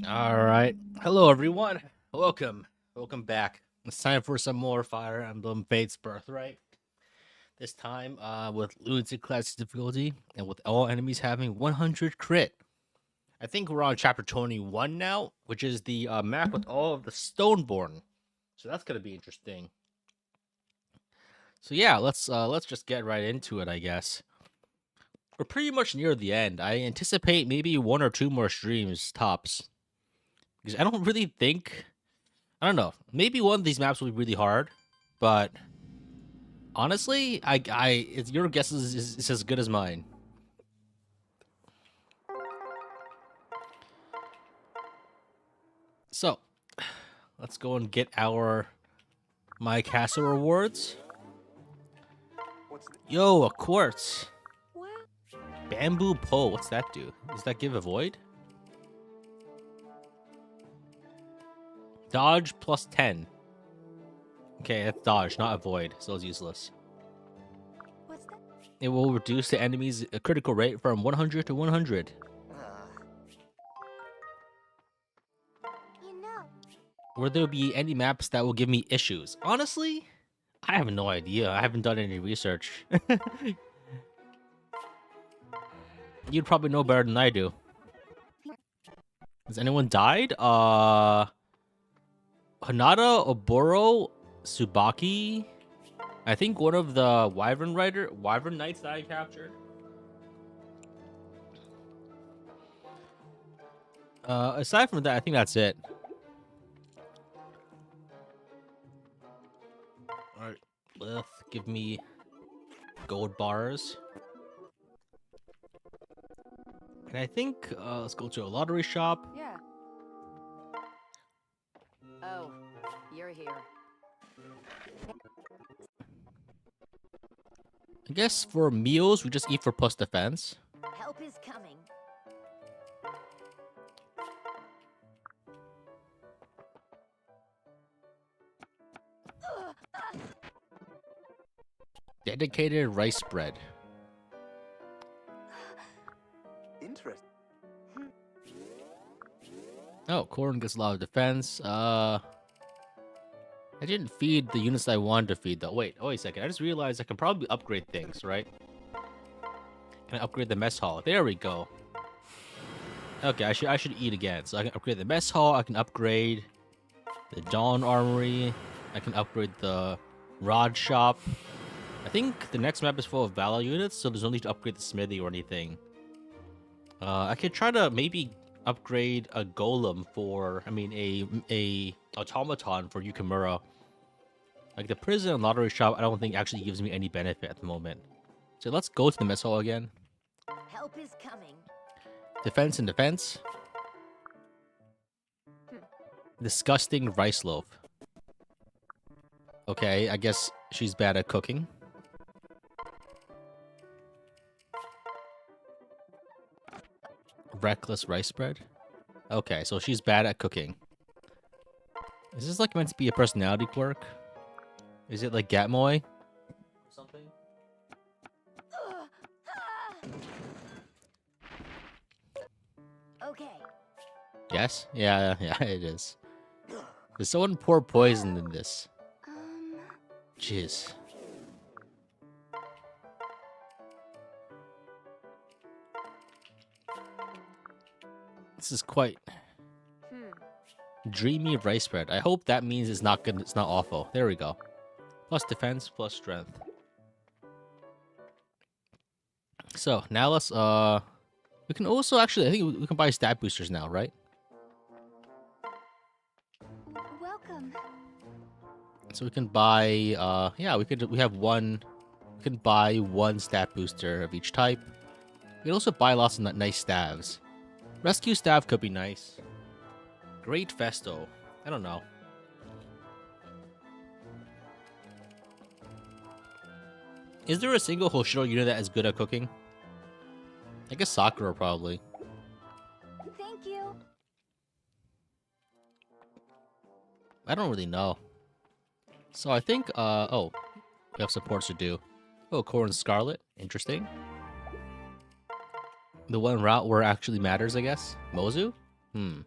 All right. Hello, everyone. Welcome. Welcome back. It's time for some more Fire Emblem Fates Birthright. This time with Lunatic class difficulty and with all enemies having 100 crit. I think we're on chapter 21 now, which is the map with all of the Stoneborn. So that's going to be interesting. So yeah, let's just get right into it, I guess. We're pretty much near the end. I anticipate maybe 1 or 2 more streams tops. Because I don't really think, I don't know, maybe one of these maps will be really hard, but honestly, your guess is as good as mine. So, let's go and get our My Castle rewards. Yo, a quartz. Bamboo pole, what's that do? Does that give a void? Dodge plus 10. Okay, that's dodge, not avoid, so it's useless. What's that? It will reduce the enemy's critical rate from 100 to 100. You know. Will there be any maps that will give me issues? Honestly, I have no idea. I haven't done any research. You'd probably know better than I do. Has anyone died? Hanada, Oboro, Tsubaki. I think one of the Wyvern Knights that I captured. Aside from that, I think that's it. Alright, Lith, give me gold bars. And I think, let's go to a lottery shop. Yeah. Oh, you're here. I guess for meals, we just eat for plus defense. Help is coming. Dedicated rice bread. Interesting. Oh, Corn gets a lot of defense. I didn't feed the units I wanted to feed, though. Wait a second. I just realized I can probably upgrade things, right? Can I upgrade the mess hall? There we go. Okay, I should eat again. So I can upgrade the mess hall. I can upgrade the Dawn Armory. I can upgrade the Rod Shop. I think the next map is full of Valor units, so there's no need to upgrade the Smithy or anything. I could try to maybe upgrade a Golem for, a Automaton for Yukimura. Like the prison and lottery shop, I don't think actually gives me any benefit at the moment. So let's go to the mess hall again. Help is coming. Defense and defense. Disgusting rice loaf. Okay, I guess she's bad at cooking. Reckless rice bread. Okay, so she's bad at cooking. Is this like meant to be a personality quirk? Is it like Gatmoy? Or something? Okay. Yes? Yeah, it is. Did someone pour poison in this? Jeez. This is quite dreamy rice bread. I hope that means it's not good. It's not awful. There we go. Plus defense, plus strength. So now let's we can also actually, I think we can buy stat boosters now, right? Welcome. So we can buy yeah, we have one. We can buy one stat booster of each type. We can also buy lots of nice staves. Rescue staff could be nice. Great Festo. I don't know. Is there a single Hoshiro unit that is good at cooking? I guess Sakura probably. Thank you. I don't really know. So I think, oh, we have supports to do. Oh, Corn Scarlet. Interesting. The one route where it actually matters, I guess. Mozu? I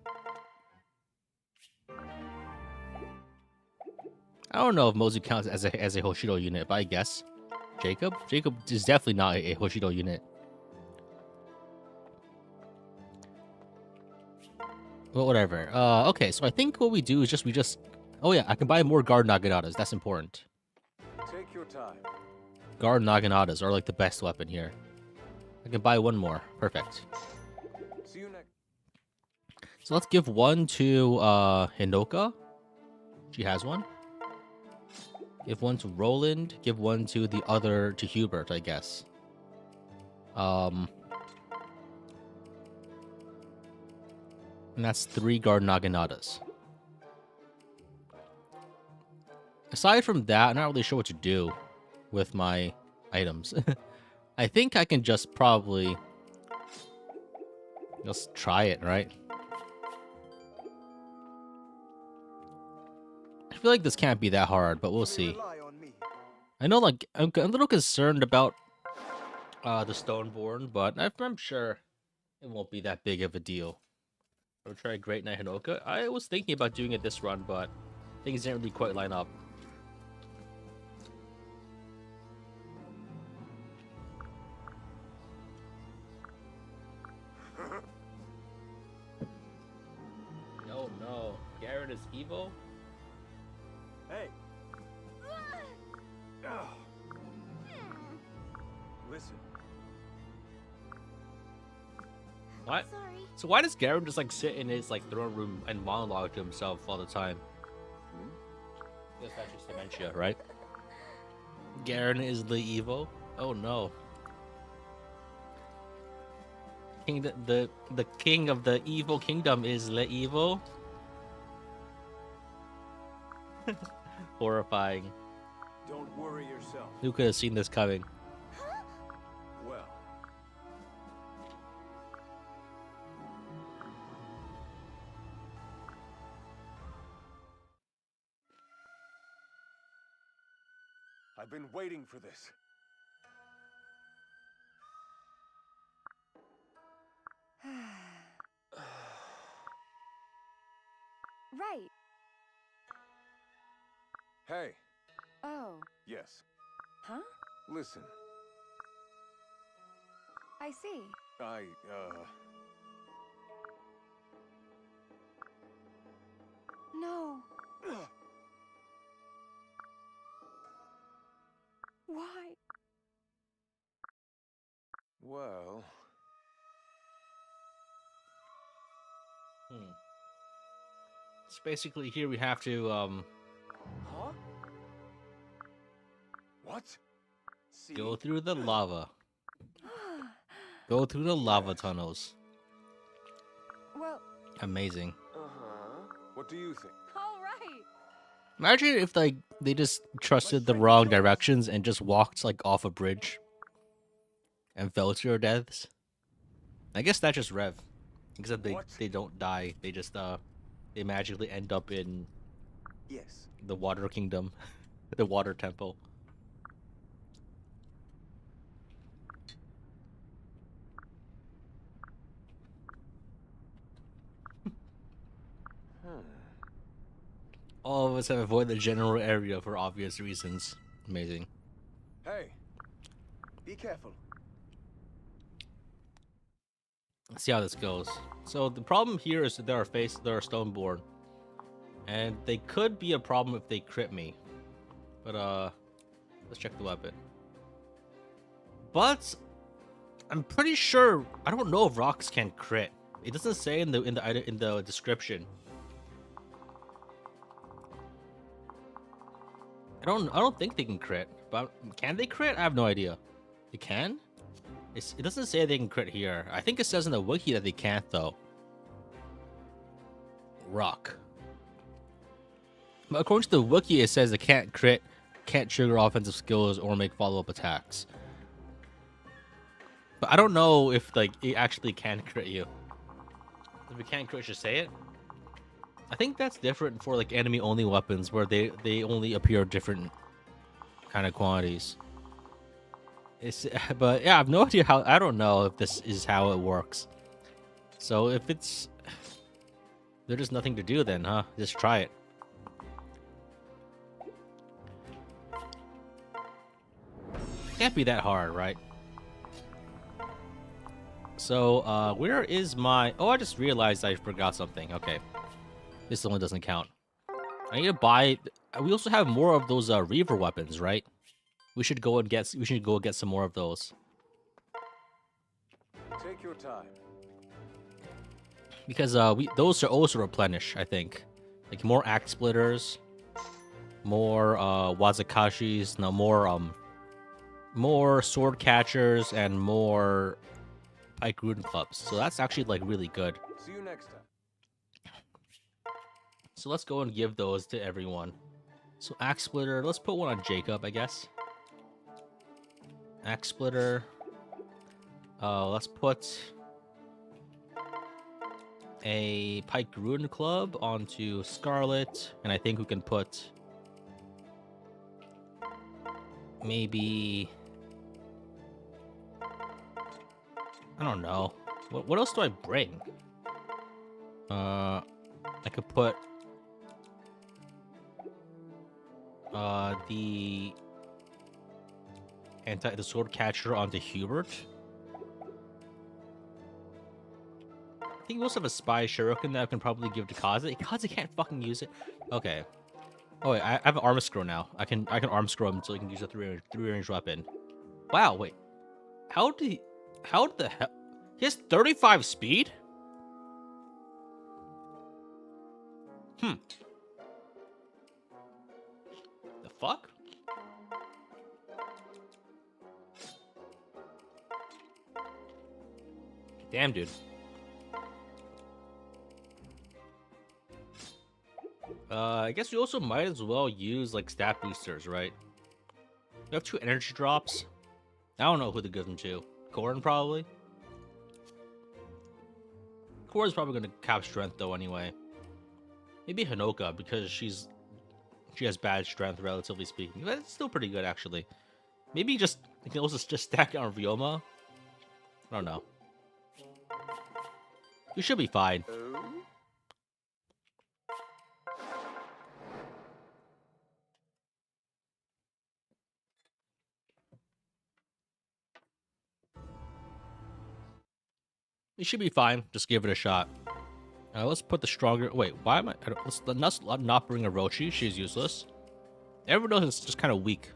don't know if Mozu counts as a Hoshido unit, but I guess. Jacob? Jacob is definitely not a Hoshido unit. Well, whatever. Okay, so I think what we do is we just... Oh yeah, I can buy more guard Naganatas. That's important. Take your time. Guard Naganatas are like the best weapon here. I can buy one more. Perfect. See you next. So let's give one to Hinoka. She has one. Give one to Roland. Give one to the other to Hubert, I guess. And that's 3 guard Naganatas. Aside from that, I'm not really sure what to do with my items. I think I can just probably just try it, right? I feel like this can't be that hard, but we'll see. Rely on me. I know, like, I'm a little concerned about the Stoneborn, but I'm sure it won't be that big of a deal. I'll try Great Knight Hinoka. I was thinking about doing it this run, but things didn't really quite line up. Oh no, Garrett is evil? Hey. Ah. Listen. What? Sorry. So why does Garrett just like sit in his like throne room and monologue to himself all the time? I guess that's just dementia, right? Garen is the evil. Oh no. The king of the evil kingdom is the evil. Horrifying. Don't worry yourself. Who could have seen this coming? Well. I've been waiting for this. Right. Hey. Oh. Yes. Huh? Listen. I see. No. Why? Well. So basically here we have to Huh? What? See? go through the lava. Go through the lava tunnels. Well, Amazing. What do you think? all right. Imagine if like they just trusted the wrong directions and just walked like off a bridge and fell to their deaths. I guess that's just Rev. Except they don't die. They just they magically end up in Yes. the Water Kingdom, the Water Temple. All of us have avoided the general area for obvious reasons. Amazing. Hey. Be careful. Let's see how this goes. So the problem here is that there are Stoneborn. And they could be a problem if they crit me. But let's check the weapon. But I'm pretty sure I don't know if rocks can crit. It doesn't say in the description. I don't think they can crit, but can they crit? I have no idea. They can? It doesn't say they can crit here. I think it says in the wiki that they can't though. Rock. But according to the wiki, it says it can't crit, can't trigger offensive skills, or make follow-up attacks. But I don't know if like it actually can crit you. If it can't crit, just say it. I think that's different for like enemy-only weapons, where they only appear different kind of quantities. It's, but yeah, I have no idea how. I don't know if this is how it works. So if it's there's just nothing to do, then, huh? Just try it. Can't be that hard, right? So, where is my... Oh, I just realized I forgot something. Okay. This only doesn't count. I need to buy... We also have more of those, Reaver weapons, right? We should go and get... We should go get some more of those. Take your time. Because, those are also replenish, I think. Like, more axe splitters. More, Wazakashis. No, more sword catchers and more pike rune clubs. So that's actually like really good. See you next time. So let's go and give those to everyone. So axe splitter, let's put one on Jacob, I guess. Axe splitter. Let's put a pike rune club onto Scarlet, and I think we can put maybe... I don't know. What else do I bring? I could put the sword catcher onto Hubert. I think we also have a spy shuriken that I can probably give to Kaze. Kaze can't fucking use it. Okay. Oh wait, I have an armor scroll now. I can arm scroll him so he can use a three range weapon. Wow, wait. How the hell? He has 35 speed? The fuck? Damn, dude. I guess we also might as well use, like, stat boosters, right? We have 2 energy drops. I don't know who to give them to. Corrin, probably? Corrin's probably going to cap strength, though, anyway. Maybe Hinoka, because she has bad strength, relatively speaking. But it's still pretty good, actually. Maybe you can also just stack it on Ryoma. I don't know. You should be fine. You should be fine. Just give it a shot. Let's put the stronger... Wait, why am I... Let's not bring Orochi. She's useless. Everyone else is just kind of weak.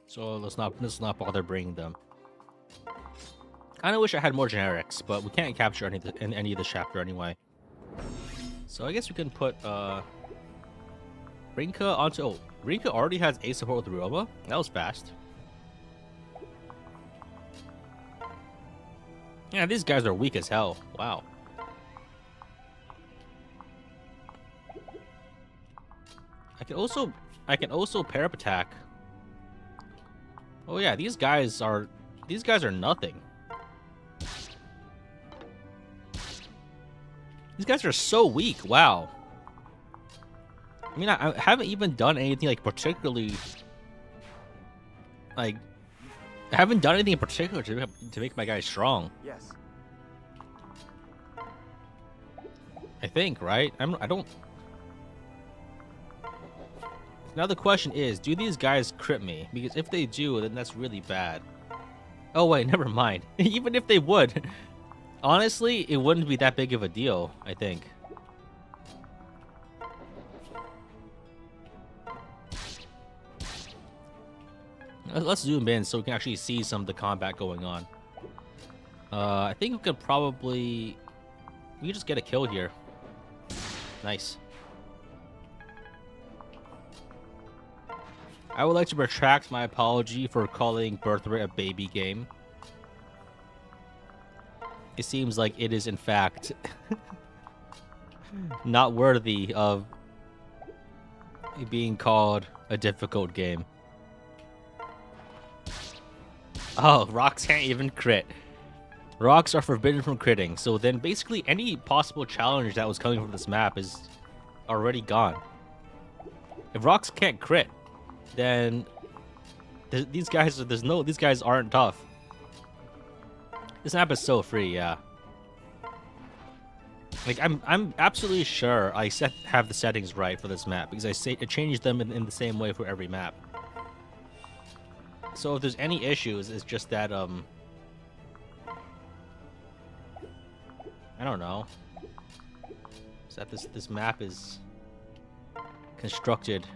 So let's not bother bringing them. Kind of wish I had more generics, but we can't capture any of the chapter anyway. So I guess we can put Rinka onto... Oh, Rinka already has Ace support with Ryoma. That was fast. Yeah, these guys are weak as hell. Wow. I can also pair up attack. Oh yeah, these guys are nothing. These guys are so weak. Wow. I mean, I haven't even done anything like particularly like I haven't done anything in particular to make my guys strong. Yes. I think, right? I don't. Now the question is, do these guys crit me? Because if they do, then that's really bad. Oh wait, never mind. Even if they would, honestly, it wouldn't be that big of a deal, I think. Let's zoom in so we can actually see some of the combat going on. I think we could probably... We can just get a kill here. Nice. I would like to retract my apology for calling Birthright a baby game. It seems like it is, in fact, not worthy of being called a difficult game. Oh, rocks can't even crit. Rocks are forbidden from critting, so then basically any possible challenge that was coming from this map is already gone. If rocks can't crit, then These guys, these guys aren't tough. This map is so free, yeah. Like I'm absolutely sure I have the settings right for this map because I changed them in the same way for every map. So if there's any issues, it's just that I don't know. Is that this map is constructed.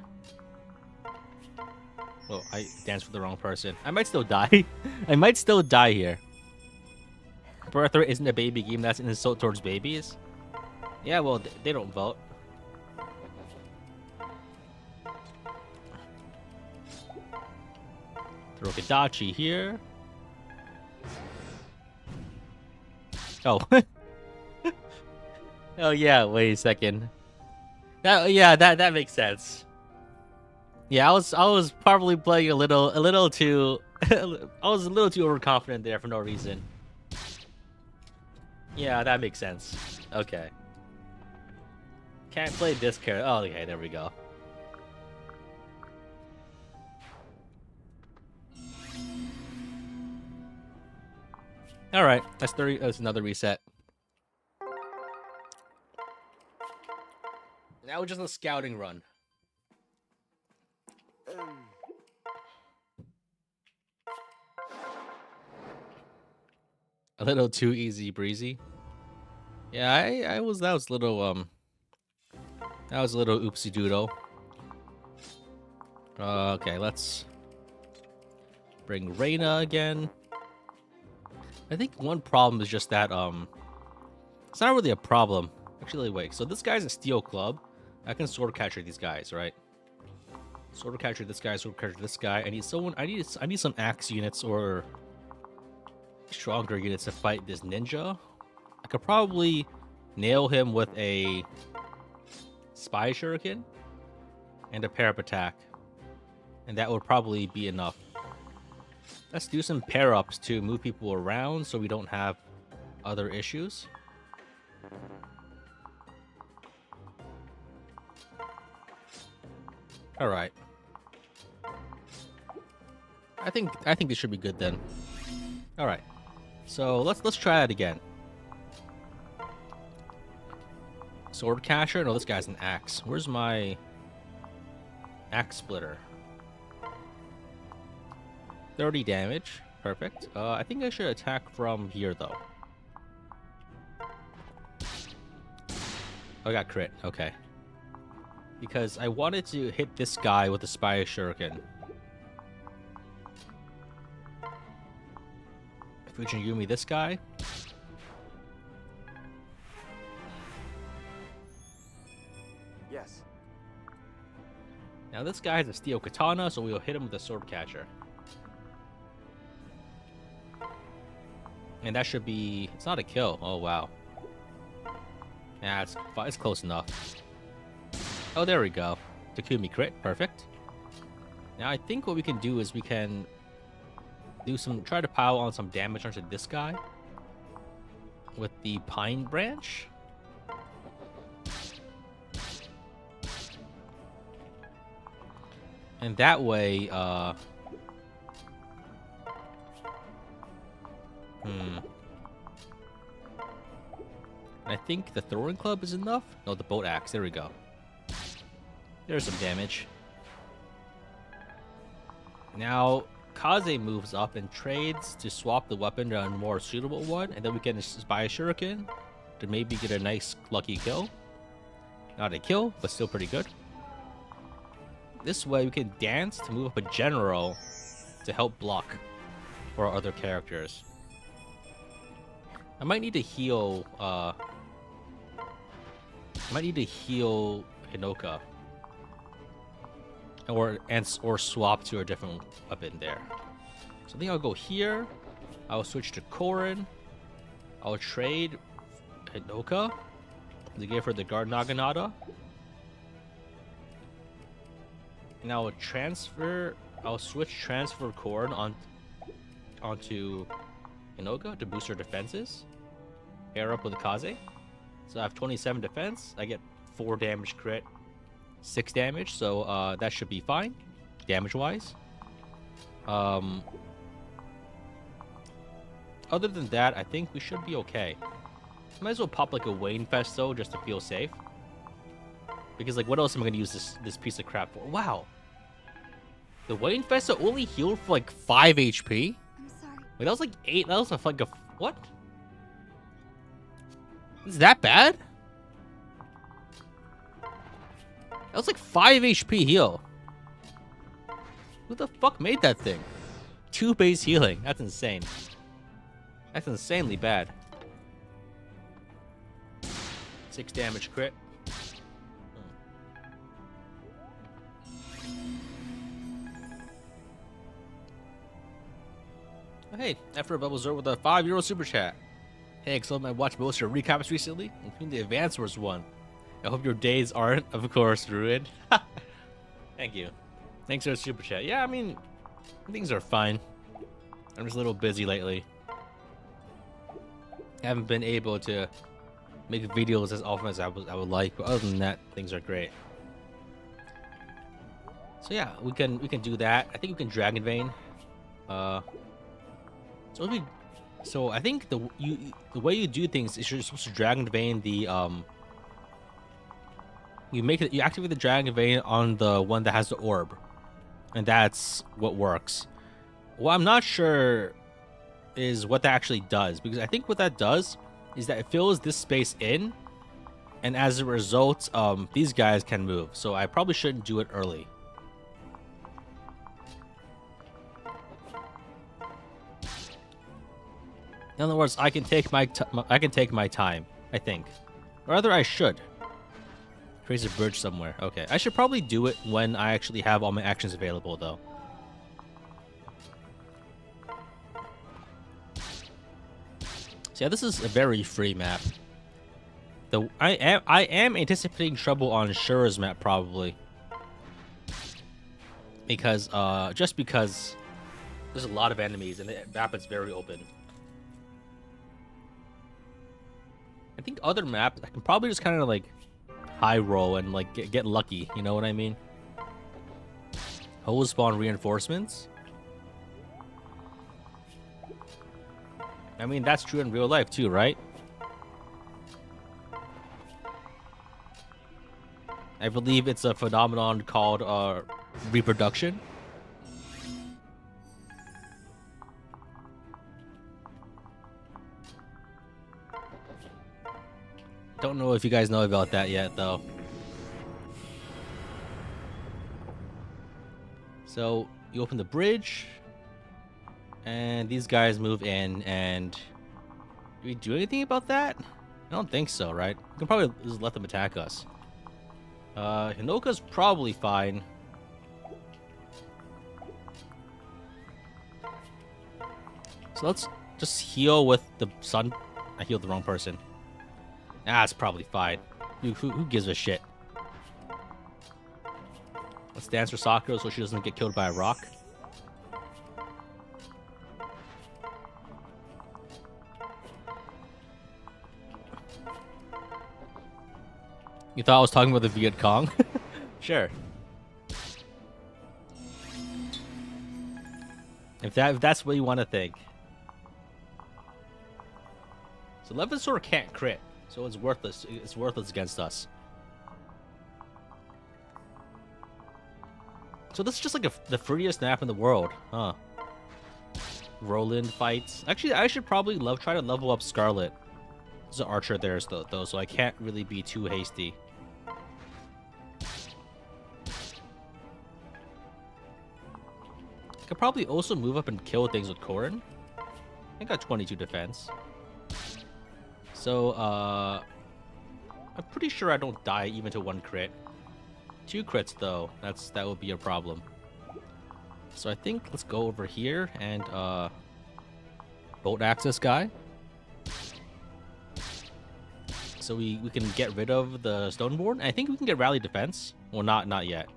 Oh, I danced with the wrong person. I might still die. I might still die here. Birthright isn't a baby game. That's an insult towards babies. Yeah, well, they don't vote. Throw Kadachi here. Oh. Oh yeah, wait a second. That makes sense. Yeah, I was probably playing a little too I was a little too overconfident there for no reason. Yeah, that makes sense. Okay. Can't play this character. Oh, okay, there we go. All right, that's another reset. Now just a scouting run. A little too easy breezy. Yeah, that was a little oopsie doodle. Okay, let's bring Reina again. I think one problem is just that it's not really a problem. Actually, wait. So this guy's a steel club. I can sword catcher these guys, right? Sword catcher this guy, sword catcher this guy. I need someone. I need some axe units or stronger units to fight this ninja. I could probably nail him with a spy shuriken and a pair up attack, and that would probably be enough. Let's do some pair ups to move people around so we don't have other issues. All right. I think this should be good then. All right. So let's try it again. Sword catcher? No, this guy's an axe. Where's my axe splitter? 30 damage. Perfect. I think I should attack from here though. Oh, I got crit. Okay. Because I wanted to hit this guy with the spy shuriken. If we can Yumi this guy. Yes. Now this guy has a steel katana, so we'll hit him with a sword catcher. And that should be... It's not a kill. Oh, wow. Yeah, it's close enough. Oh, there we go. Takumi crit. Perfect. Now, I think what we can do is we can try to pile on some damage onto this guy with the pine branch. And that way, I think the throwing club is enough. No, the boat axe. There we go. There's some damage. Now, Kaze moves up and trades to swap the weapon to a more suitable one, and then we can buy a shuriken to maybe get a nice lucky kill. Not a kill, but still pretty good. This way, we can dance to move up a general to help block for our other characters. I might need to heal. I might need to heal Hinoka, or swap to a different weapon there. So I think I'll go here. I'll switch to Korin. I'll trade Hinoka to give her the Guard Naginata. And I'll transfer Korin onto Hinoka to boost her defenses. Pair up with Kaze. So I have 27 defense. I get 4 damage crit, 6 damage. So that should be fine, damage-wise. Other than that, I think we should be okay. Might as well pop like a Wayne Festo just to feel safe. Because like, what else am I gonna use this piece of crap for? Wow, the Wayne Festo only healed for like 5 HP. I'm sorry. Wait, that was like 8. That was like a what? Is that bad? That was like 5 HP heal. Who the fuck made that thing? 2 base healing. That's insane. That's insanely bad. 6 damage crit. Oh, hey, after Bubble Zero with a €5 super chat. Hey, Excelblem, I watched most of your recaps recently, including the Advance Wars one. I hope your days aren't, of course, ruined. Thank you. Thanks for the super chat. Yeah, I mean, things are fine. I'm just a little busy lately. I haven't been able to make videos as often as I would like, but other than that, things are great. So yeah, we can do that. I think we can Dragon Vein. So I think the way you do things is you're supposed to Dragon Vein the you activate the Dragon Vein on the one that has the orb, and that's what works. What I'm not sure is what that actually does, because I think what that does is that it fills this space in, and as a result, these guys can move. So I probably shouldn't do it early. In other words, I can take my time, I think. Or rather, I should. Raise a bridge somewhere. Okay, I should probably do it when I actually have all my actions available, though. So yeah, this is a very free map. I am anticipating trouble on Shura's map probably, because just because there's a lot of enemies and the map is very open. I think other maps I can probably just kind of like high roll and like get lucky. You know what I mean? Hole spawn reinforcements. I mean, that's true in real life too, right? I believe it's a phenomenon called reproduction. Don't know if you guys know about that yet, though. So, you open the bridge, and these guys move in, and do we do anything about that? I don't think so, right? We can probably just let them attack us. Hinoka's probably fine. So let's just heal with the sun. I healed the wrong person. Ah, it's probably fine. Who gives a shit? Let's dance for Sakura so she doesn't get killed by a rock. You thought I was talking about the Viet Cong? Sure. If that's what you want to think. So Levin Sword can't crit, so it's worthless. It's worthless against us. So this is just like the freest map in the world, huh? Roland fights. Actually, I should probably try to level up Scarlet. There's an archer there though, so I can't really be too hasty. I could probably also move up and kill things with Corrin. I got 22 defense. So, I'm pretty sure I don't die even to 1 crit. 2 crits though, that would be a problem. So I think let's go over here and bolt axe this guy. So we can get rid of the Stoneborn. I think we can get rally defense. Well, not yet.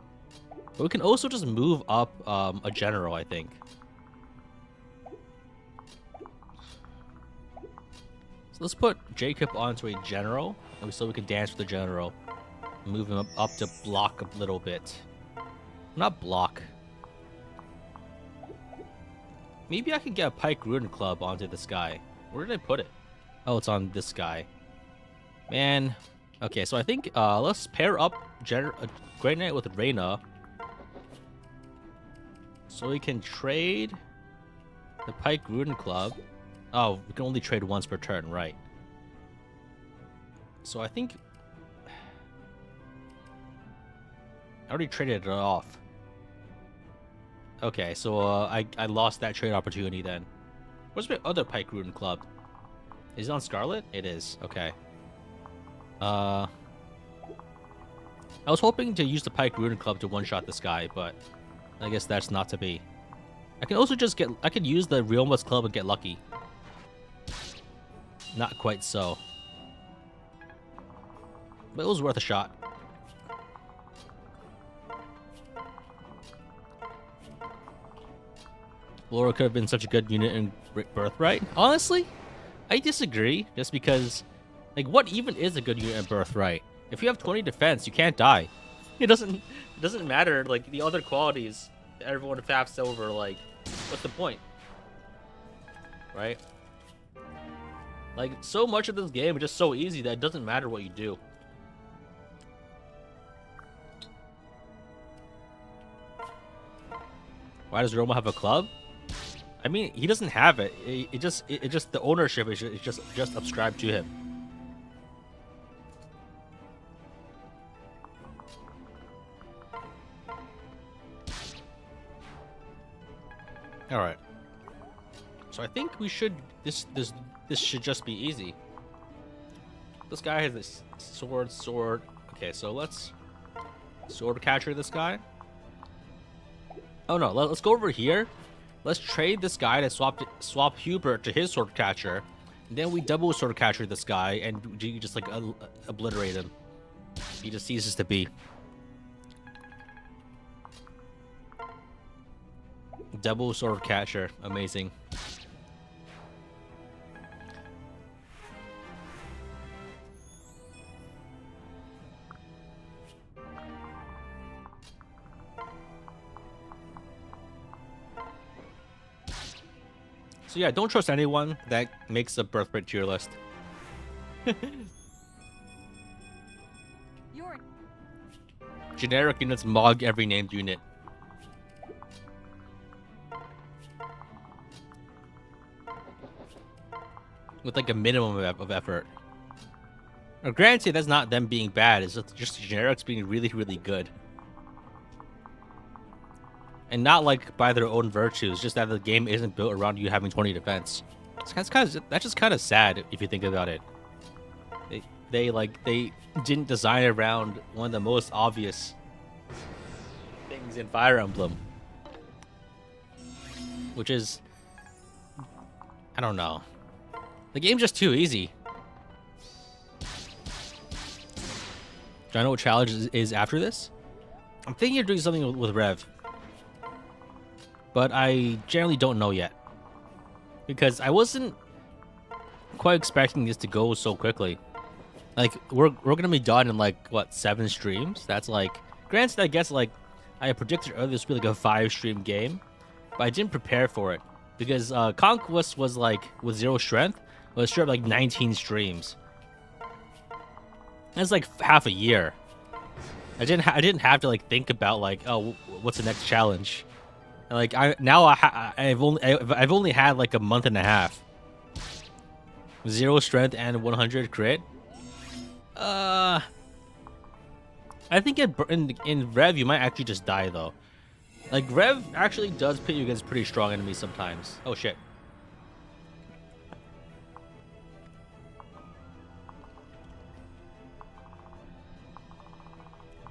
But we can also just move up a general, I think. So let's put Jacob onto a general, so we can dance with the general. Move him up to block a little bit. Not block. Maybe I can get a Pike Rune Club onto this guy. Where did I put it? Oh, it's on this guy. Man. Okay, so I think let's pair up Grey Knight with Reyna. So we can trade the Pike Rune Club. Oh, we can only trade once per turn, right? So I think I already traded it off. Okay, so I lost that trade opportunity then. Where's my other Pike Rune Club? Is it on Scarlet? It is. Okay. I was hoping to use the Pike Rune Club to one-shot this guy, but I guess that's not to be. I can also just I could use the Realmless Club and get lucky. Not quite so. But it was worth a shot. Laura could have been such a good unit in Birthright. Honestly, I disagree. Just because, like, what even is a good unit in Birthright? If you have 20 defense, you can't die. It doesn't matter. Like the other qualities, that everyone faps over. Like, what's the point? Right? Like, so much of this game is just so easy that it doesn't matter what you do. Why does Roma have a club? I mean, he doesn't have it. It just the ownership is just subscribed to him. All right. So I think we should this should just be easy. This guy has this sword. Okay, so let's sword catcher this guy. Oh no, let's go over here. Let's trade this guy to swap Hubert to his sword catcher. And then we double sword catcher this guy and you just like obliterate him. He just ceases to be. Double sword catcher, amazing. So yeah, don't trust anyone that makes a Birthright tier list. Generic units mog every named unit. With like a minimum of effort. Now, granted, that's not them being bad. It's just generics being really, really good. And not like by their own virtues, just that the game isn't built around you having 20 defense. That's just kind of sad if you think about it. They didn't design around one of the most obvious things in Fire Emblem, which is, I don't know. The game's just too easy. Do I know what challenge is after this? I'm thinking of doing something with Rev. But I generally don't know yet. Because I wasn't quite expecting this to go so quickly. Like, we're gonna be done in like, what, 7 streams? That's like, granted, I guess like, I predicted earlier this would be like a 5-stream game. But I didn't prepare for it. Because Conquest was like, with 0 strength, was straight up like 19 streams. That's like half a year. I didn't have to like think about like, oh, what's the next challenge? And like I've only had like a month and a half. 0 strength and 100 crit. I think in Rev you might actually just die though. Like Rev actually does pit you against pretty strong enemies sometimes. Oh shit.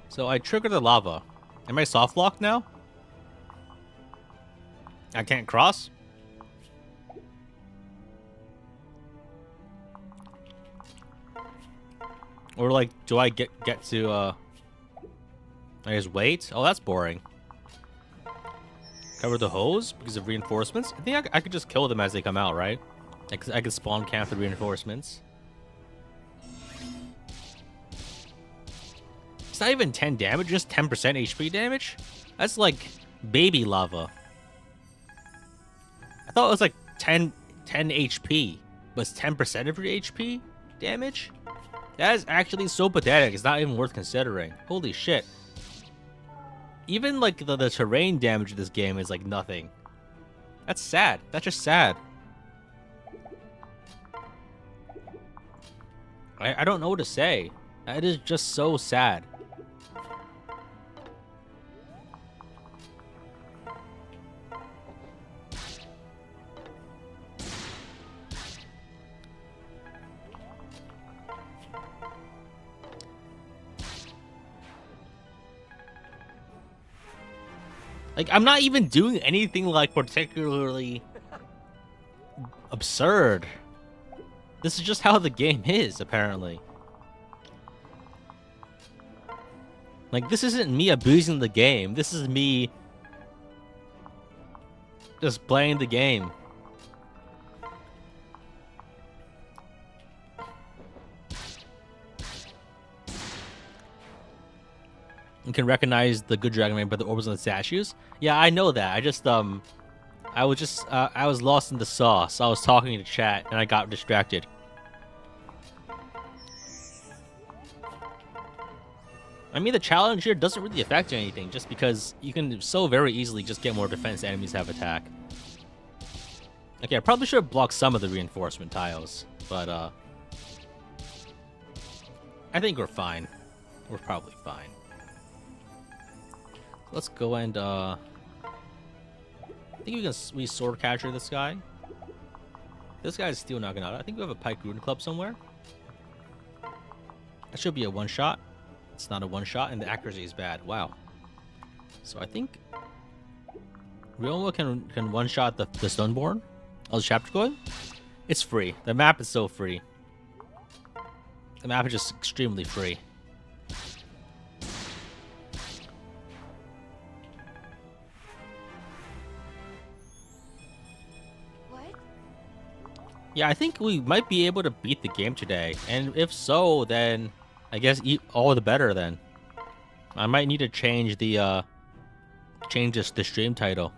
So I triggered the lava. Am I soft locked now? I can't cross? Or like, do I get to I just wait? Oh, that's boring. Cover the hose because of reinforcements? I think I could just kill them as they come out, right? I could spawn camp the reinforcements. It's not even 10 damage, just 10% HP damage? That's like baby lava. I thought it was like 10 HP, but it's 10% of your HP damage? That is actually so pathetic. It's not even worth considering. Holy shit. Even like the terrain damage of this game is like nothing. That's sad. That's just sad. I don't know what to say. It is just so sad. Like, I'm not even doing anything, like, particularly absurd. This is just how the game is, apparently. Like, this isn't me abusing the game. This is me just playing the game. You can recognize the good Dragon Man by the orbs on the statues. Yeah, I know that. I just I was lost in the sauce. I was talking to chat and I got distracted. I mean, the challenge here doesn't really affect anything, just because you can so very easily just get more defense enemies have attack. Okay, I probably should have blocked some of the reinforcement tiles, but I think we're fine. We're probably fine. Let's go and I think we sword capture this guy. This guy's still knocking out. I think we have a Pike Rune Club somewhere. That should be a one-shot. It's not a one-shot, and the accuracy is bad. Wow. So I think Ryoma can one-shot the Stoneborn. Oh, the chapter going? It's free. The map is so free. The map is just extremely free. Yeah, I think we might be able to beat the game today. And if so, then I guess all the better then. I might need to change the stream title.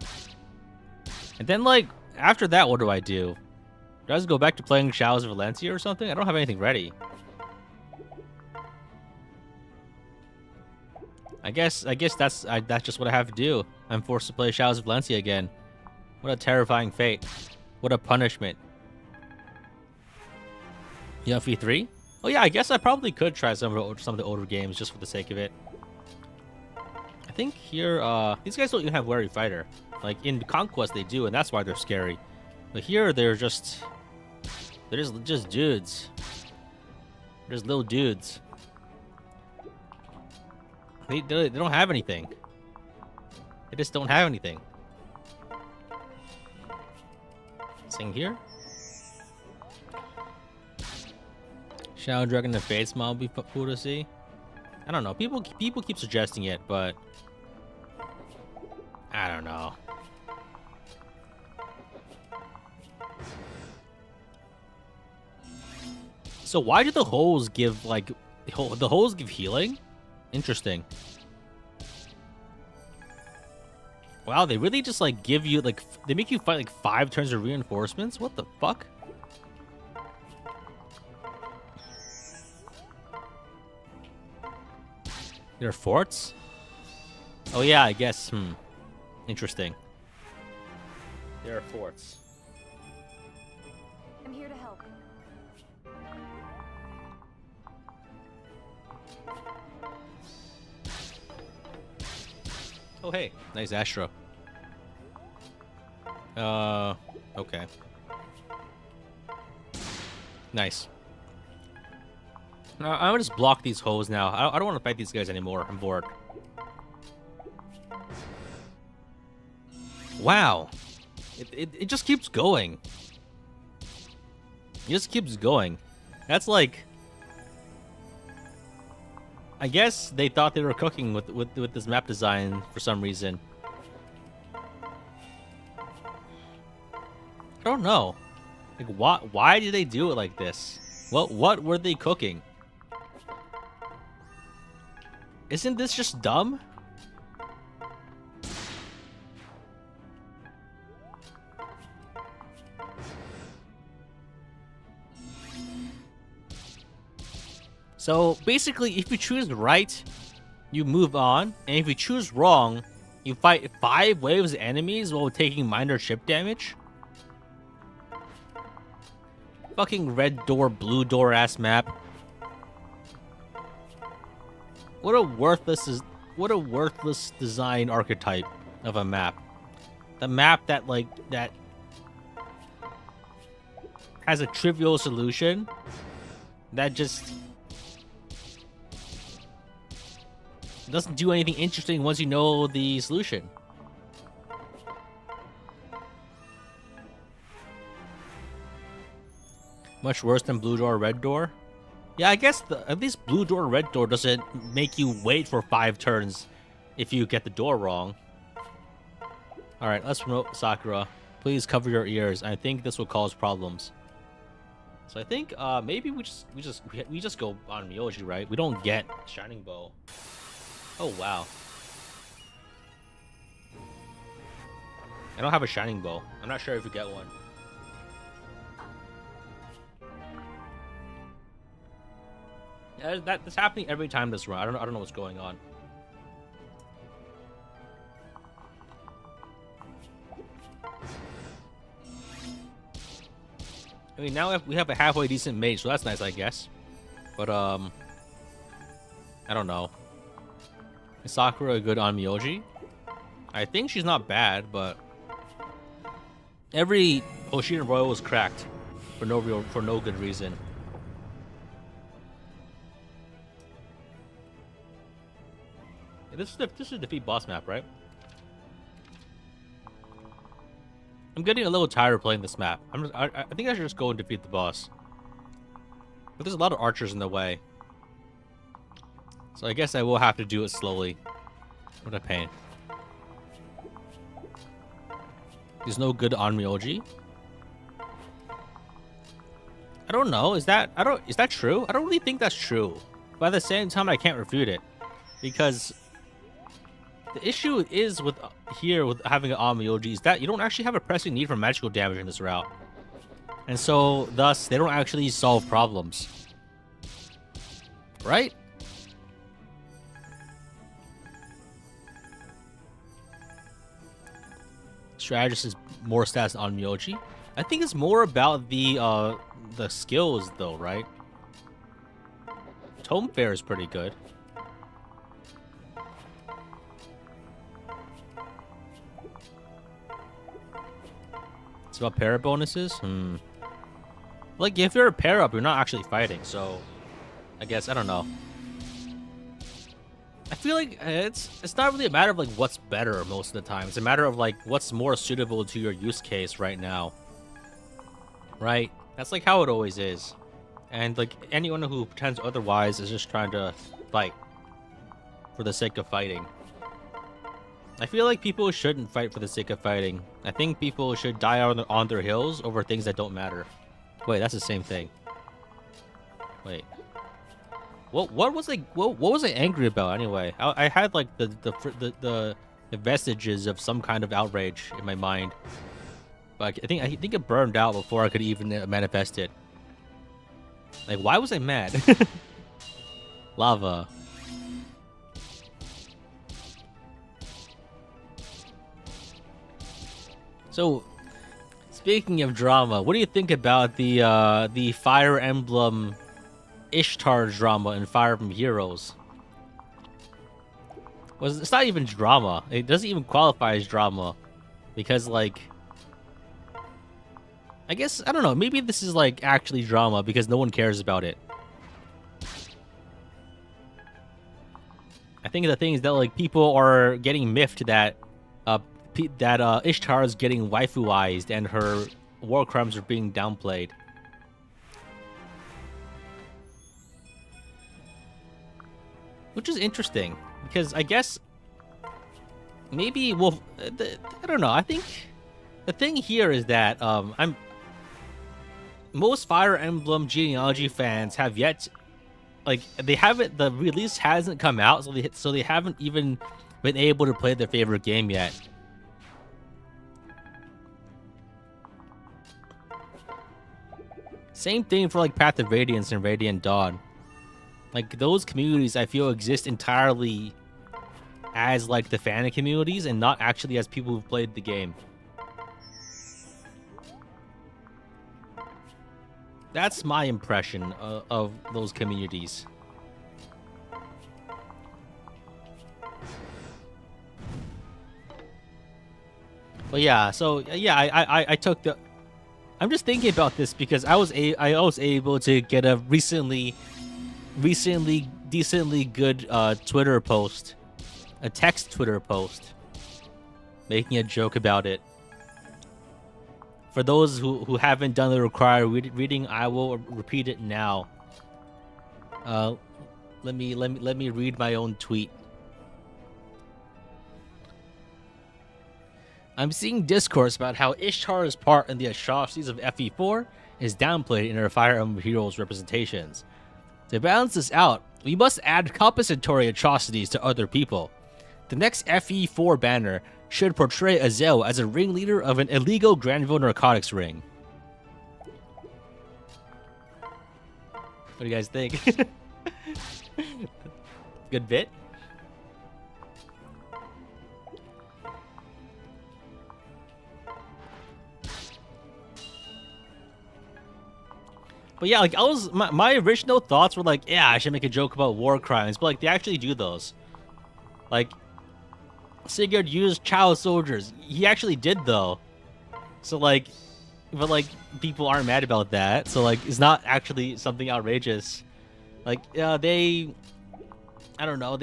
And then, like, after that, what do I do? Do I just go back to playing Shadows of Valencia or something? I don't have anything ready. I guess that's just what I have to do. I'm forced to play Shadows of Valencia again. What a terrifying fate. What a punishment. You have V3? Oh yeah, I guess I probably could try some of the older games just for the sake of it. I think here, these guys don't even have Wary Fighter. Like, in Conquest they do, and that's why they're scary. But here, they're just dudes. They're just little dudes. They don't have anything. They just don't have anything. Sing here. Shadow Dragon and Fade Smile would be cool to see. I don't know. People keep suggesting it, but I don't know. So why do the holes give like the holes give healing? Interesting. Wow, they really just like give you like they make you fight like 5 turns of reinforcements? What the fuck? There are forts? Oh yeah, I guess. Interesting. There are forts. I'm here to help. Oh hey, nice Astro. Okay. Nice. I'm gonna just block these holes now. I don't want to fight these guys anymore. I'm bored. Wow. It just keeps going. It just keeps going. That's like... I guess they thought they were cooking with this map design for some reason. I don't know. Like, why did they do it like this? What were they cooking? Isn't this just dumb? So basically, if you choose right, you move on, and if you choose wrong, you fight 5 waves of enemies while taking minor chip damage. Fucking red door, blue door ass map. What a worthless design archetype of a map. The map that that has a trivial solution that just doesn't do anything interesting once you know the solution. Much worse than blue door, red door. Yeah, I guess at least blue door, red door doesn't make you wait for 5 turns if you get the door wrong. All right, let's promote Sakura. Please cover your ears. I think this will cause problems. So I think maybe we just go on Myoji, right? We don't get Shining Bow. Oh wow. I don't have a Shining Bow. I'm not sure if we get one. Yeah, that's happening every time this run. I don't know what's going on. I mean, now we have a halfway decent mage, so that's nice, I guess. But I don't know. Is Sakura good on Myoji? I think she's not bad, but every Hoshin Royal was cracked for no good reason. Yeah, this is defeat boss map, right? I'm getting a little tired of playing this map. I think I should just go and defeat the boss. But there's a lot of archers in the way. So I guess I will have to do it slowly. What a pain. There's no good on Myoji. I don't know. Is that true? I don't really think that's true. But at the same time, I can't refute it. Because the issue is with having an on Myoji is that you don't actually have a pressing need for magical damage in this route. And so, thus, they don't actually solve problems. Right? Strategist is more stats on Myoji. I think it's more about the skills, though, right? Tome Fair is pretty good. It's about pair bonuses? Like, if you're a pair up, you're not actually fighting, so I guess, I don't know. I feel like it's not really a matter of, like, what's better most of the time. It's a matter of, like, what's more suitable to your use case right now. Right? That's, like, how it always is. And, like, anyone who pretends otherwise is just trying to fight for the sake of fighting. I feel like people shouldn't fight for the sake of fighting. I think people should die on their hills over things that don't matter. Wait, that's the same thing. Wait. What was I angry about anyway? I had like the vestiges of some kind of outrage in my mind. But I think it burned out before I could even manifest it. Like, why was I mad? Lava. So, speaking of drama, what do you think about the Fire Emblem Ishtar drama in Fire Emblem Heroes? Well, it's not even drama. It doesn't even qualify as drama. Because, like, I guess, I don't know, maybe this is, like, actually drama because no one cares about it. I think the thing is that, like, people are getting miffed that Ishtar is getting waifuized and her war crimes are being downplayed. Which is interesting, because I guess maybe, well, I don't know. I think the thing here is that most Fire Emblem genealogy fans have yet, like, the release hasn't come out, so they haven't even been able to play their favorite game yet. Same thing for, like, Path of Radiance and Radiant Dawn. Like those communities, I feel exist entirely as like the fan communities and not actually as people who've played the game. That's my impression of those communities. But yeah, so yeah, I took the. I'm just thinking about this because I was able to get a recently decently good Twitter post, a text Twitter post, making a joke about it. For those who haven't done the required reading, I will repeat it now. Let me read my own tweet. I'm seeing discourse about how Ishtar's part in the atrocities of FE4 is downplayed in her Fire Emblem Heroes representations. To balance this out, we must add compensatory atrocities to other people. The next FE4 banner should portray Azel as a ringleader of an illegal Granville narcotics ring. What do you guys think? Good bit? But yeah, like my original thoughts were like, yeah, I should make a joke about war crimes, but like they actually do those. Like Sigurd used child soldiers. He actually did though. So like, but like people aren't mad about that. So like, it's not actually something outrageous. Like they, I don't know,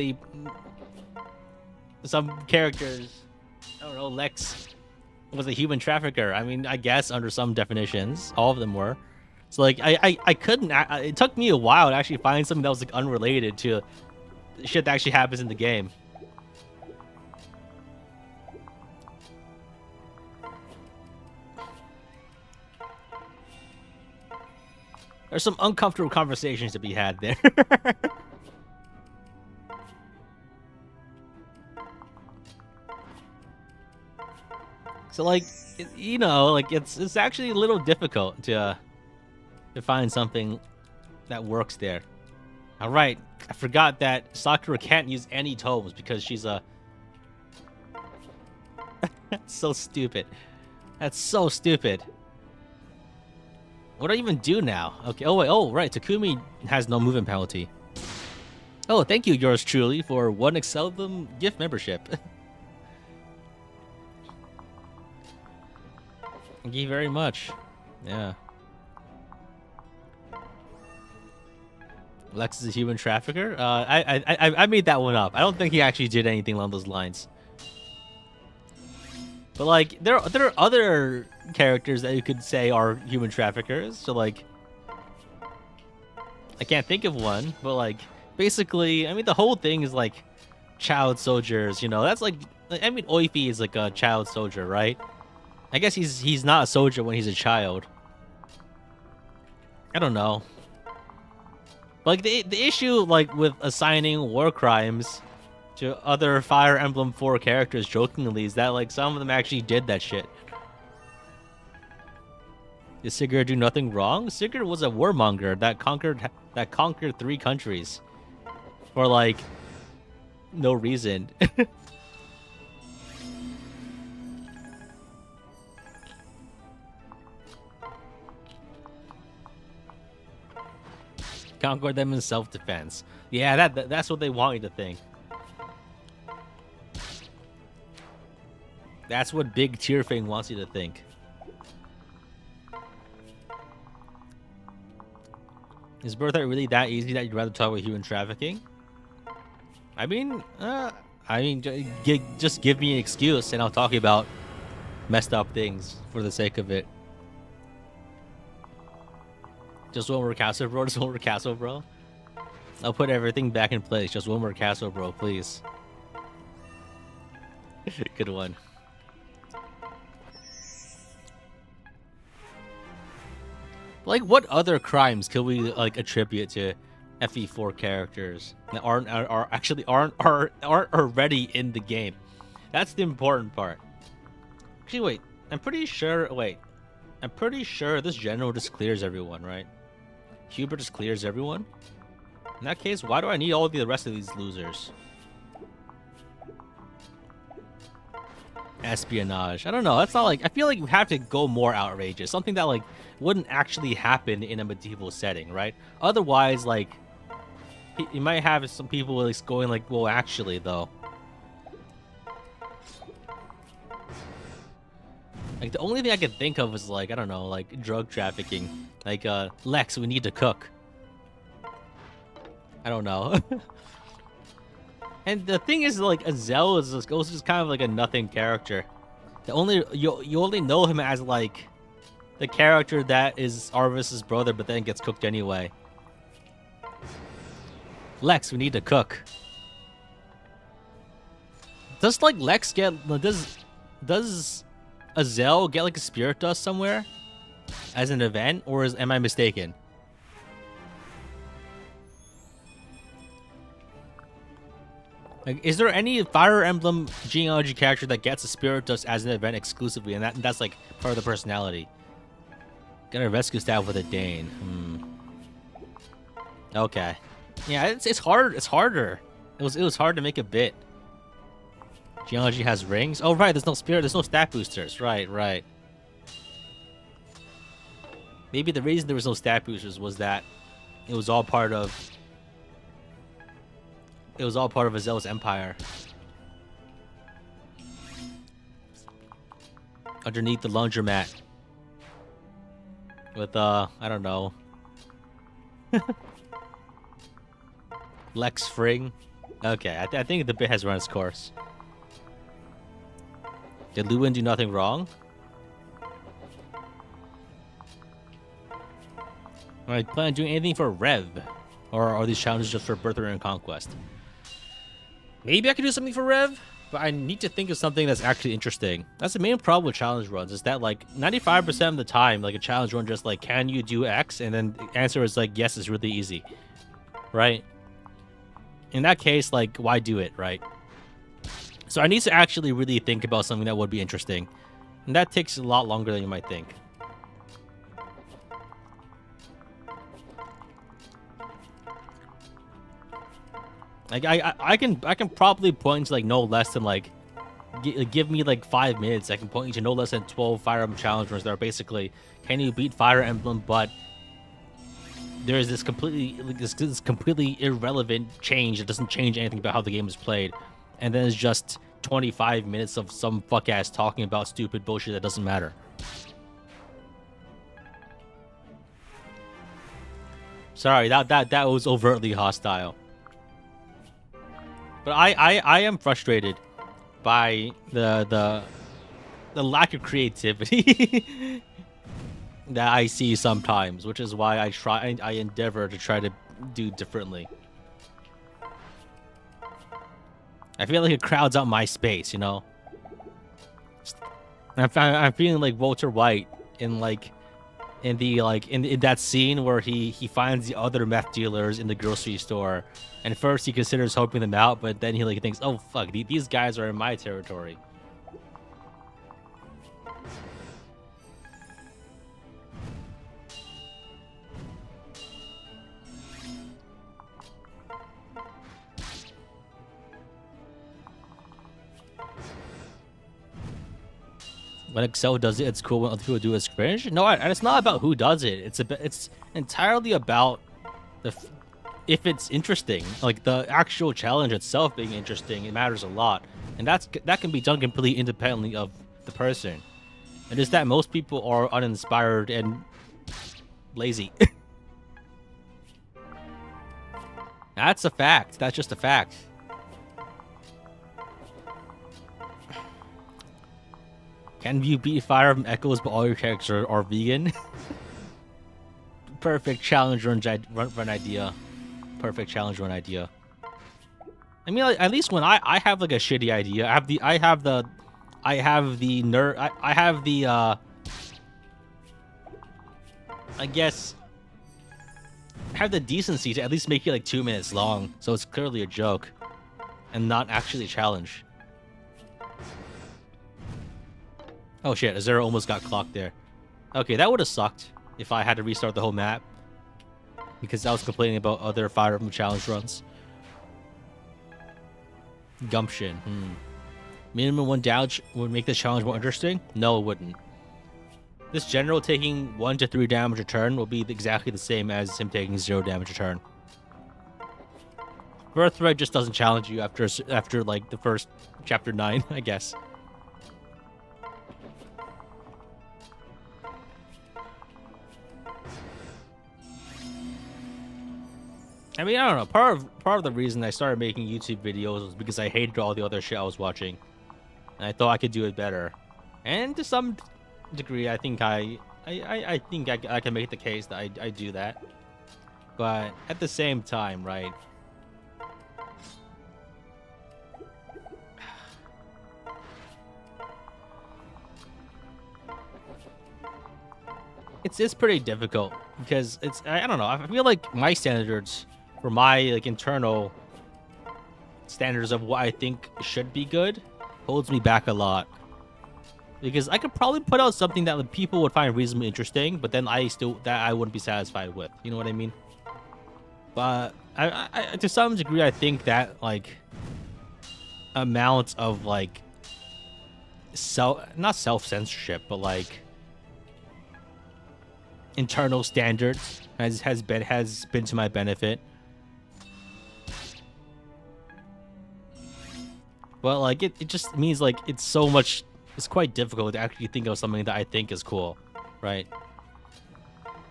some characters, I don't know, Lex was a human trafficker. I mean, I guess under some definitions, all of them were. So like I couldn't. It took me a while to actually find something that was like unrelated to shit that actually happens in the game. There's some uncomfortable conversations to be had there. So like, you know, like it's actually a little difficult to find something that works there. All right, I forgot that Sakura can't use any tomes because she's a. That's so stupid. That's so stupid. What do I even do now? Okay. Oh wait. Oh right. Takumi has no movement penalty. Oh, thank you, yours truly, for one Excelblem gift membership. Thank you very much. Yeah. Lex is a human trafficker. I made that one up. I don't think he actually did anything along those lines. But like, there are other characters that you could say are human traffickers. So like, I can't think of one. But like, basically, I mean, the whole thing is like child soldiers. You know, that's like, I mean, Oifi is like a child soldier, right? I guess he's not a soldier when he's a child. I don't know. Like the issue like with assigning war crimes to other Fire Emblem 4 characters jokingly is that like some of them actually did that shit. Did Sigurd do nothing wrong? Sigurd was a warmonger that conquered 3 countries for like no reason. Conquer them in self-defense. Yeah, that's what they want you to think. That's what Big Tearfing wants you to think. Is Birthright really that easy that you'd rather talk about human trafficking? I mean, just give me an excuse and I'll talk about messed up things for the sake of it. Just one more castle, bro. Just one more castle, bro. I'll put everything back in place. Just one more castle, bro, please. Good one. Like, what other crimes could we like attribute to FE4 characters that aren't already in the game? That's the important part. Actually, wait. I'm pretty sure. Wait. I'm pretty sure this general just clears everyone, right? Hubert just clears everyone. In that case, why do I need all the rest of these losers? Espionage. I don't know. That's not like... I feel like you have to go more outrageous. Something that, like, wouldn't actually happen in a medieval setting, right? Otherwise, like... You might have some people like going like, well, actually, though. Like, the only thing I could think of is, like, I don't know, like, drug trafficking. Like, Lex, we need to cook. I don't know. And the thing is, like, Azel is just kind of like a nothing character. The only you only know him as like the character that is Arvis's brother, but then gets cooked anyway. Lex, we need to cook. Does like Lex get does Azel get like a spirit dust somewhere as an event, or am I mistaken? Like, is there any Fire Emblem genealogy character that gets a spirit dust as an event exclusively, and that's like part of the personality? Got a rescue staff with a Dane. Okay. Yeah, it's hard. It's harder. It was hard to make a bit. Genealogy has rings. Oh right, there's no spirit. There's no stat boosters. Right. Maybe the reason there was no stat boosters was that it was all part of. It was all part of Azel's empire. Underneath the laundromat. With, I don't know. Lex Fring. Okay, I think the bit has run its course. Did Lewin do nothing wrong? I plan on doing anything for Rev? Or are these challenges just for Birthright and Conquest? Maybe I could do something for Rev, but I need to think of something that's actually interesting. That's the main problem with challenge runs, is that like 95% of the time, like a challenge run just like, can you do X? And then the answer is like, yes, it's really easy. Right? In that case, like, why do it, right? So I need to actually really think about something that would be interesting. And that takes a lot longer than you might think. Like I can probably point to like no less than like give me like 5 minutes. I can point you to no less than 12 Fire Emblem challenge runs that are basically, can you beat Fire Emblem, but there is this completely irrelevant change that doesn't change anything about how the game is played, and then it's just 25 minutes of some fuck ass talking about stupid bullshit that doesn't matter. Sorry, that was overtly hostile. But I am frustrated by the lack of creativity that I see sometimes, which is why I endeavor to try to do differently. I feel like it crowds out my space, you know. I'm feeling like Walter White in that scene where he finds the other meth dealers in the grocery store, and first he considers helping them out, but then he like thinks, oh fuck, these guys are in my territory. When Excel does it, it's cool. When other people do it, it's cringe. No, it's not about who does it. It's entirely about if it's interesting. Like the actual challenge itself being interesting, it matters a lot, and that can be done completely independently of the person. It is that most people are uninspired and lazy. That's a fact. That's just a fact. Can you beat Fire Emblem Echoes but all your characters are vegan? Perfect challenge run idea. Perfect challenge run idea. I mean, like, at least when I have like a shitty idea, I have the I guess I have the decency to at least make it like 2 minutes long, so it's clearly a joke and not actually a challenge. Oh shit, Azera almost got clocked there. Okay, that would have sucked if I had to restart the whole map. because I was complaining about other Fire Emblem challenge runs. Gumption. Minimum 1 damage would make this challenge more interesting? No, it wouldn't. This general taking 1 to 3 damage a turn will be exactly the same as him taking 0 damage a turn. Birthright just doesn't challenge you after like the first chapter 9, I guess. I mean, I don't know. Part of the reason I started making YouTube videos was because I hated all the other shit I was watching, and I thought I could do it better. And to some degree, I think I can make the case that I do that. But at the same time, right? It's pretty difficult because I don't know. I feel like my standards for my like internal standards of what I think should be good holds me back a lot. Because I could probably put out something that like, people would find reasonably interesting, but then I wouldn't be satisfied with. You know what I mean? But I to some degree I think that like amount of like not self-censorship, but like internal standards has been to my benefit. But like it just means like it's quite difficult to actually think of something that I think is cool, right?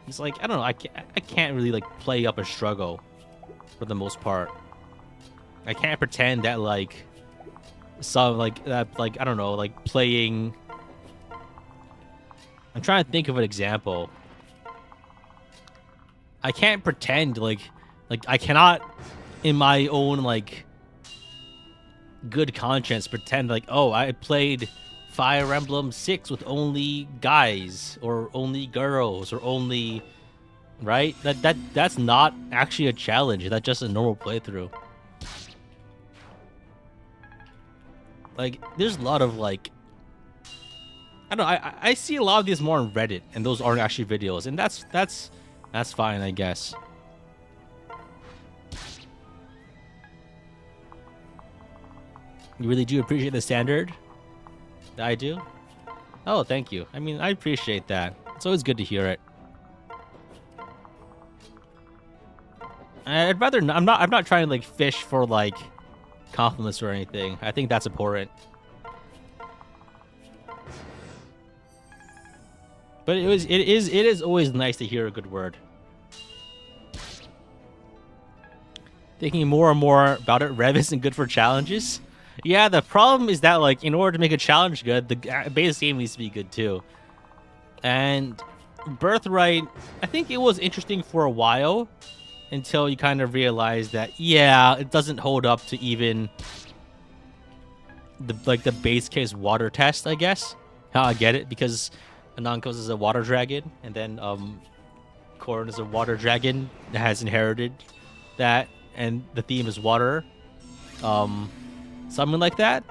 It's like I don't know, I can't really like play up a struggle for the most part. I can't pretend that like some like that like I don't know, like playing. I'm trying to think of an example. I can't pretend like I cannot in my own like good conscience pretend like, oh, I played Fire Emblem 6 with only guys or only girls or only, right? That's not actually a challenge. That's just a normal playthrough. Like there's a lot of like I don't know, I see a lot of these more on Reddit, and those aren't actually videos, and that's fine, I guess. You really do appreciate the standard that I do? Oh, thank you. I mean, I appreciate that. It's always good to hear it. I'd rather I'm not trying to like fish for like compliments or anything. I think that's important. But it is always nice to hear a good word. Thinking more and more about it, Rev isn't good for challenges. Yeah, the problem is that like in order to make a challenge good, the base game needs to be good too. And Birthright, I think it was interesting for a while until you kind of realize that yeah, it doesn't hold up to even the base case water test, I guess. How I get it, because Anankos is a water dragon, and then Corrin is a water dragon that has inherited that, and the theme is water. Something like that.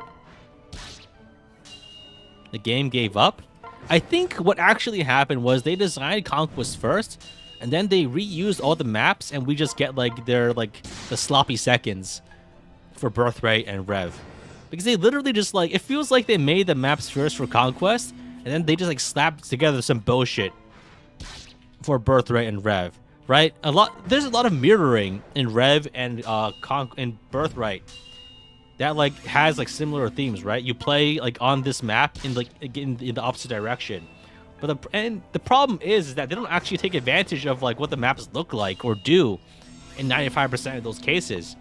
The game gave up. I think what actually happened was they designed Conquest first, and then they reused all the maps, and we just get like their like the sloppy seconds for Birthright and Rev, because they literally just like it feels like they made the maps first for Conquest, and then they just like slapped together some bullshit for Birthright and Rev. Right? There's a lot of mirroring in Rev and in Birthright that like has like similar themes, right? You play like on this map in like in the opposite direction, but the problem is that they don't actually take advantage of like what the maps look like or do in 95% of those cases.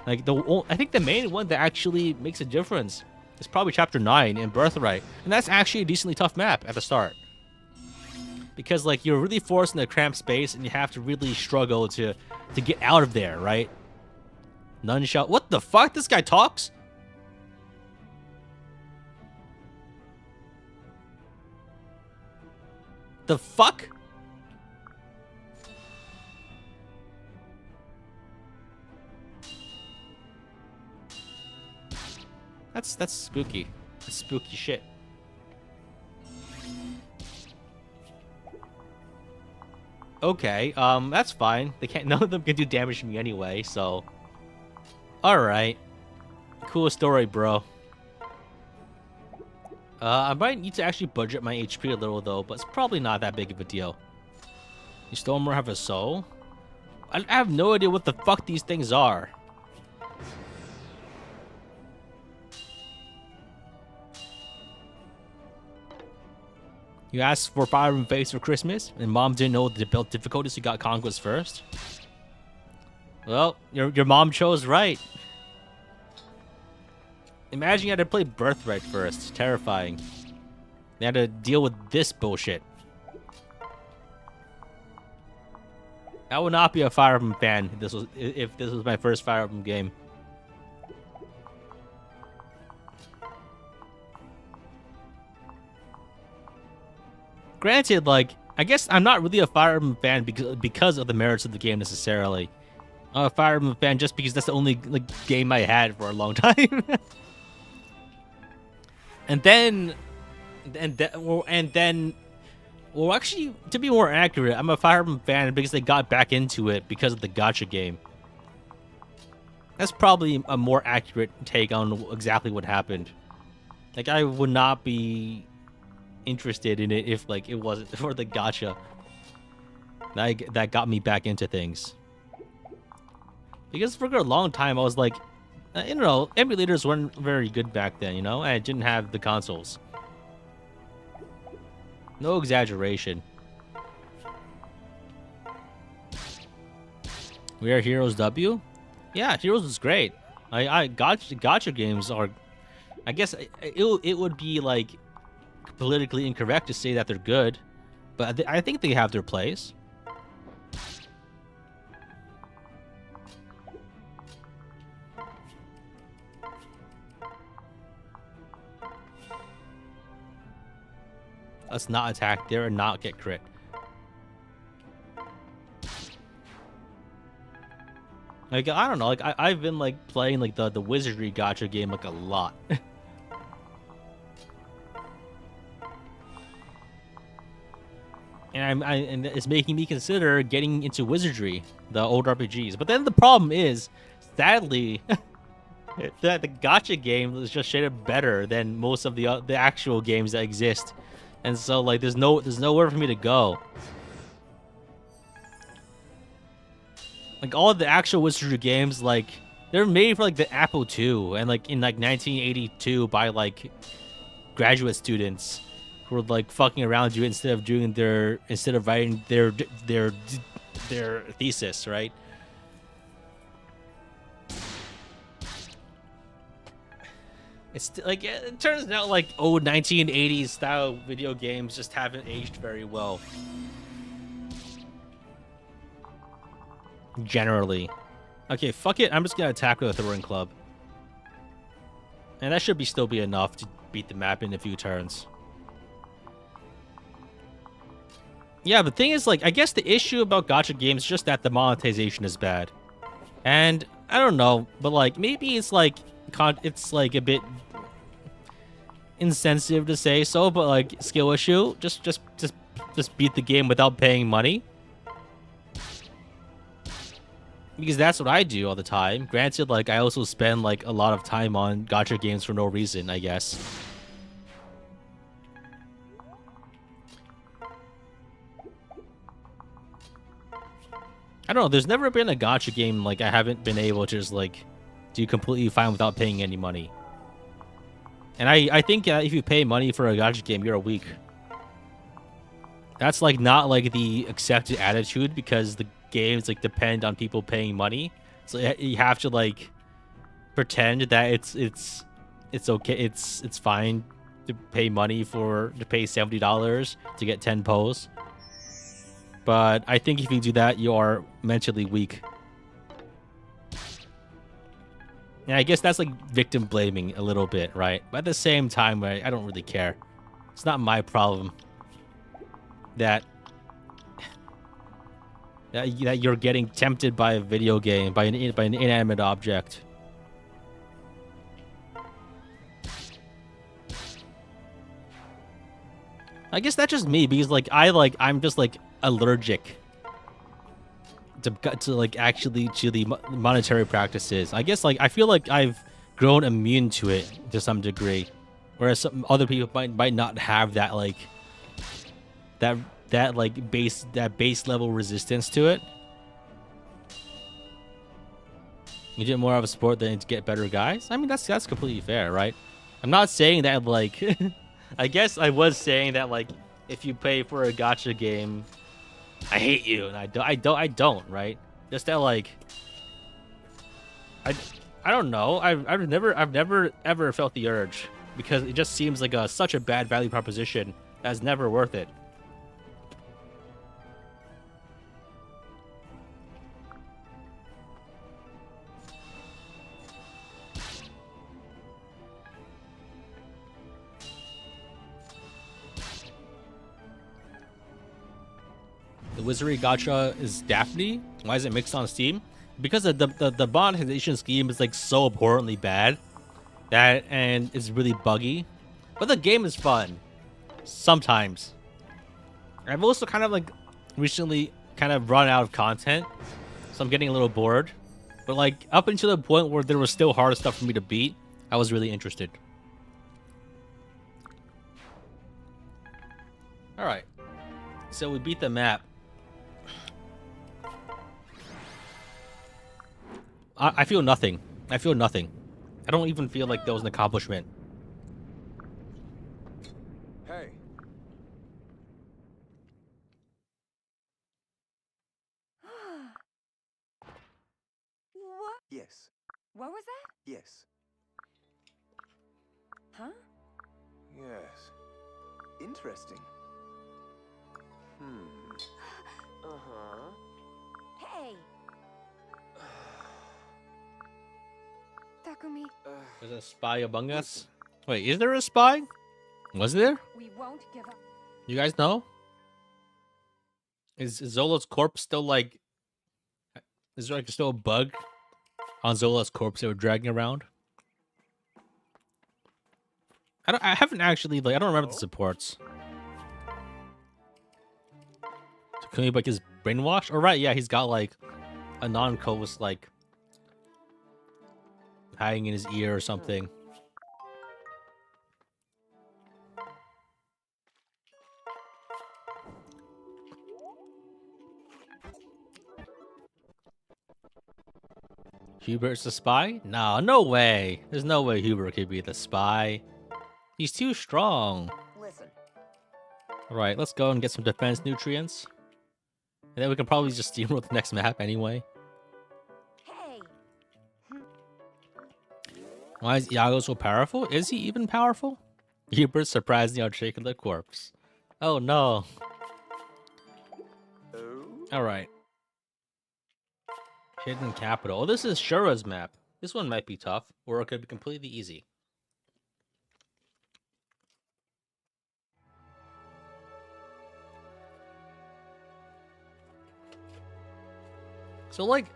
Like I think the main one that actually makes a difference is probably Chapter 9 in Birthright, and that's actually a decently tough map at the start, because like you're really forced in a cramped space and you have to really struggle to get out of there, right? None shall. What the fuck? This guy talks? The fuck? That's spooky. That's spooky shit. Okay, that's fine. They can't. None of them can do damage to me anyway. So, all right, cool story, bro. I might need to actually budget my HP a little though, but it's probably not that big of a deal. You Stormer have a soul? I have no idea what the fuck these things are. You asked for Fire and Face for Christmas, and Mom didn't know the build difficulty, so you got Conquest first. Well, your mom chose right. Imagine you had to play Birthright first. Terrifying. They had to deal with this bullshit. I would not be a Fire Emblem fan if this was my first Fire Emblem game. Granted, like, I guess I'm not really a Fire Emblem fan because of the merits of the game necessarily. I'm a Fire Emblem fan just because that's the only game I had for a long time. and then, well, actually, to be more accurate, I'm a Fire Emblem fan because they got back into it because of the gacha game. That's probably a more accurate take on exactly what happened. Like, I would not be interested in it if it wasn't for the gacha that got me back into things. Because for a long time I was like, you know, emulators weren't very good back then, you know? I didn't have the consoles. No exaggeration. We are Heroes W? Yeah, Heroes is great. Gacha games are, I guess it would be like politically incorrect to say that they're good, but I think they have their place. Let's not attack there and not get crit. Like, I don't know, like I've been like playing like the wizardry gacha game like a lot. And it's making me consider getting into wizardry, the old RPGs. But then the problem is, sadly, that the gacha game is just straight up better than most of the actual games that exist, and so like there's nowhere for me to go. Like all of the actual wizardry games, like they're made for like the Apple II, and like in like 1982 by like graduate students who were like fucking around you instead of writing their thesis, right? It's like it turns out like old 1980s style video games just haven't aged very well. Generally. Okay, fuck it. I'm just gonna attack with a throwing club. And that should still be enough to beat the map in a few turns. Yeah, the thing is, like, I guess the issue about gacha games is just that the monetization is bad. And I don't know, but like maybe it's like a bit insensitive to say so, but like skill issue, just beat the game without paying money. Because that's what I do all the time. Granted, like I also spend like a lot of time on gacha games for no reason, I guess. I don't know, there's never been a gacha game like I haven't been able to just like do completely fine without paying any money. And I think if you pay money for a gacha game, you're a weak. That's like not like the accepted attitude because the games like depend on people paying money. So you have to like pretend that it's okay, it's fine to pay money to pay $70 to get 10 pose. But I think if you do that, you are mentally weak. And I guess that's like victim blaming a little bit, right? But at the same time, I don't really care. It's not my problem that you're getting tempted by a video game, by an inanimate object. I guess that's just me because like I'm just like allergic to like actually to the monetary practices. I guess like I feel like I've grown immune to it to some degree, whereas some other people might not have that like that base level resistance to it. You do more of a sport than to get better guys. I mean that's completely fair, right? I'm not saying that like I guess I was saying that like if you pay for a gacha game, I hate you, and I don't, right? Just that like I don't know. I've never ever felt the urge because it just seems like such a bad value proposition that's never worth it. The Wizardry Gacha is Daphne. Why is it mixed on Steam? Because the monetization scheme is like so abhorrently bad and it's really buggy. But the game is fun. Sometimes. I've also kind of like recently kind of run out of content. So I'm getting a little bored. But like up until the point where there was still hard stuff for me to beat, I was really interested. Alright. So we beat the map. I feel nothing. I feel nothing. I don't even feel like there was an accomplishment. Hey. What? Yes. What was that? Yes. Huh? Yes. Interesting. Uh-huh. Hey. Takumi, There's a spy among us. Wait, is there a spy? Was there? we won't give up. You guys know? Is Zola's corpse still like... Is there like still a bug on Zola's corpse they were dragging around? I haven't actually like I don't remember the supports. Takumi like is brainwashed? Oh right, yeah, he's got like a non-coast like hiding in his ear or something. Hubert's the spy? No way. There's no way Hubert could be the spy. He's too strong. Listen. Alright, let's go and get some defense nutrients. And then we can probably just steamroll the next map anyway. Hey. Why is Iago so powerful? Is he even powerful? Hubert's surprisingly outshaken the corpse. Oh no. Oh. Alright. Hidden Capital. Oh, this is Shura's map. This one might be tough, or it could be completely easy. So, like,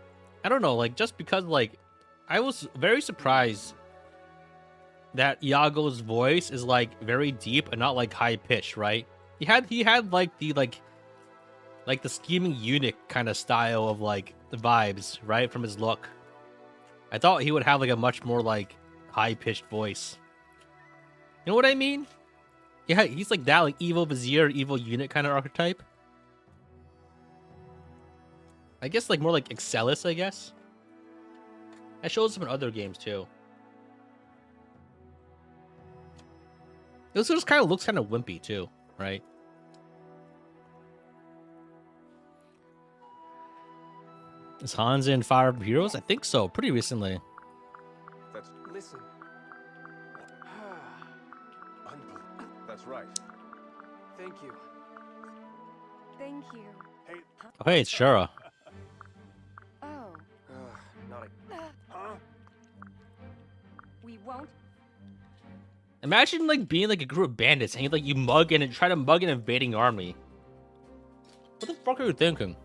I don't know, like, just because, like, I was very surprised that Iago's voice is, like, very deep and not, like, high-pitched, right? He had, like, the scheming eunuch kind of style of, like, the vibes, right, from his look. I thought he would have, like, a much more, like, high-pitched voice. You know what I mean? Yeah, he's like that, like, evil vizier, evil eunuch kind of archetype. I guess, like, more like Excellis, I guess. That shows up in other games, too. This just kind of looks kind of wimpy, too, right? Is Hans in Fire of Heroes? I think so, pretty recently. That's... Listen. That's right. Thank you. Thank you. Hey. Oh, hey, it's Shura. Oh. Not a... Huh? We won't. Imagine, like, being, like, a group of bandits and, like, you mug and try to mug an invading army. What the fuck are you thinking?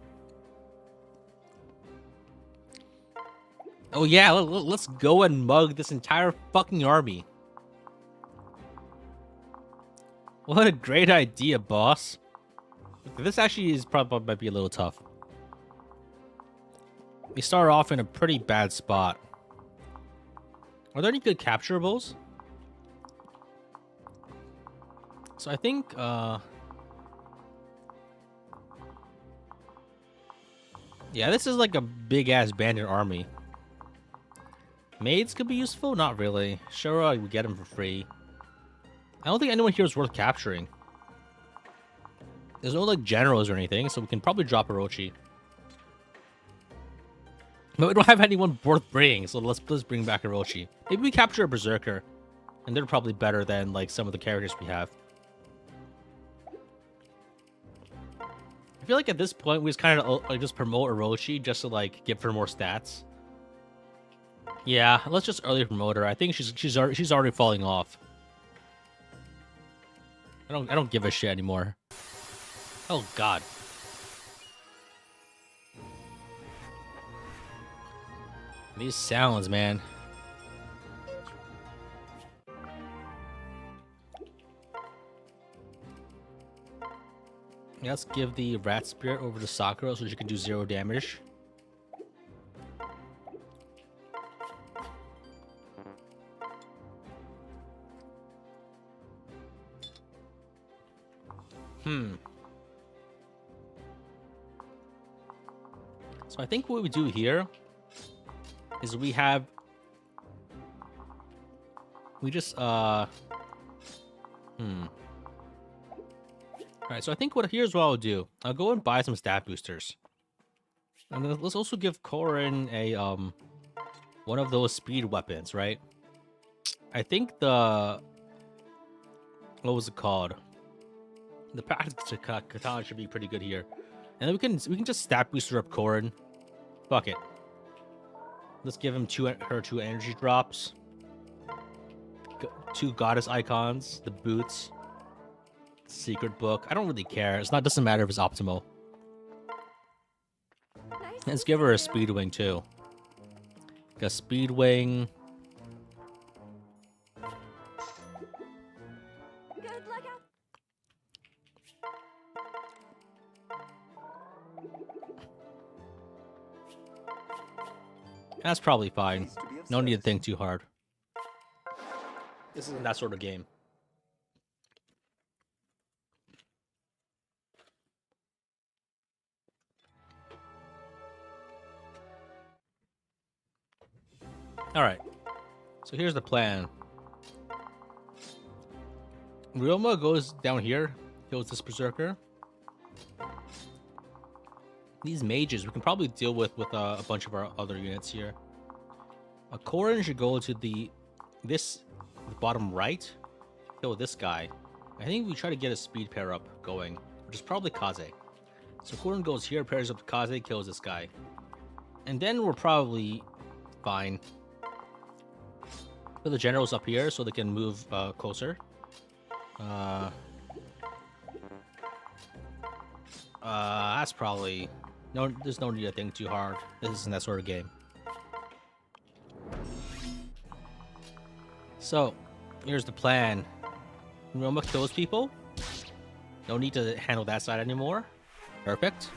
Oh, yeah, let's go and mug this entire fucking army. What a great idea, boss. This actually is probably might be a little tough. we start off in a pretty bad spot. Are there any good capturables? So I think, yeah, this is like a big-ass bandit army. Maids could be useful? Not really. Sure, we get them for free. I don't think anyone here is worth capturing. There's no, like, generals or anything, so we can probably drop Orochi. But we don't have anyone worth bringing, so let's bring back Orochi. Maybe we capture a Berserker, and they're probably better than, like, some of the characters we have. I feel like at this point, we just kind of like, just promote Orochi just to, like, give her more stats. Yeah, let's just early promote her. I think she's already falling off. I don't give a shit anymore. Oh god. These sounds, man. Let's give the rat spirit over to Sakura so she can do 0 damage. So I think what we do here is we just Alright, so I think here's what I'll do. I'll go and buy some stat boosters. And then let's also give Korin a one of those speed weapons, right? I think what was it called? The practice katana should be pretty good here. And then we can just stat booster up Korin. Fuck it. Let's give him her two energy drops. 2 goddess icons, the boots, secret book. I don't really care. Doesn't matter if it's optimal. Let's give her a speed wing too. Like a speed wing. Good luck out. That's probably fine. No need to think too hard. This isn't that sort of game. Alright. So here's the plan. Ryoma goes down here, kills this Berserker. These mages we can probably deal with a bunch of our other units here. A Korin should go to the bottom right, kill this guy. I think we try to get a speed pair up going, which is probably Kaze. So Korin goes here, pairs up to Kaze, kills this guy. And then we're probably fine. Put the generals up here so they can move closer. That's probably... No, there's no need to think too hard. This isn't that sort of game. So, here's the plan. Roma kills people. No need to handle that side anymore. Perfect.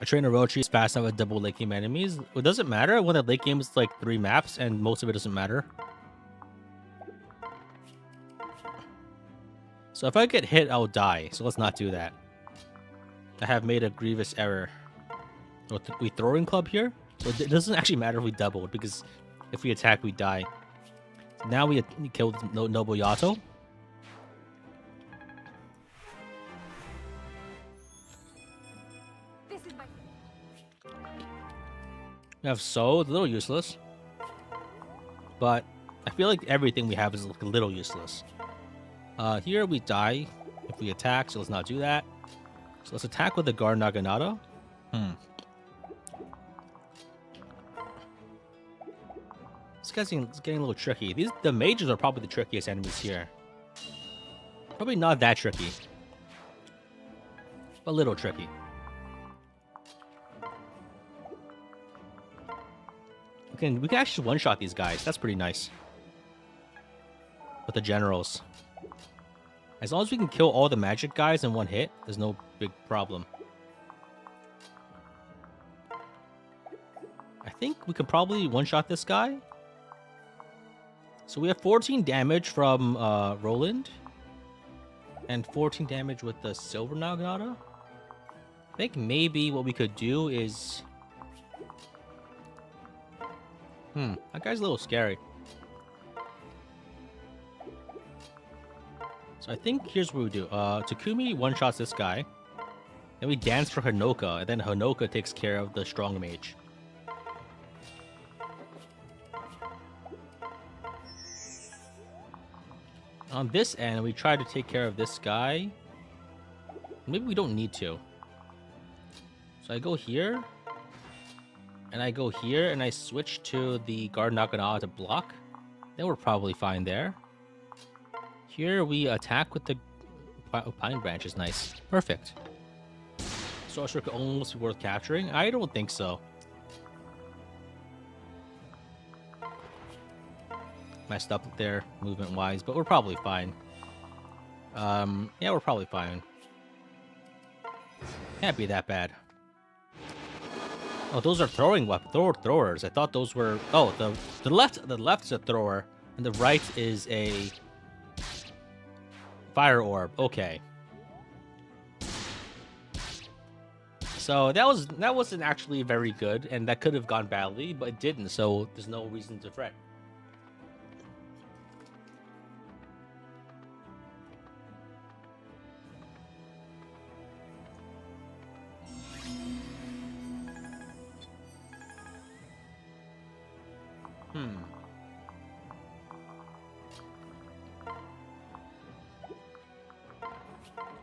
I train Orochi is fast enough with double late game enemies. It doesn't matter when the late game is like 3 maps and most of it doesn't matter. So if I get hit, I'll die. So let's not do that. I have made a grievous error. We throwing club here? So it doesn't actually matter if we double, because if we attack, we die. So now we killed Noble Yato. This is my... We have So, a little useless. But I feel like everything we have is like a little useless. Here we die if we attack, so let's not do that. So let's attack with the Guard Naginata. This guy's getting a little tricky. The mages are probably the trickiest enemies here. Probably not that tricky. A little tricky. We can actually one-shot these guys. That's pretty nice. With the generals. As long as we can kill all the magic guys in one hit, there's no big problem. I think we could probably one-shot this guy. So we have 14 damage from Roland. And 14 damage with the Silver Naginata. I think maybe what we could do is... that guy's a little scary. So I think here's what we do. Takumi one-shots this guy. Then we dance for Hanoka, and then Hanoka takes care of the strong mage. On this end, we try to take care of this guy. Maybe we don't need to. So I go here. And I go here, and I switch to the Guard Naginata to block. Then we're probably fine there. Here we attack with the Pine Branch is nice. Perfect. Sorcerer could almost be worth capturing? I don't think so. Messed up there movement-wise, but we're probably fine. Yeah, we're probably fine. Can't be that bad. Oh, those are throwing throwers. I thought those were... Oh, the left is a thrower, and the right is a fire orb. Okay. So that wasn't actually very good, and that could have gone badly, but it didn't. So there's no reason to fret.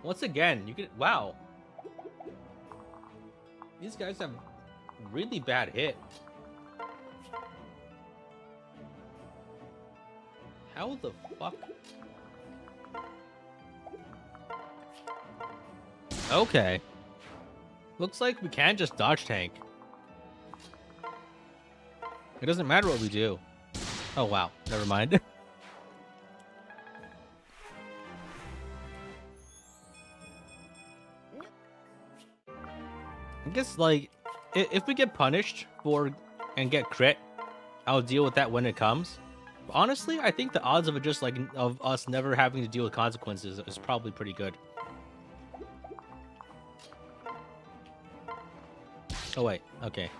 Once again, you can... Wow. These guys have really bad hit. How the fuck? Okay. Looks like we can just dodge tank. It doesn't matter what we do. Oh, wow. Never mind. I guess, like, if we get punished for and get crit, I'll deal with that when it comes. But honestly, I think the odds of it just, like, of us never having to deal with consequences is probably pretty good. Oh, wait. Okay.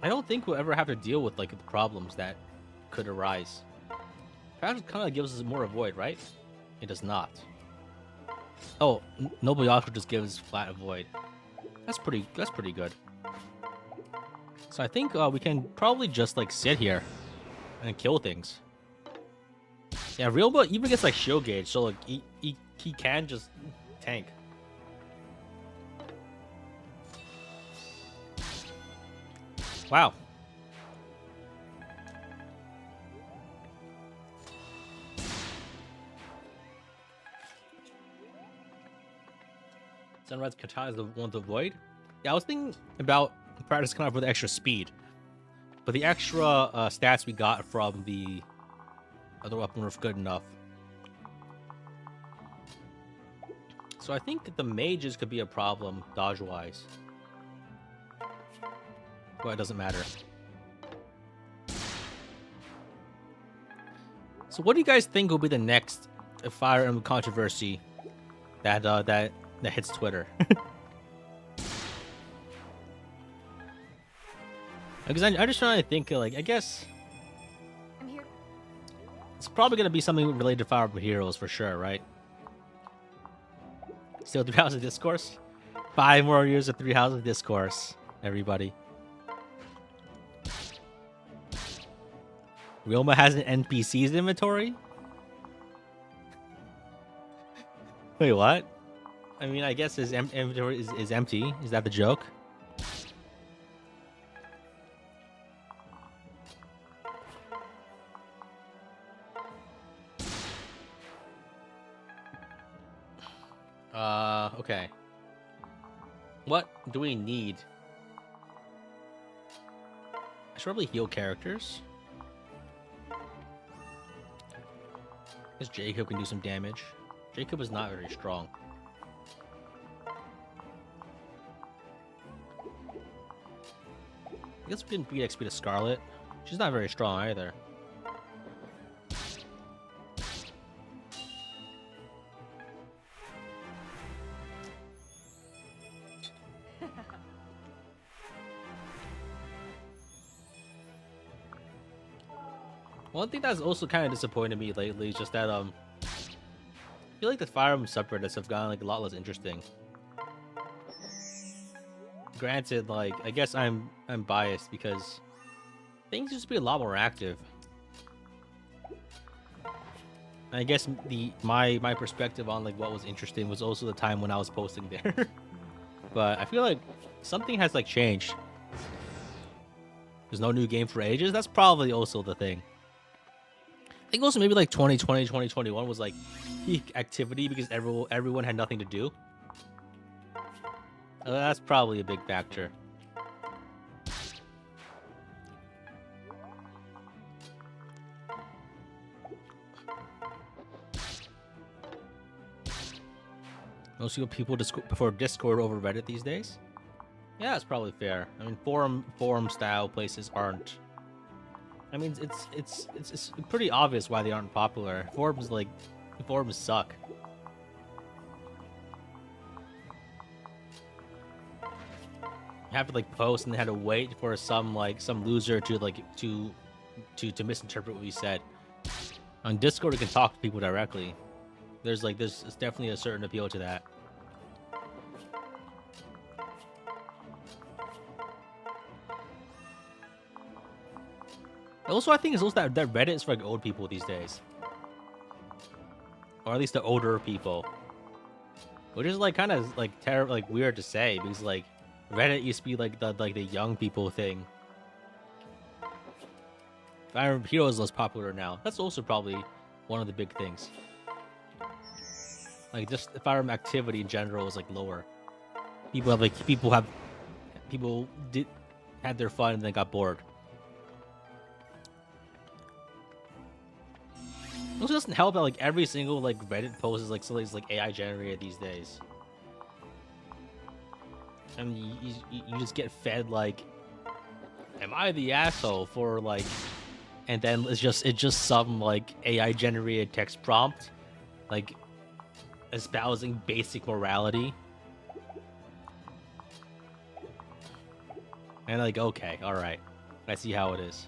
I don't think we'll ever have to deal with, like, the problems that could arise. Perhaps it kind of gives us more avoid, right? It does not. Oh, Noble Yasha just gives flat avoid. That's pretty good. So I think we can probably just, like, sit here and kill things. Yeah, Realba even gets, like, shield gauge, so, like, he can just tank. Wow. Sunrise Katana is the one to avoid. Yeah, I was thinking about practice kind of with extra speed, but the extra stats we got from the other weapon were good enough. So I think the mages could be a problem dodge-wise. Well, it doesn't matter. So what do you guys think will be the next Fire Emblem controversy that that hits Twitter? Because I'm just trying to think, like, I guess I'm here. it's probably going to be something related to Fire Emblem Heroes for sure, right? Still 3 Houses of Discourse? 5 more years of 3 Houses of Discourse, everybody. Realma has an NPC's inventory? Wait, what? I mean, I guess his inventory is empty. Is that the joke? Okay. What do we need? I should probably heal characters. Guess Jacob can do some damage. Jacob is not very strong. I guess we can beat XP to Scarlet. She's not very strong either. One thing that's also kind of disappointed me lately is just that I feel like the Fire Emblem subreddits have gotten like a lot less interesting. Granted, like I guess I'm biased because things used to be a lot more active. And I guess my perspective on like what was interesting was also the time when I was posting there. But I feel like something has like changed. There's no new game for ages. That's probably also the thing. I think also maybe like 2020, 2021 was like peak activity because everyone had nothing to do. That's probably a big factor. Most people prefer Discord over Reddit these days. Yeah, that's probably fair. I mean, forum style places aren't. I mean, it's pretty obvious why they aren't popular. Forums suck. You have to like post and they had to wait for some loser to misinterpret what you said. On Discord, you can talk to people directly. There's definitely a certain appeal to that. Also, I think it's also that Reddit is for like old people these days, or at least the older people, which is like kind of like terrible, like weird to say because like Reddit used to be like the young people thing. Fire Emblem Heroes is less popular now. That's also probably one of the big things. Like just the Fire Emblem activity in general is like lower. People had their fun and then got bored. It also doesn't help that like every single like Reddit post is like something's like AI generated these days. And you just get fed like, am I the asshole for like, and then it's just some like AI generated text prompt, like espousing basic morality. And like, okay, all right, I see how it is.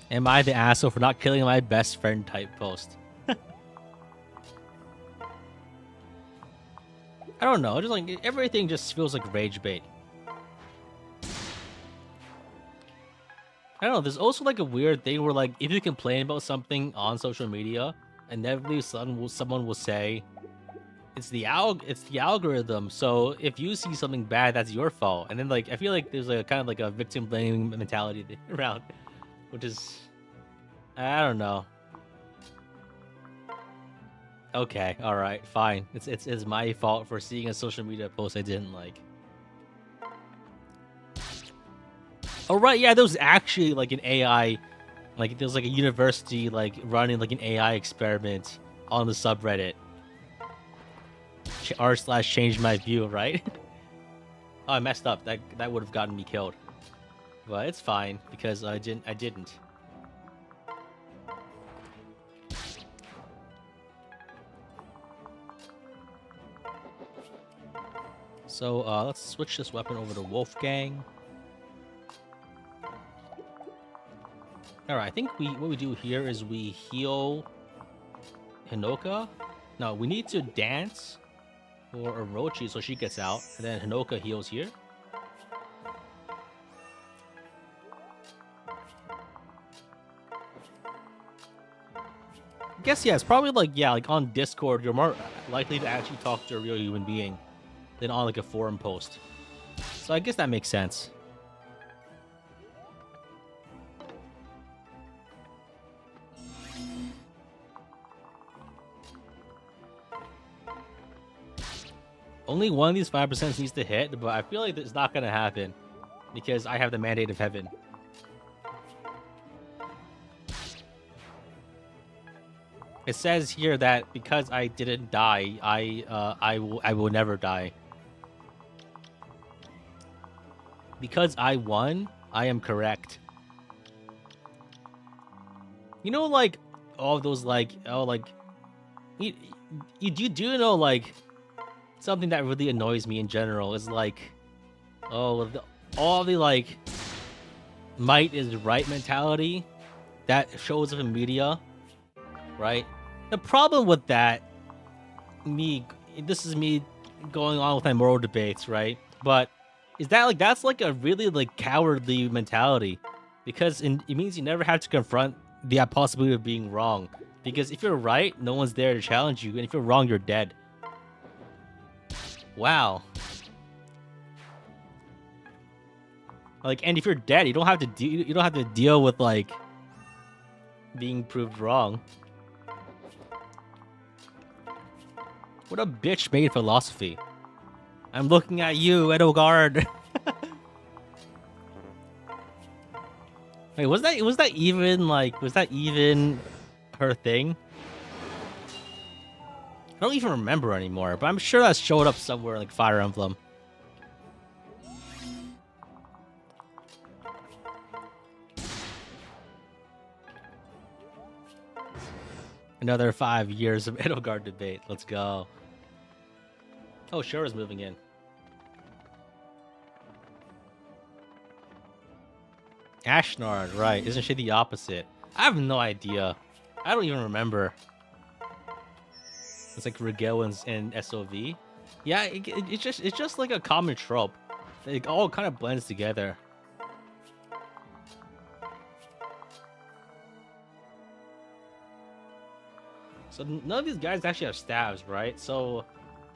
Am I the asshole for not killing my best friend type post? I don't know. Just like everything just feels like rage bait. I don't know. There's also like a weird thing where like if you complain about something on social media, inevitably someone will say it's the algorithm. So if you see something bad, that's your fault. And then like I feel like there's a kind of like a victim blaming mentality around. Which is, I don't know. Okay, all right, fine. It's my fault for seeing a social media post I didn't like. Oh right, yeah, there was actually like an AI, like there was like a university like running like an AI experiment on the subreddit. r/changed my view, right? Oh, I messed up. That would have gotten me killed. But it's fine because I didn't. So let's switch this weapon over to Wolfgang. All right, I think what we do here is we heal Hinoka. No, we need to dance for Orochi so she gets out, and then Hinoka heals here. I guess, yeah, it's probably like, yeah, like on Discord, you're more likely to actually talk to a real human being than on like a forum post. So I guess that makes sense. Only one of these 5% needs to hit, but I feel like it's not gonna happen because I have the mandate of heaven. It says here that because I didn't die, I will never die. Because I won, I am correct. You know, like all those you do know like something that really annoys me in general is like all the like might is right mentality that shows up in media, right? The problem with that, this is me going on with my moral debates, right? But is that like that's like a really like cowardly mentality, because it means you never have to confront the possibility of being wrong. Because if you're right, no one's there to challenge you, and if you're wrong, you're dead. Wow. Like, and if you're dead, you don't have to deal with like being proved wrong. What a bitch made philosophy. I'm looking at you, Edelgard. Wait, was that even her thing? I don't even remember anymore, but I'm sure that showed up somewhere in like Fire Emblem. Another 5 years of Edelgard debate. Let's go. Oh, Shura's moving in. Ashnard, right. Isn't she the opposite? I have no idea. I don't even remember. It's like Rigel and SOV. Yeah, it's just like a common trope. It all kind of blends together. So none of these guys actually have stabs, right? So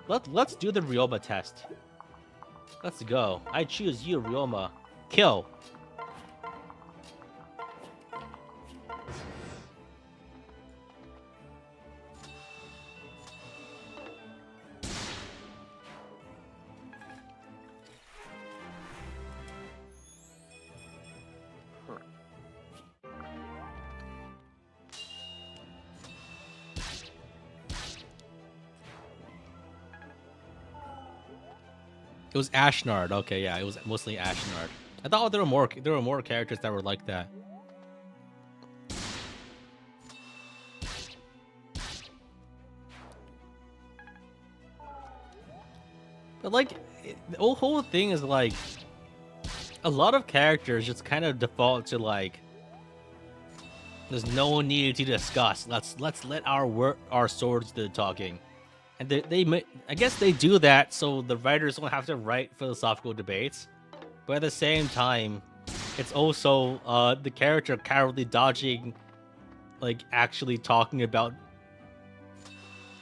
let's do the Ryoma test. Let's go. I choose you, Ryoma. Kill. It was Ashnard. Okay, yeah, it was mostly Ashnard. I thought there were more characters that were like that. But like, the whole thing is like, a lot of characters just kind of default to like, there's no need to discuss. Let's let our swords do the talking. And I guess they do that so the writers don't have to write philosophical debates. But at the same time, it's also the character cowardly dodging, like actually talking about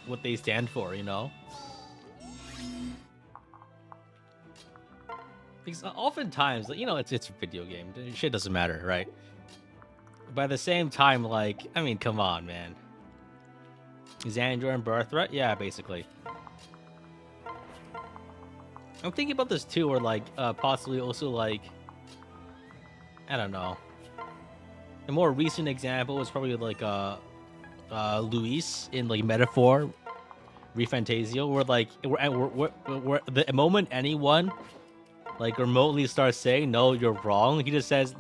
what they stand for, you know? Because oftentimes, you know, it's a video game. Shit doesn't matter, right? But at the same time, like, I mean, come on, man. Xandra and Birthright? Yeah, basically. I'm thinking about this too, or like, possibly also like, I don't know. A more recent example was probably like, Luis in like Metaphor, Refantasio, where like, where the moment anyone like remotely starts saying, no, you're wrong, he just says,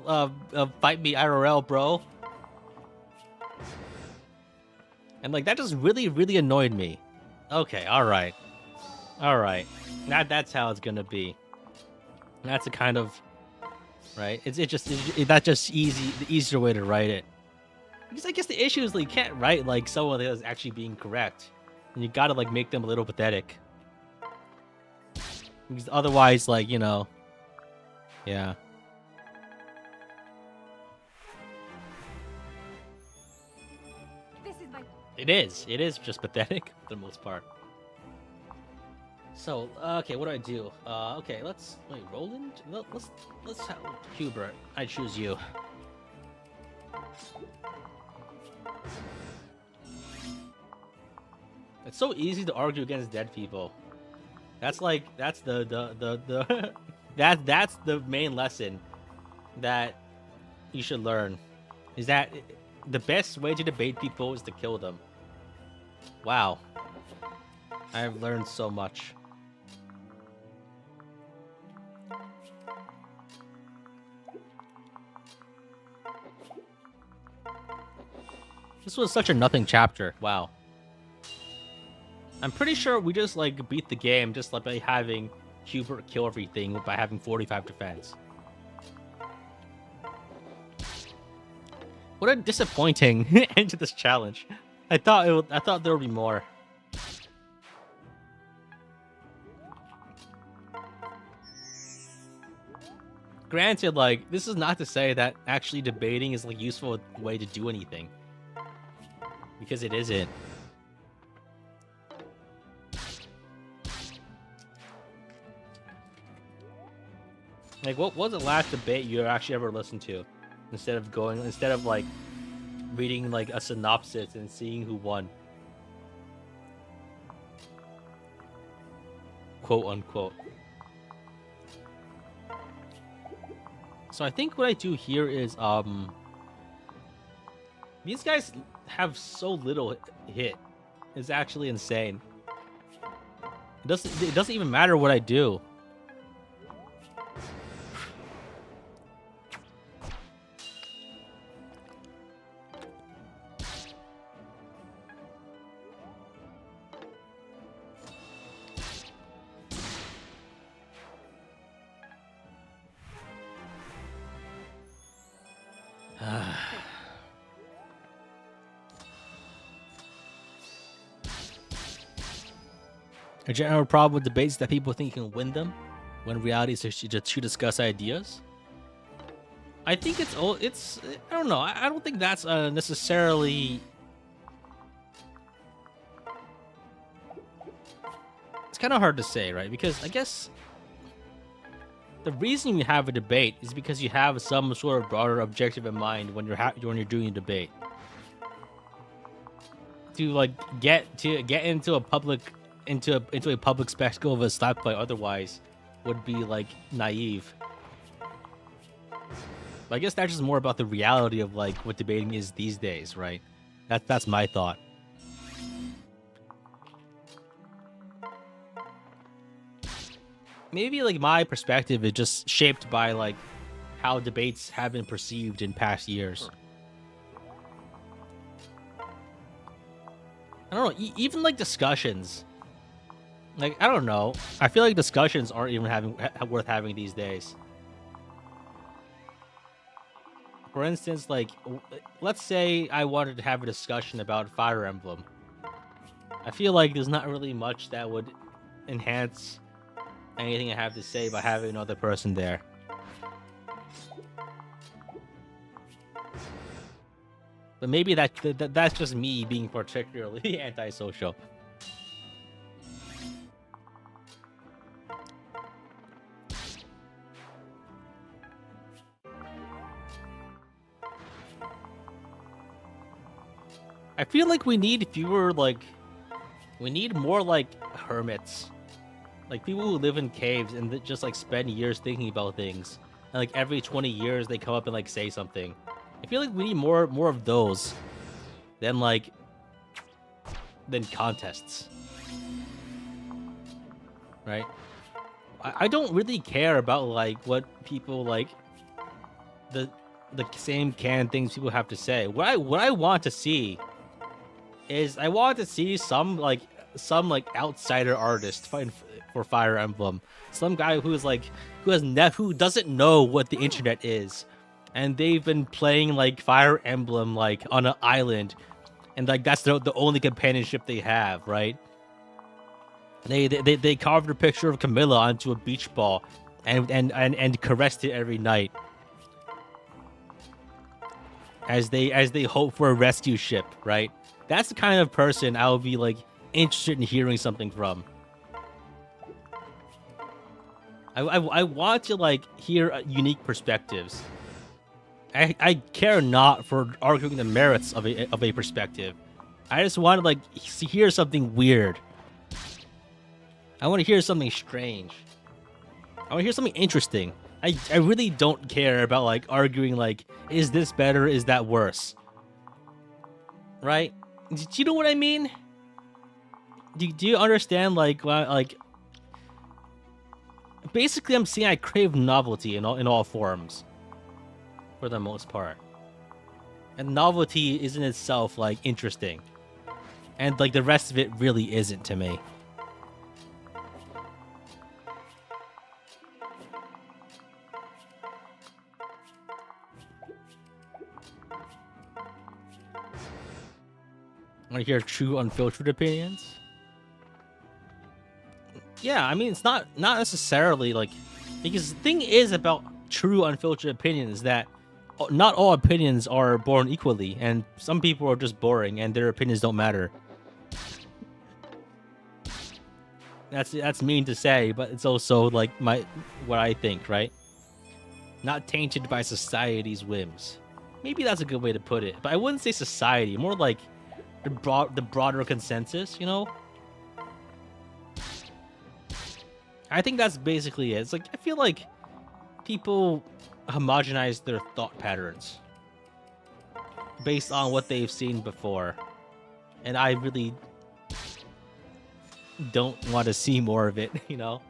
fight me IRL, bro. And like that just really annoyed me. Okay, all right. That's how it's gonna be. That's a kind of right. That's just the easier way to write it. Because I guess the issue is like you can't write like someone that is actually being correct, and you gotta like make them a little pathetic. Because otherwise, like, you know, yeah. It is just pathetic for the most part. So, okay, what do I do? Okay, wait, Roland? Let's have Hubert. I choose you. It's so easy to argue against dead people. That's the that's the main lesson that you should learn. Is that the best way to debate people is to kill them. Wow. I've learned so much. This was such a nothing chapter. Wow. I'm pretty sure we just like beat the game just like by having Hubert kill everything by having 45 defense. What a disappointing end to this challenge. I thought there would be more. Granted, like, this is not to say that actually debating is like a useful way to do anything. Because it isn't. Like, what was the last debate you actually ever listened to? Instead of like reading like a synopsis and seeing who won. Quote unquote. So I think what I do here is these guys have so little hit. It's actually insane. It doesn't even matter what I do. A general problem with debates is that people think you can win them, when reality is to discuss ideas. I think it's I don't know. I don't think that's necessarily. It's kind of hard to say, right? Because I guess the reason you have a debate is because you have some sort of broader objective in mind when you're doing a debate. To like get into a public spectacle of a slap fight otherwise would be like naive. But I guess that's just more about the reality of like what debating is these days, right? That's my thought. Maybe like my perspective is just shaped by like how debates have been perceived in past years. I don't know, even like discussions. Like, I don't know. I feel like discussions aren't even worth having these days. For instance, like, let's say I wanted to have a discussion about Fire Emblem. I feel like there's not really much that would enhance anything I have to say by having another person there. But maybe that's just me being particularly antisocial. I feel like we need more like hermits. Like people who live in caves and just like spend years thinking about things. And like every 20 years they come up and like say something. I feel like we need more of those than contests. Right? I don't really care about like what people like the same canned things people have to say. What I want to see is I want to see some outsider artist fighting for Fire Emblem. Some guy who doesn't know what the internet is, and they've been playing like Fire Emblem like on an island, and like that's the only companionship they have, right? They carved a picture of Camilla onto a beach ball, and caressed it every night. As they hope for a rescue ship, right? That's the kind of person I would be like interested in hearing something from. I want to like hear unique perspectives. I care not for arguing the merits of a perspective. I just want to like hear something weird. I want to hear something strange. I want to hear something interesting. I really don't care about like arguing like, is this better? Is that worse? Right? Do you know what I mean? Do you understand like basically I'm saying I crave novelty in all forms for the most part. And novelty is in itself like interesting. And like the rest of it really isn't to me. Want to hear true unfiltered opinions? Yeah, I mean it's not necessarily like, because the thing is about true unfiltered opinions that not all opinions are born equally, and some people are just boring and their opinions don't matter. That's mean to say, but it's also like what I think, right? Not tainted by society's whims. Maybe that's a good way to put it, but I wouldn't say society, more like the broader consensus, you know? I think that's basically it. It's like, I feel like people homogenize their thought patterns based on what they've seen before. And I really don't want to see more of it, you know?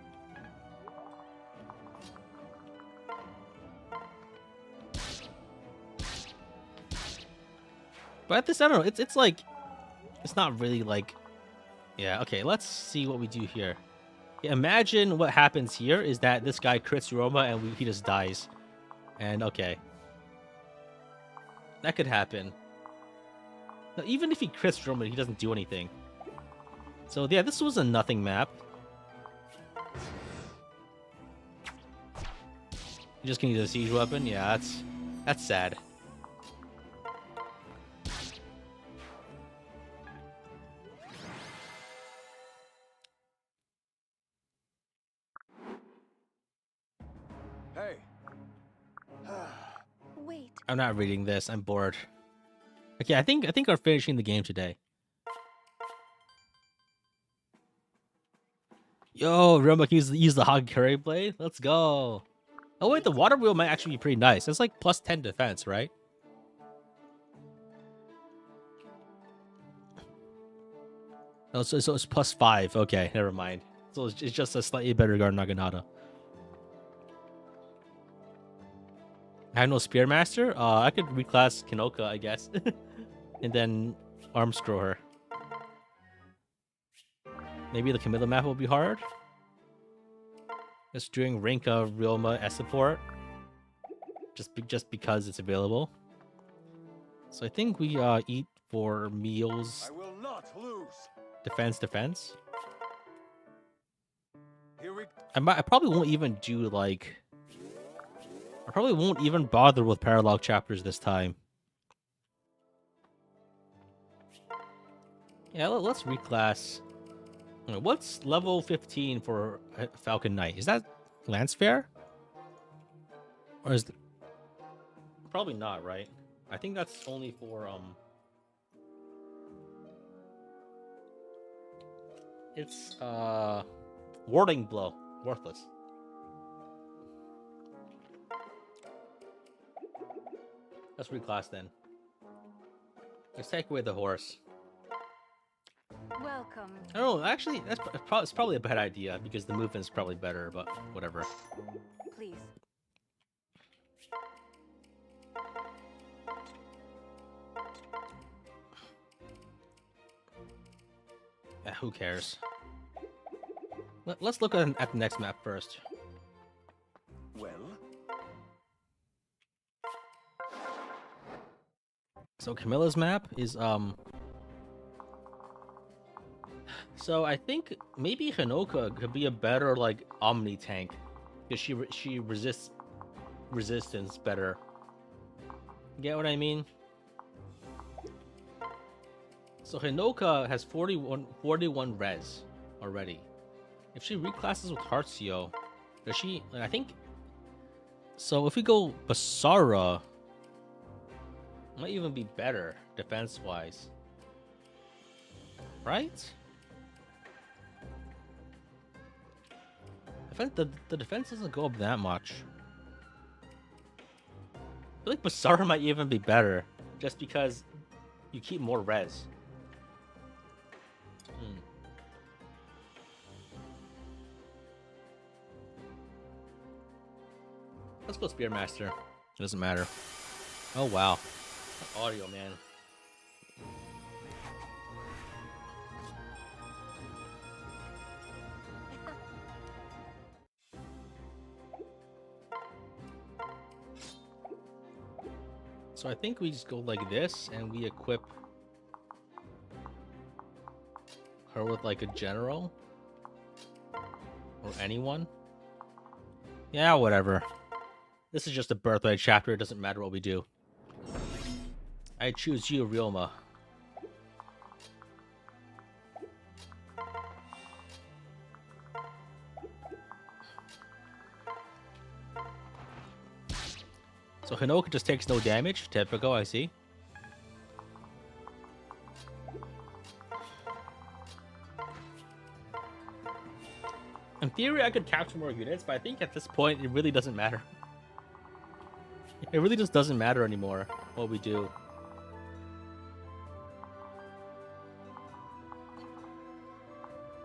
But at this, I don't know, it's like, it's not really like, yeah, okay, let's see what we do here. Yeah, imagine what happens here is that this guy crits Roma and he just dies. And okay. That could happen. Now, even if he crits Roma, he doesn't do anything. So yeah, this was a nothing map. You just can use a siege weapon? Yeah, that's sad. Hey. Wait. I'm not reading this. I'm bored. Okay, I think we're finishing the game today. Yo, Roma can use the Hagakure blade. Let's go. Oh wait, the water wheel might actually be pretty nice. It's like plus 10 defense, right? Oh, so it's plus 5. Okay, never mind. So it's just a slightly better guard Naginata. I have no Spearmaster? I could reclass Kinoka, I guess. And then arm scroll her. Maybe the Camilla map will be hard. Just doing Rinka, Ryoma, S support. Just because it's available. So I think we eat for meals. I will not lose. Defense. Here we I probably won't even do like. I probably won't even bother with paralog chapters this time. Yeah, let's reclass. What's level 15 for Falcon Knight? Is that Lance Fair? Or is probably not, right? I think that's only for it's Warding Blow. Worthless. Let's reclass then. Let's take away the horse. Welcome. I don't know, actually, it's probably a bad idea because the movement's probably better, but whatever. Please. Yeah, who cares? Let's look at the next map first. well. So Camilla's map is so I think maybe Hinoka could be a better like Omni tank because she resists resistance better. Get what I mean? So Hinoka has 41 res already. If she reclasses with Heartsio, Does she? I think. So if we go Basara, might even be better defense-wise, right? The defense doesn't go up that much. I feel like Basara might even be better, just because you keep more res. Let's go Spearmaster. It doesn't matter. Oh wow, that audio, man. So I think we just go like this, and we equip her with like a general or anyone. Yeah, whatever. This is just a Birthright chapter. It doesn't matter what we do. I choose you, Ryoma. So Hinoka just takes no damage. Typical, I see. In theory, I could capture more units, but I think at this point, it really doesn't matter. It really just doesn't matter anymore what we do.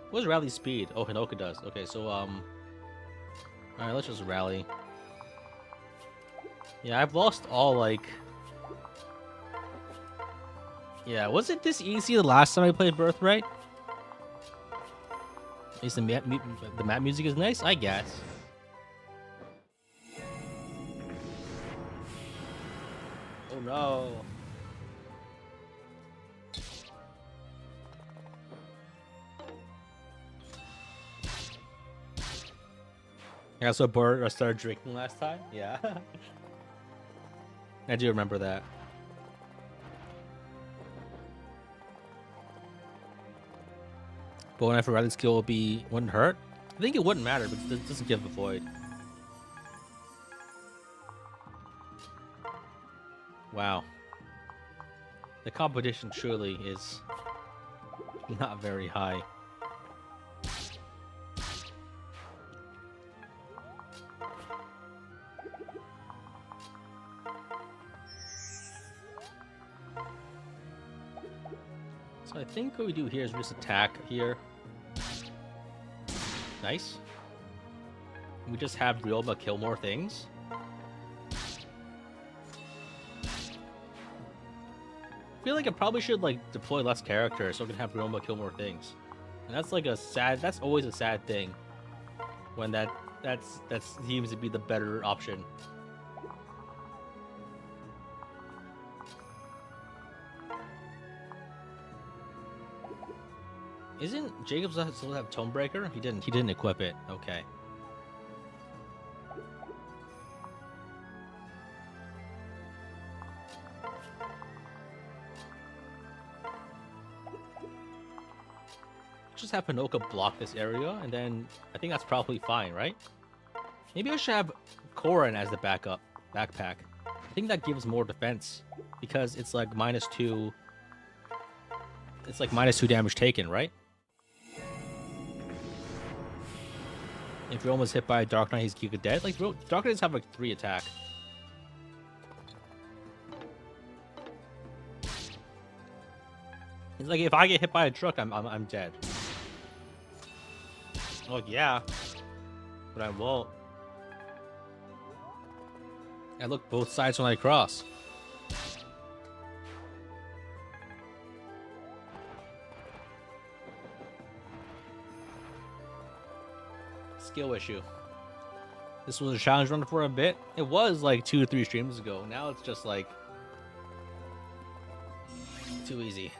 What's rally speed? Oh, Hinoka does. Okay, so, alright, let's just rally. Yeah, I've lost all, like... Yeah, was it this easy the last time I played Birthright? At least the map music is nice, I guess. Oh no. Yeah, so I started drinking last time? Yeah. I do remember that. But when I forgot this skill wouldn't hurt? I think it wouldn't matter, but it doesn't give a void. Wow. The competition truly is not very high. So I think what we do here is we just attack here. Nice. We just have Ryoma kill more things. I feel like I probably should like deploy less characters so I can have Ryoma kill more things. And that's like that's always a sad thing. When that seems to be the better option. Isn't Jacob's still have Tomebreaker? He didn't equip it. Okay. Just have Hinoka block this area, and then I think that's probably fine, right? Maybe I should have Korin as the backpack. I think that gives more defense because it's like -2. It's like -2 damage taken, right? If you're almost hit by a Dark Knight, he's Giga dead. Like Dark Knights have like 3 attack. It's like if I get hit by a truck, I'm dead. Oh yeah, but I won't. I look both sides when I cross. Skill issue. This was a challenge run for a bit. It was like 2 to 3 streams ago. Now it's just like too easy.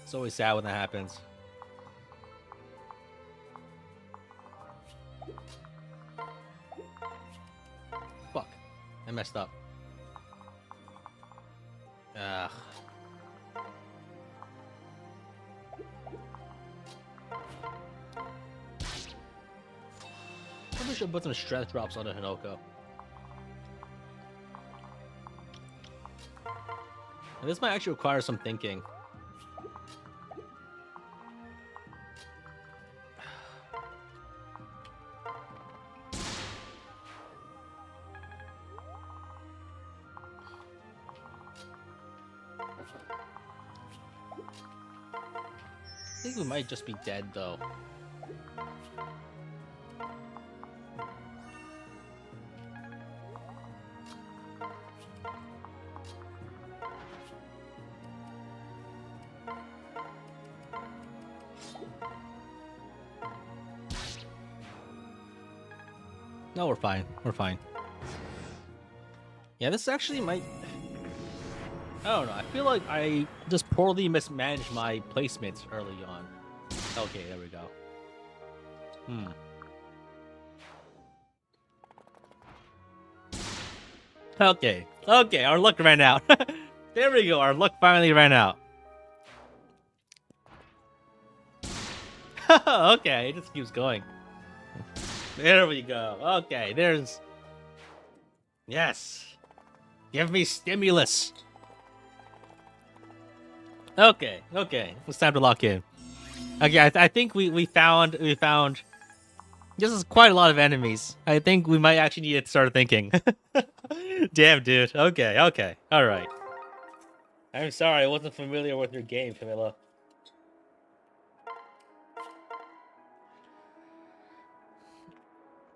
It's always sad when that happens. Fuck. I messed up. Ugh. probably should put some strength drops on the Hinoka. And this might actually require some thinking. I think we might just be dead though. No, we're fine. We're fine. Yeah, this actually might... I don't know. I feel like I just poorly mismanaged my placements early on. Okay, there we go. Okay. Okay, our luck ran out. There we go. Our luck finally ran out. Okay, it just keeps going. There we go. Okay, there's... Yes. Give me stimulus. Okay, okay. It's time to lock in. Okay, I think we found this is quite a lot of enemies. I think we might actually need to start thinking. Damn, dude. Okay, okay. All right. I'm sorry, I wasn't familiar with your game, Camilla.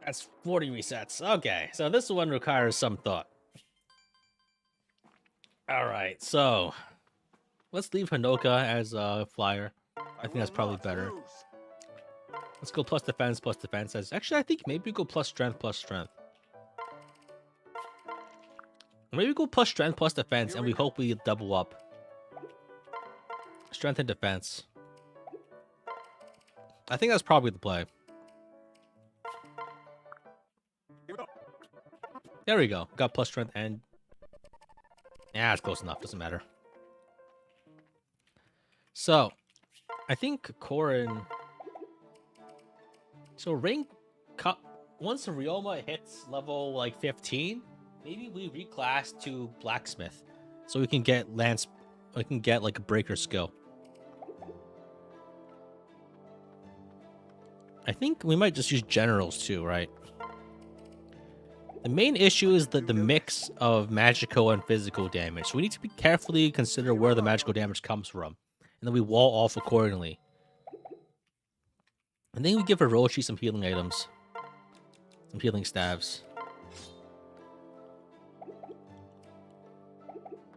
That's 40 resets. Okay, so this one requires some thought. All right, so let's leave Hinoka as a flyer. I think that's probably better. Let's go plus defense, plus defense. Actually, I think maybe we go plus strength, plus strength. Maybe we go plus strength, plus defense, and we hope we double up. Strength and defense. I think that's probably the play. There we go. Got plus strength and... Yeah, it's close enough. Doesn't matter. So, I think Corin... So, rank... Once Ryoma hits level, like, 15, maybe we reclass to Blacksmith. So we can get Lance... We can get, like, a Breaker skill. I think we might just use Generals, too, right? The main issue is that the mix of magical and physical damage. So we need to be carefully consider where the magical damage comes from. And then we wall off accordingly. And then we give Hiroshi some healing items. Some healing staves.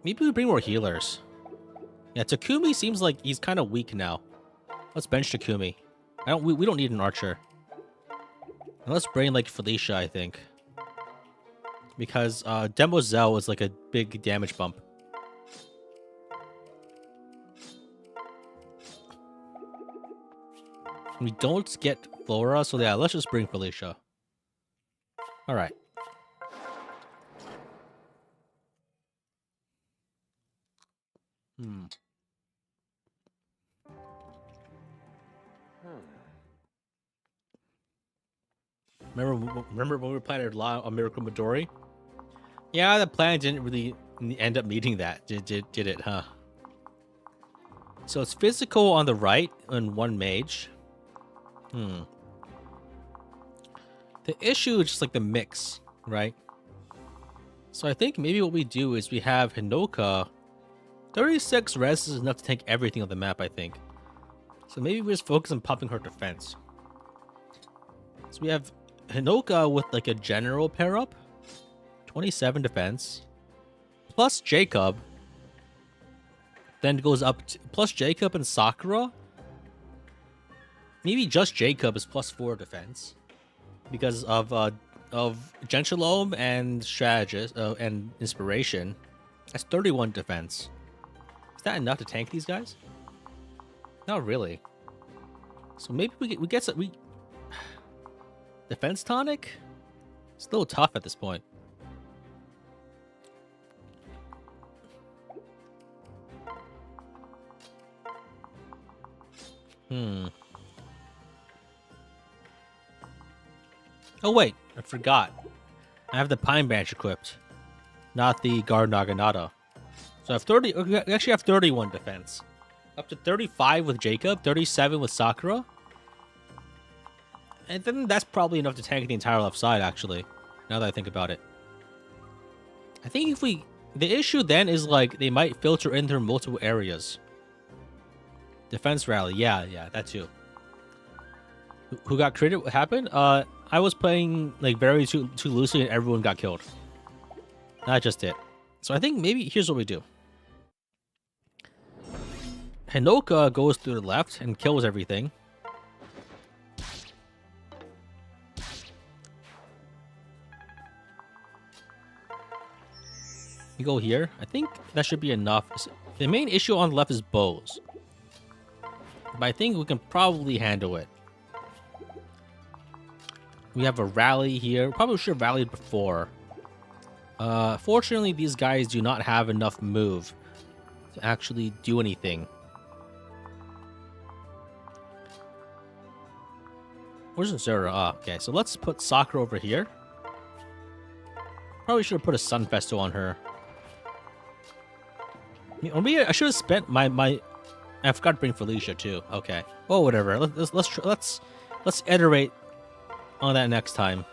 Maybe we bring more healers. Yeah, Takumi seems like he's kind of weak now. Let's bench Takumi. We don't need an archer. And let's bring like Felicia, I think. Because Demoiselle is like a big damage bump. We don't get Flora, so yeah, let's just bring Felicia. Alright. Remember when we were planning on Miracle Midori? Yeah, the plan didn't really end up meeting that, did it, huh? So it's physical on the right and one mage. The issue is just like the mix, right? So I think maybe what we do is we have Hinoka. 36 res is enough to take everything on the map, I think. So maybe we just focus on popping her defense. So we have Hinoka with like a general pair up. 27 defense. Plus Jacob. Then goes up to, plus Jacob and Sakura. Maybe just Jacob is plus 4 defense. Because of Gentiloam and Strategist and Inspiration. That's 31 defense. Is that enough to tank these guys? Not really. So maybe we get some... Defense tonic? It's a little tough at this point. Oh wait, I forgot. I have the Pine Branch equipped, not the Guard Naginata. So I have 30. We actually have 31 defense. Up to 35 with Jacob, 37 with Sakura. And then that's probably enough to tank the entire left side, actually. Now that I think about it. I think if we... The issue then is, like, they might filter in through multiple areas. Defense rally. Yeah, that too. Who got critted? What happened? I was playing, like, very too loosely and everyone got killed. Not just it. So I think maybe here's what we do. Hinoka goes to the left and kills everything. We go here. I think that should be enough. The main issue on the left is bows. But I think we can probably handle it. We have a rally here. Probably should have rallied before. Fortunately, these guys do not have enough move to actually do anything. Where's Zura? Ah, okay. So let's put Sakura over here. Probably should have put a Sun Festo on her. Or maybe I should have spent my. I forgot to bring Felicia too. Okay. Oh, whatever. Let's iterate on that next time.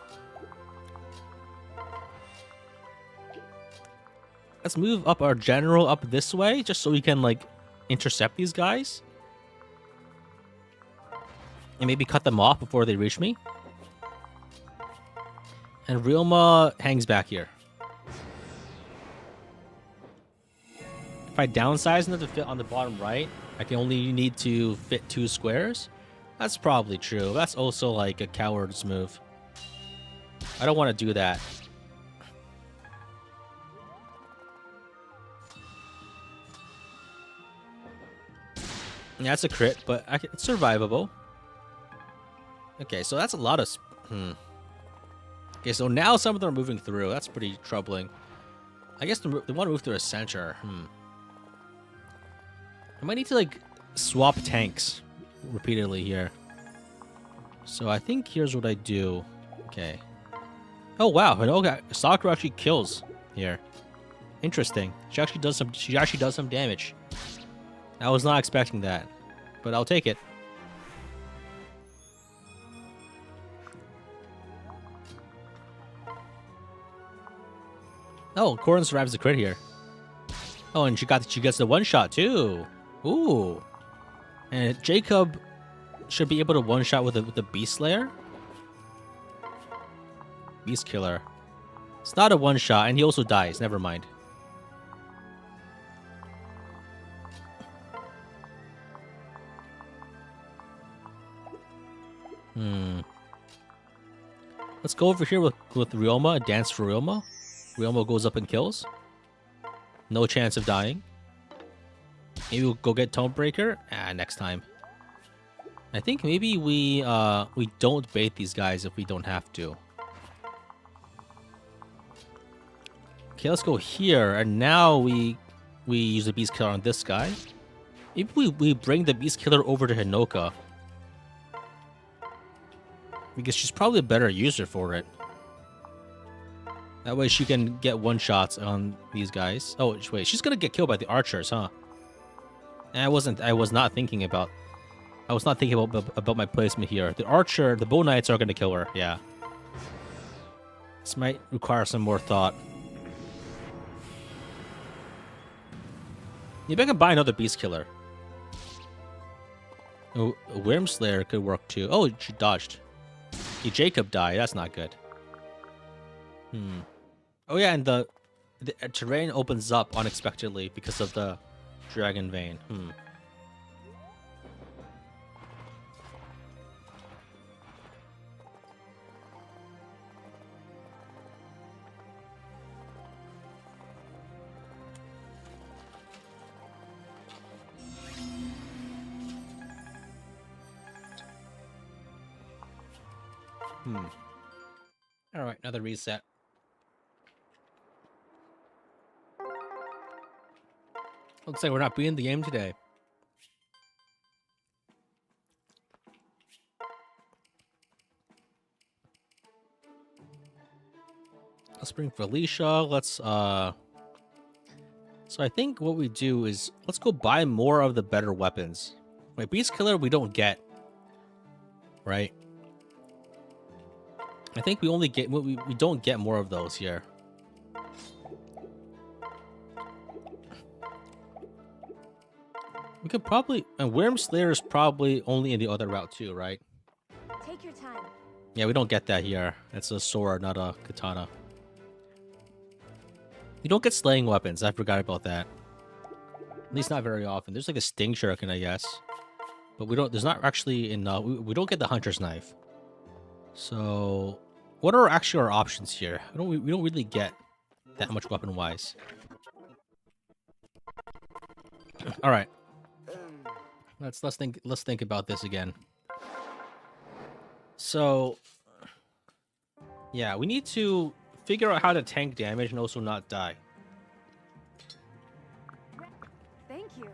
Let's move up our general up this way, just so we can like intercept these guys. And maybe cut them off before they reach me. And Ryoma hangs back here. If I downsize enough to fit on the bottom right, I can only need to fit 2 squares. That's probably true. That's also like a coward's move. I don't want to do that. Yeah, that's a crit, but it's survivable. Okay, so that's a lot of... Okay, so now some of them are moving through. That's pretty troubling. I guess they want to move through a center. I might need to, like, swap tanks repeatedly here. So I think here's what I do. Okay. Oh, wow. Hinoka, Sakura actually kills here. Interesting. She actually does some damage. I was not expecting that, but I'll take it. Oh, Corin survives the crit here. Oh, and she gets the one shot too. Ooh, and Jacob should be able to one shot with the Beast Slayer. Beast Killer. It's not a one shot, and he also dies. Never mind. Let's go over here with Ryoma, dance for Ryoma. Ryoma goes up and kills. No chance of dying. Maybe we'll go get Tomebreaker. Next time. I think maybe we don't bait these guys if we don't have to. Okay, let's go here, and now we use the Beast Killer on this guy. Maybe we bring the Beast Killer over to Hinoka. Because she's probably a better user for it. That way she can get one-shots on these guys. Oh, wait, she's gonna get killed by the archers, huh? And I was not thinking about my placement here. The bow knights are gonna kill her, yeah. This might require some more thought. Maybe I can buy another Beast Killer. Oh, a Worm Slayer could work too. Oh, she dodged. Jacob died. That's not good. Oh yeah, and the terrain opens up unexpectedly because of the Dragon Vein. All right, another reset. Looks like we're not beating the game today. bring Felicia. Let's So I think what we do is let's go buy more of the better weapons. Wait, Beast Killer we don't get. Right? I think we only get we don't get more of those here. We could probably, and Worm Slayer is probably only in the other route too, right? Take your time. Yeah, we don't get that here. It's a sword, not a katana. You don't get slaying weapons. I forgot about that. At least not very often. There's like a sting shuriken, I guess, but we don't. There's not actually in. We don't get the hunter's knife. So, what are actually our options here? We don't really get that much weapon wise. All right. Let's think about this again. So, yeah, we need to figure out how to tank damage and also not die. Thank you.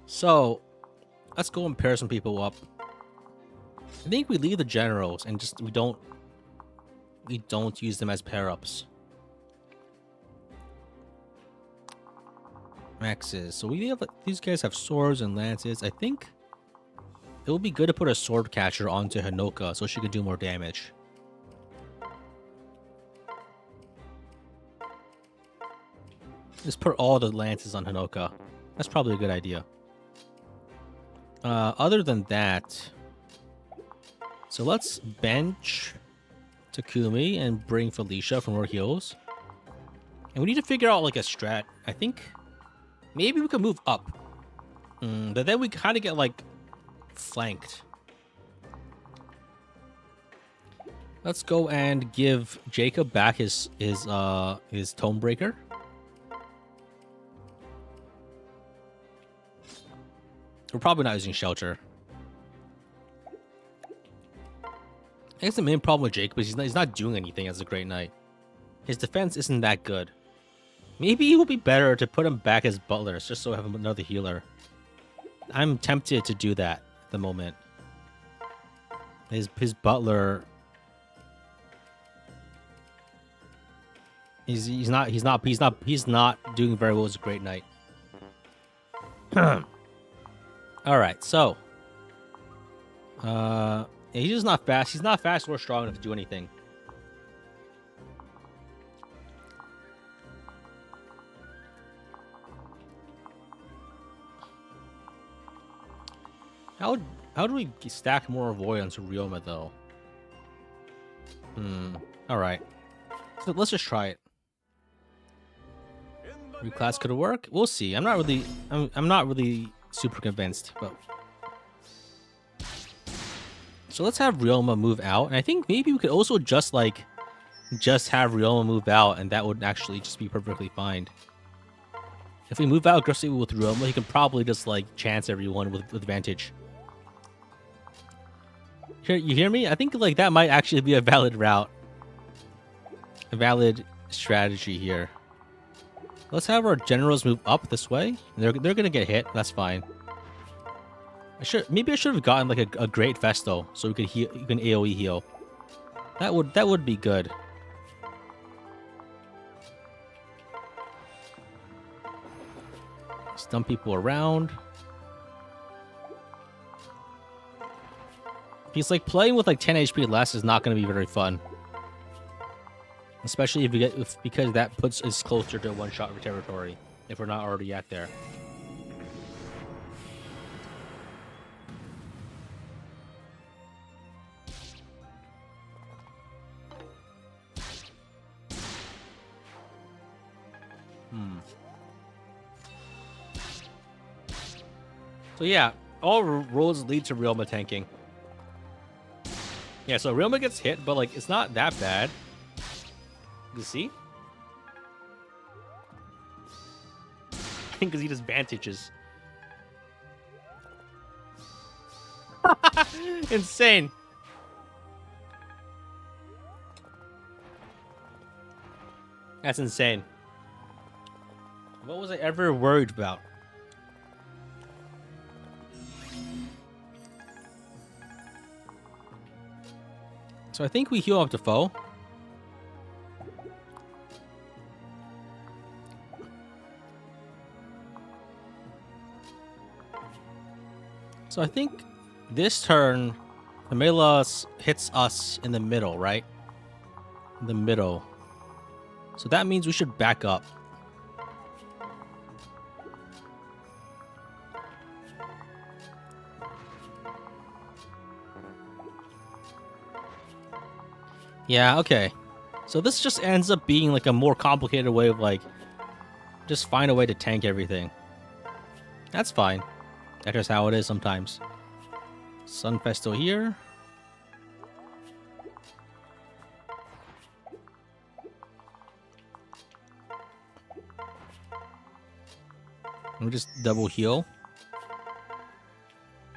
So, let's go and pair some people up. I think we leave the generals and just we don't use them as pair-ups. Maxes. So we have these guys have swords and lances. I think it would be good to put a sword catcher onto Hinoka so she can do more damage. Just put all the lances on Hinoka. That's probably a good idea. Other than that, so let's bench Takumi and bring Felicia for more heals. And we need to figure out like a strat. I think maybe we could move up. But then we kind of get like flanked. Let's go and give Jacob back his Tonebreaker. We're probably not using shelter. I guess the main problem with Jacob is he's not doing anything as a Great Knight. His defense isn't that good. Maybe it would be better to put him back as butlers just so we have another healer. I'm tempted to do that at the moment. His butler. He's not doing very well as a Great Knight. All right, so he's just not fast. He's not fast or strong enough to do anything. How do we stack more Void onto Ryoma though? All right. So let's just try it. Reclass could work. We'll see. I'm not really super convinced, but so let's have Ryoma move out, and I think maybe we could also just have Ryoma move out, and that would actually just be perfectly fine. If we move out aggressively with Ryoma, he can probably just like chance everyone with advantage. You hear me? I think like that might actually be a valid route, a valid strategy here. Let's have our generals move up this way. They're gonna get hit. That's fine. Maybe I should have gotten like a great Festo so we could heal. You can AOE heal. That would be good. Stun people around. He's like playing with like 10 HP less is not going to be very fun. Especially because that puts us closer to one-shot territory if we're not already at there. So yeah, all roads lead to Ryoma tanking. Yeah, so Ryoma gets hit, but like it's not that bad. You see? Because he does vantages. Insane. That's insane. What was I ever worried about? So I think we heal up the foe. So I think this turn, Camilla hits us in the middle, right? In the middle. So that means we should back up. Yeah, okay. So this just ends up being like a more complicated way of like, just find a way to tank everything. That's fine. That's just how it is sometimes. Sunfesto here. And we just double heal.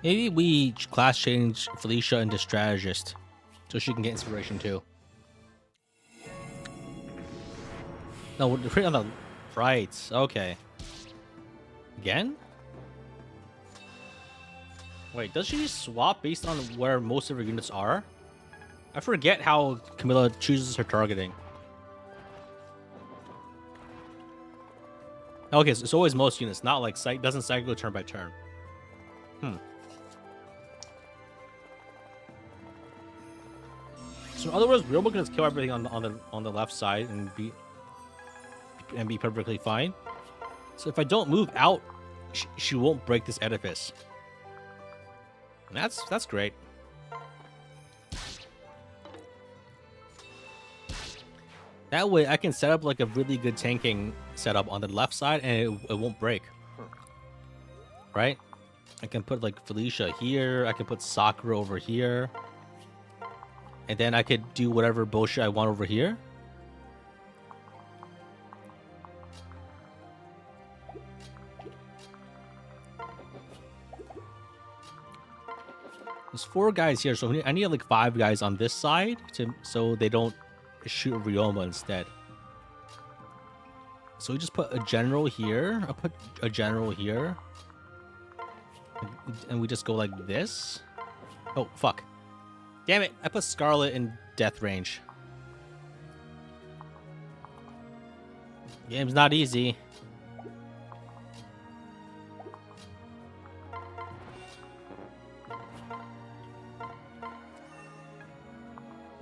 Maybe we class change Felicia into strategist so she can get inspiration too. No, we're pretty on the right. Okay. Again? Wait, does she swap based on where most of her units are? I forget how Camilla chooses her targeting. Okay, so it's always most units, not like doesn't cycle turn by turn. So in other words, Realmo can just kill everything on the left side and be perfectly fine. So if I don't move out, she won't break this edifice. And that's great. That way I can set up like a really good tanking setup on the left side and it won't break. Right? I can put like Felicia here. I can put Sakura over here. And then I could do whatever bullshit I want over here. There's 4 guys here, so I need like 5 guys on this side so they don't shoot Ryoma instead. So we just put a general here. I'll put a general here. And we just go like this. Oh, fuck. Damn it, I put Scarlet in death range. Game's not easy.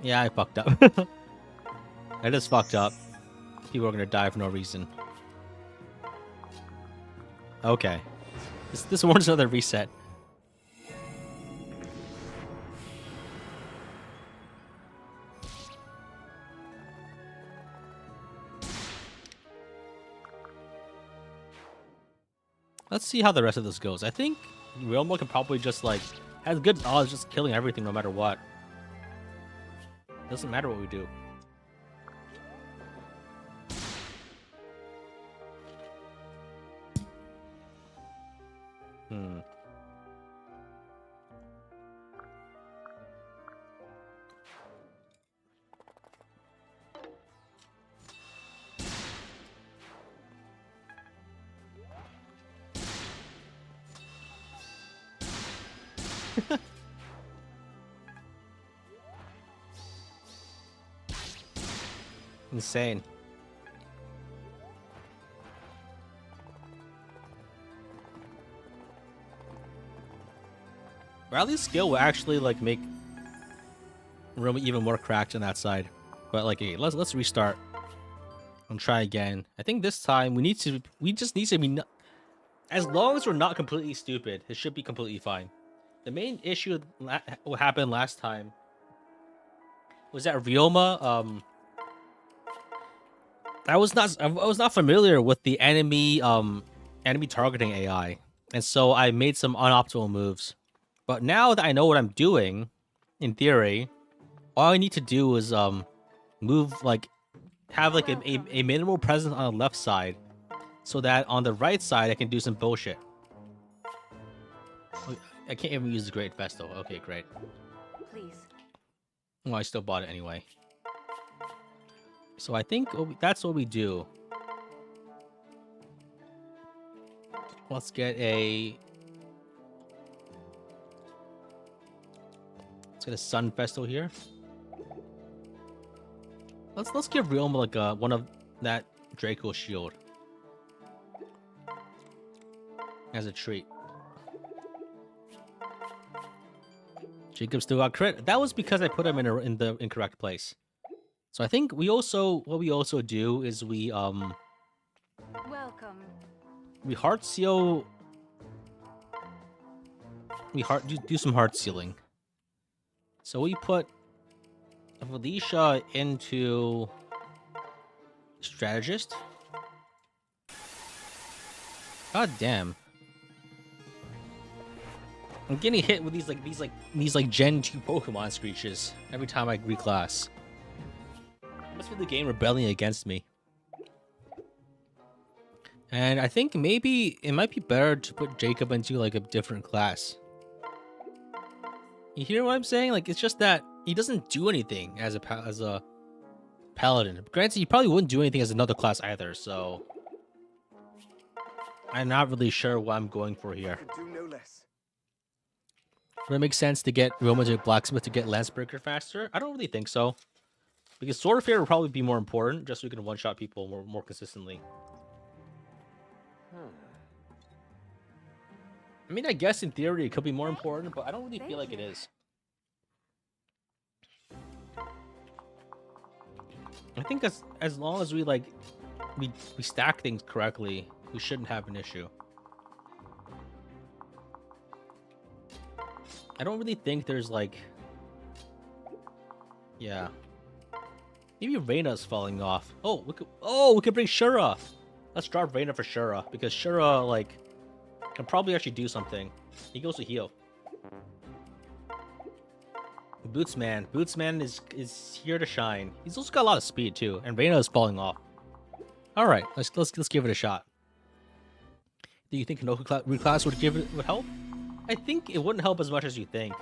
Yeah, I fucked up. I just fucked up. People are gonna die for no reason. Okay. This warrants another reset. Let's see how the rest of this goes. I think Realmo can probably just like has good odds just killing everything no matter what. Doesn't matter what we do. Insane. Riley's skill will actually like make room even more cracked on that side. But like, hey, let's restart and try again. I think this time we just need to be as long as we're not completely stupid, it should be completely fine. The main issue what happened last time was that Ryoma I was not familiar with the enemy targeting AI, and so I made some unoptimal moves. But now that I know what I'm doing, in theory, all I need to do is move like have like a minimal presence on the left side, so that on the right side I can do some bullshit. I can't even use the Great Festo. Okay, great. Please. Well, I still bought it anyway. So I think that's what we do. Let's get a Sun Festo here. Let's give Realm like one of that Draco shield as a treat. Jacob still got crit. That was because I put him in the incorrect place. So I think what we also do is we Welcome. heart seal. We do some heart sealing. So we put Felicia into strategist. God damn. I'm getting hit with these Gen 2 Pokemon screeches every time I reclass. Must be the game rebelling against me. And I think maybe it might be better to put Jacob into like a different class. You hear what I'm saying? Like, it's just that he doesn't do anything as a paladin. Granted, he probably wouldn't do anything as another class either, so I'm not really sure what I'm going for here. Could do no less. Would it make sense to get Roma to Blacksmith to get Lancebreaker faster? I don't really think so. Because Sword of Fear would probably be more important, just so we can one-shot people more consistently. I mean, I guess in theory it could be more important, but I don't really feel like it is. I think as long as we stack things correctly, we shouldn't have an issue. I don't really think there's like... Yeah. Maybe Reyna's falling off. Oh, we could bring Shura. Let's drop Reyna for Shura, because Shura, like, can probably actually do something. He goes to heal. Bootsman. Bootsman is here to shine. He's also got a lot of speed too, and Reyna is falling off. All right, let's give it a shot. Do you think Hinoka reclass would help? I think it wouldn't help as much as you think.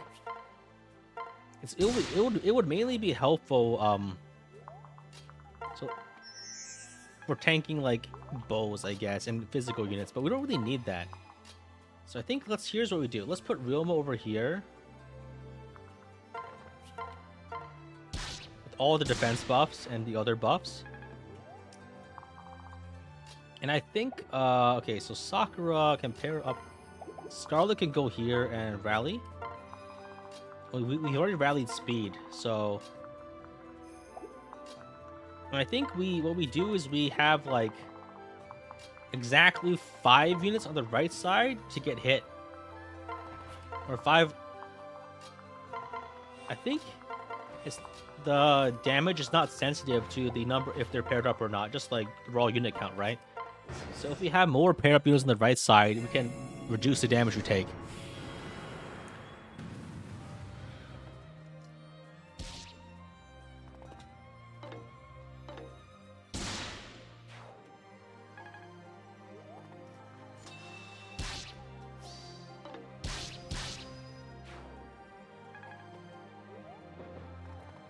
It would mainly be helpful so for tanking like bows, I guess, and physical units, but we don't really need that. So I think here's what we do. Let's put Ryoma over here with all the defense buffs and the other buffs. And I think okay, so Sakura can pair up. Scarlet can go here and rally. We already rallied speed, so and I think what we do is we have like exactly 5 units on the right side to get hit, or 5. I think the damage is not sensitive to the number if they're paired up or not, just like raw unit count, right? So if we have more paired up units on the right side, we can reduce the damage we take.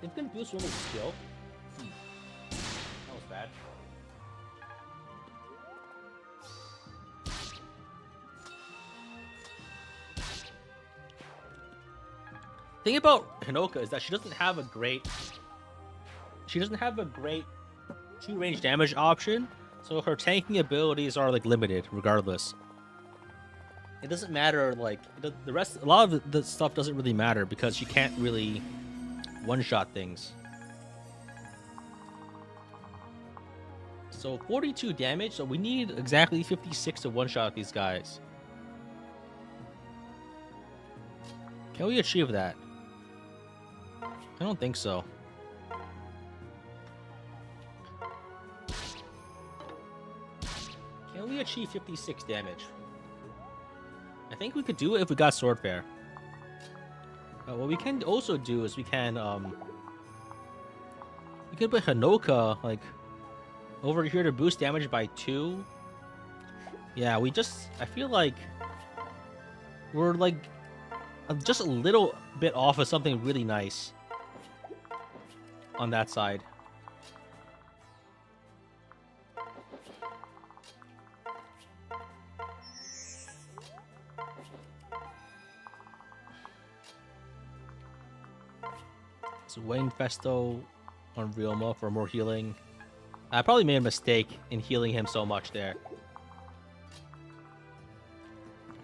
It's gonna boost one with skill. That was bad. Thing about Hinoka is that she doesn't have a great 2-range damage option, so her tanking abilities are like limited regardless. It doesn't matter, like the rest, a lot of the stuff doesn't really matter because she can't really one-shot things. So 42 damage, so we need exactly 56 to one-shot these guys. Can we achieve that? I don't think so. Can we achieve 56 damage? I think we could do it if we got Sword Fair. What we can also do is we can put Hinoka like over here to boost damage by 2. Yeah, I feel like we're like just a little bit off of something really nice on that side. So Wayne Festo on Ryoma for more healing. I probably made a mistake in healing him so much there.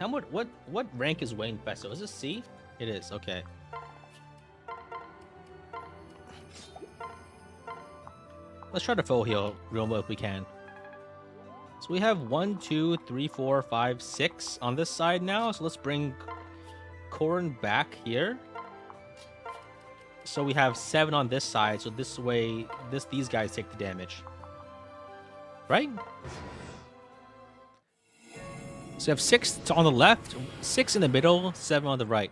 How much? What rank is Wayne Festo? Is this C? It is. Okay. Let's try to full heal Ryoma if we can. So we have 1, 2, 3, 4, 5, 6 on this side now. So let's bring Corrin back here. So we have 7 on this side. So this way, these guys take the damage. Right? So we have 6 on the left, 6 in the middle, 7 on the right.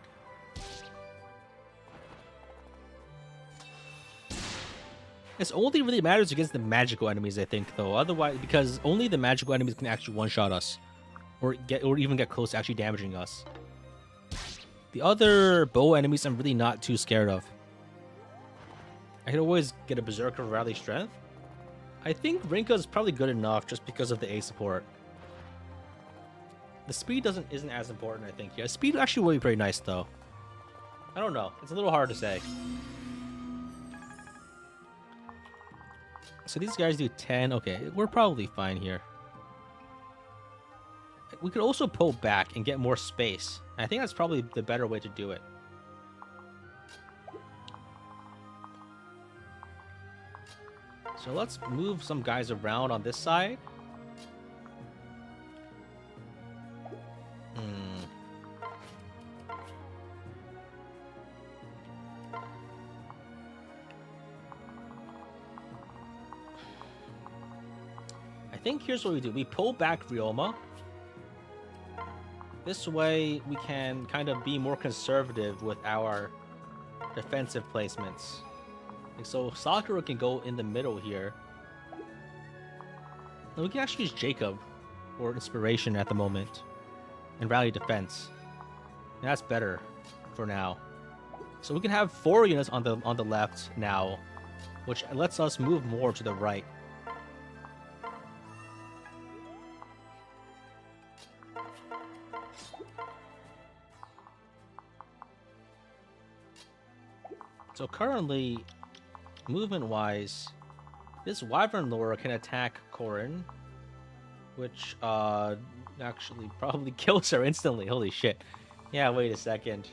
This only really matters against the magical enemies, I think, though. Otherwise, because only the magical enemies can actually one-shot us, or even get close to actually damaging us. The other bow enemies, I'm really not too scared of. I can always get a Berserker for Rally Strength. I think Rinka is probably good enough just because of the A support. The speed isn't as important, I think. Yeah, speed actually will be pretty nice, though. I don't know. It's a little hard to say. So these guys do 10. Okay, we're probably fine here. We could also pull back and get more space. I think that's probably the better way to do it. So let's move some guys around on this side. I think here's what we do. We pull back Ryoma. This way we can kind of be more conservative with our defensive placements. Like, so Sakura can go in the middle here. And we can actually use Jacob for inspiration at the moment. And rally defense. And that's better for now. So we can have 4 units on the left now, which lets us move more to the right. So currently, movement-wise, this Wyvern Lore can attack Corrin, which actually probably kills her instantly. Holy shit. Yeah, wait a second.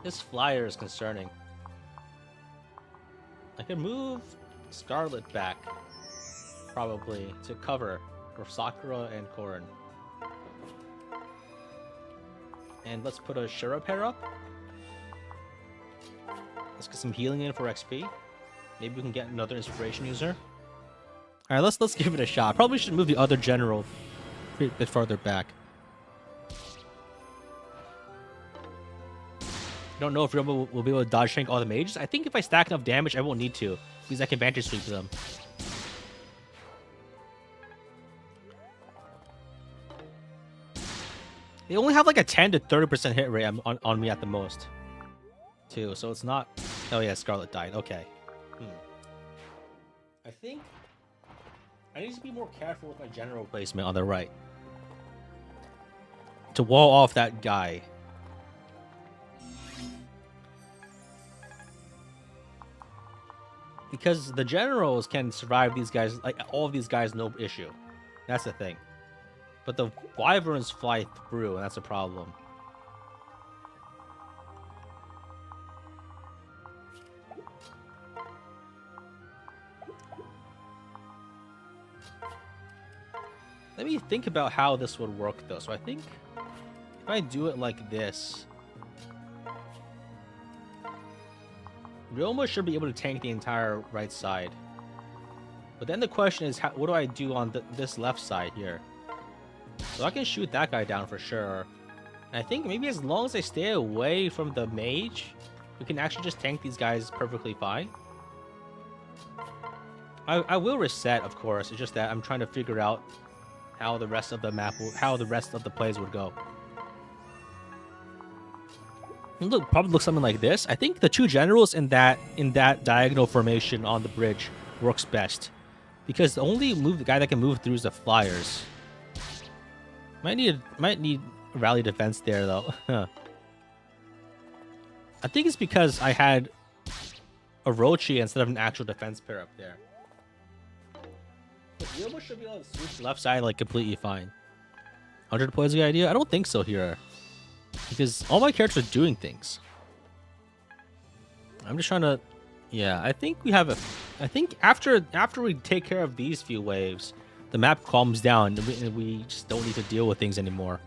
This flyer is concerning. I can move Scarlet back, probably, to cover for Sakura and Corrin. And let's put a Shura pair up. Let's get some healing in for XP. Maybe we can get another inspiration user. Alright, let's give it a shot. Probably should move the other general a bit farther back. Don't know if Ryoma will be able to dodge shank all the mages. I think if I stack enough damage, I won't need to, because I can vantage sweep them. They only have like a 10 to 30% hit rate on me at the most, too. So it's not. Oh yeah, Scarlet died. Okay. I think I need to be more careful with my general placement on the right to wall off that guy. Because the generals can survive these guys, like all of these guys, no issue. That's the thing. But the wyverns fly through, and that's a problem. Let me think about how this would work, though. So I think if I do it like this, Ryoma should be able to tank the entire right side. But then the question is, what do I do on this left side here? So I can shoot that guy down for sure. And I think maybe as long as I stay away from the mage, we can actually just tank these guys perfectly fine. I will reset, of course. It's just that I'm trying to figure out how the rest of the map, how the rest of the plays would go. Look, probably looks something like this. I think the 2 generals in that diagonal formation on the bridge works best, because the only guy that can move through is the flyers. Might need rally defense there though. I think it's because I had Orochi instead of an actual defense pair up there. But Ryoma should be able to switch left side like completely fine. 100 points a good idea? I don't think so here. Because all my characters are doing things. I'm just trying to... Yeah, I think we have a... I think after we take care of these few waves, the map calms down and we just don't need to deal with things anymore.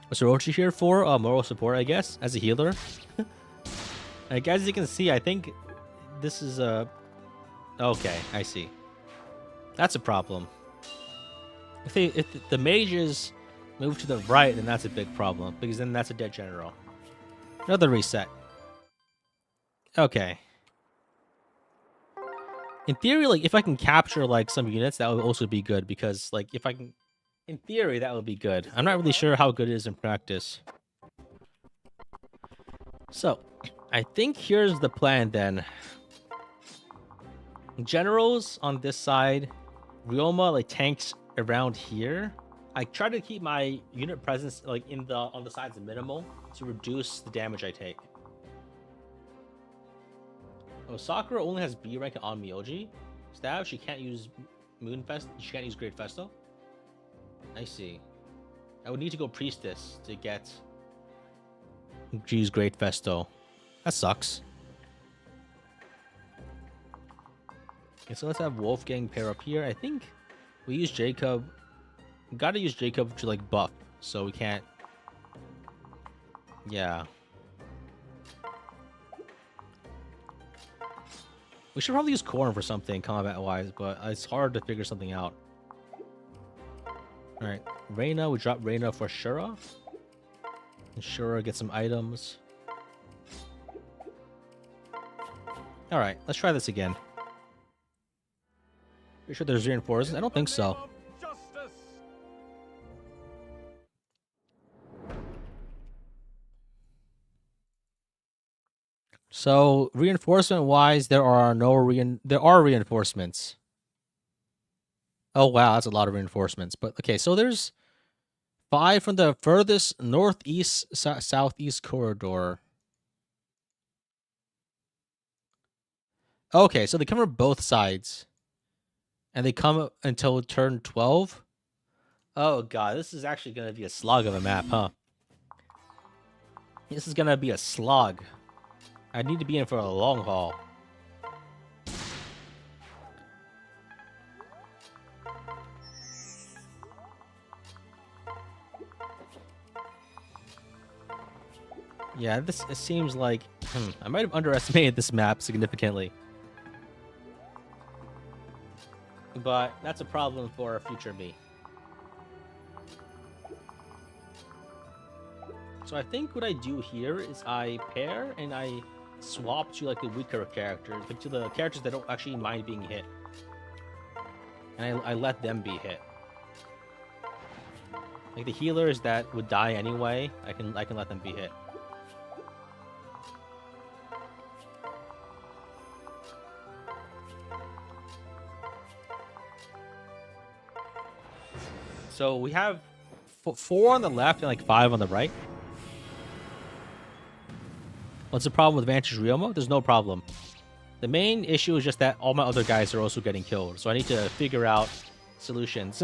What's Orochi here for? Moral support, I guess, as a healer. Like, as you can see, I think this is a... Okay, I see. That's a problem. If the mages move to the right, then that's a big problem, because then that's a dead general. Another reset. Okay. In theory, like, if I can capture, like, some units, that would also be good, because, like, if I can... In theory, that would be good. I'm not really sure how good it is in practice. So, I think here's the plan, then. Generals on this side. Ryoma, like, tanks around here. I try to keep my unit presence, like, on the sides minimal to reduce the damage I take. Oh, Sakura only has B rank on Miyoji. Stab, she can't use Moonfest. She can't use Great Festo. I see. I would need to go Priestess to get... Use Great Festo. That sucks. Okay, so let's have Wolfgang pair up here. I think we use Jacob. We gotta use Jacob to, like, buff, so we can't... Yeah. We should probably use Corn for something combat-wise, but it's hard to figure something out. Alright, Reyna. We drop Reyna for Shura. And Shura gets some items. Alright, let's try this again. You sure there's reinforcements? I don't think so. So reinforcement-wise, there are reinforcements. Oh wow, that's a lot of reinforcements. But okay, so there's 5 from the furthest northeast southeast corridor. Okay, so they come from both sides. And they come until turn 12? Oh god, this is actually going to be a slog of a map, huh? This is going to be a slog. I need to be in for a long haul. Yeah, it seems like... I might have underestimated this map significantly. But that's a problem for future me. So I think what I do here is I pair and I swap to, like, the weaker characters, like to the characters that don't actually mind being hit. And I let them be hit. Like the healers that would die anyway, I can let them be hit. So we have 4 on the left and like 5 on the right. What's the problem with Vantage Ryoma? There's no problem. The main issue is just that all my other guys are also getting killed. So I need to figure out solutions.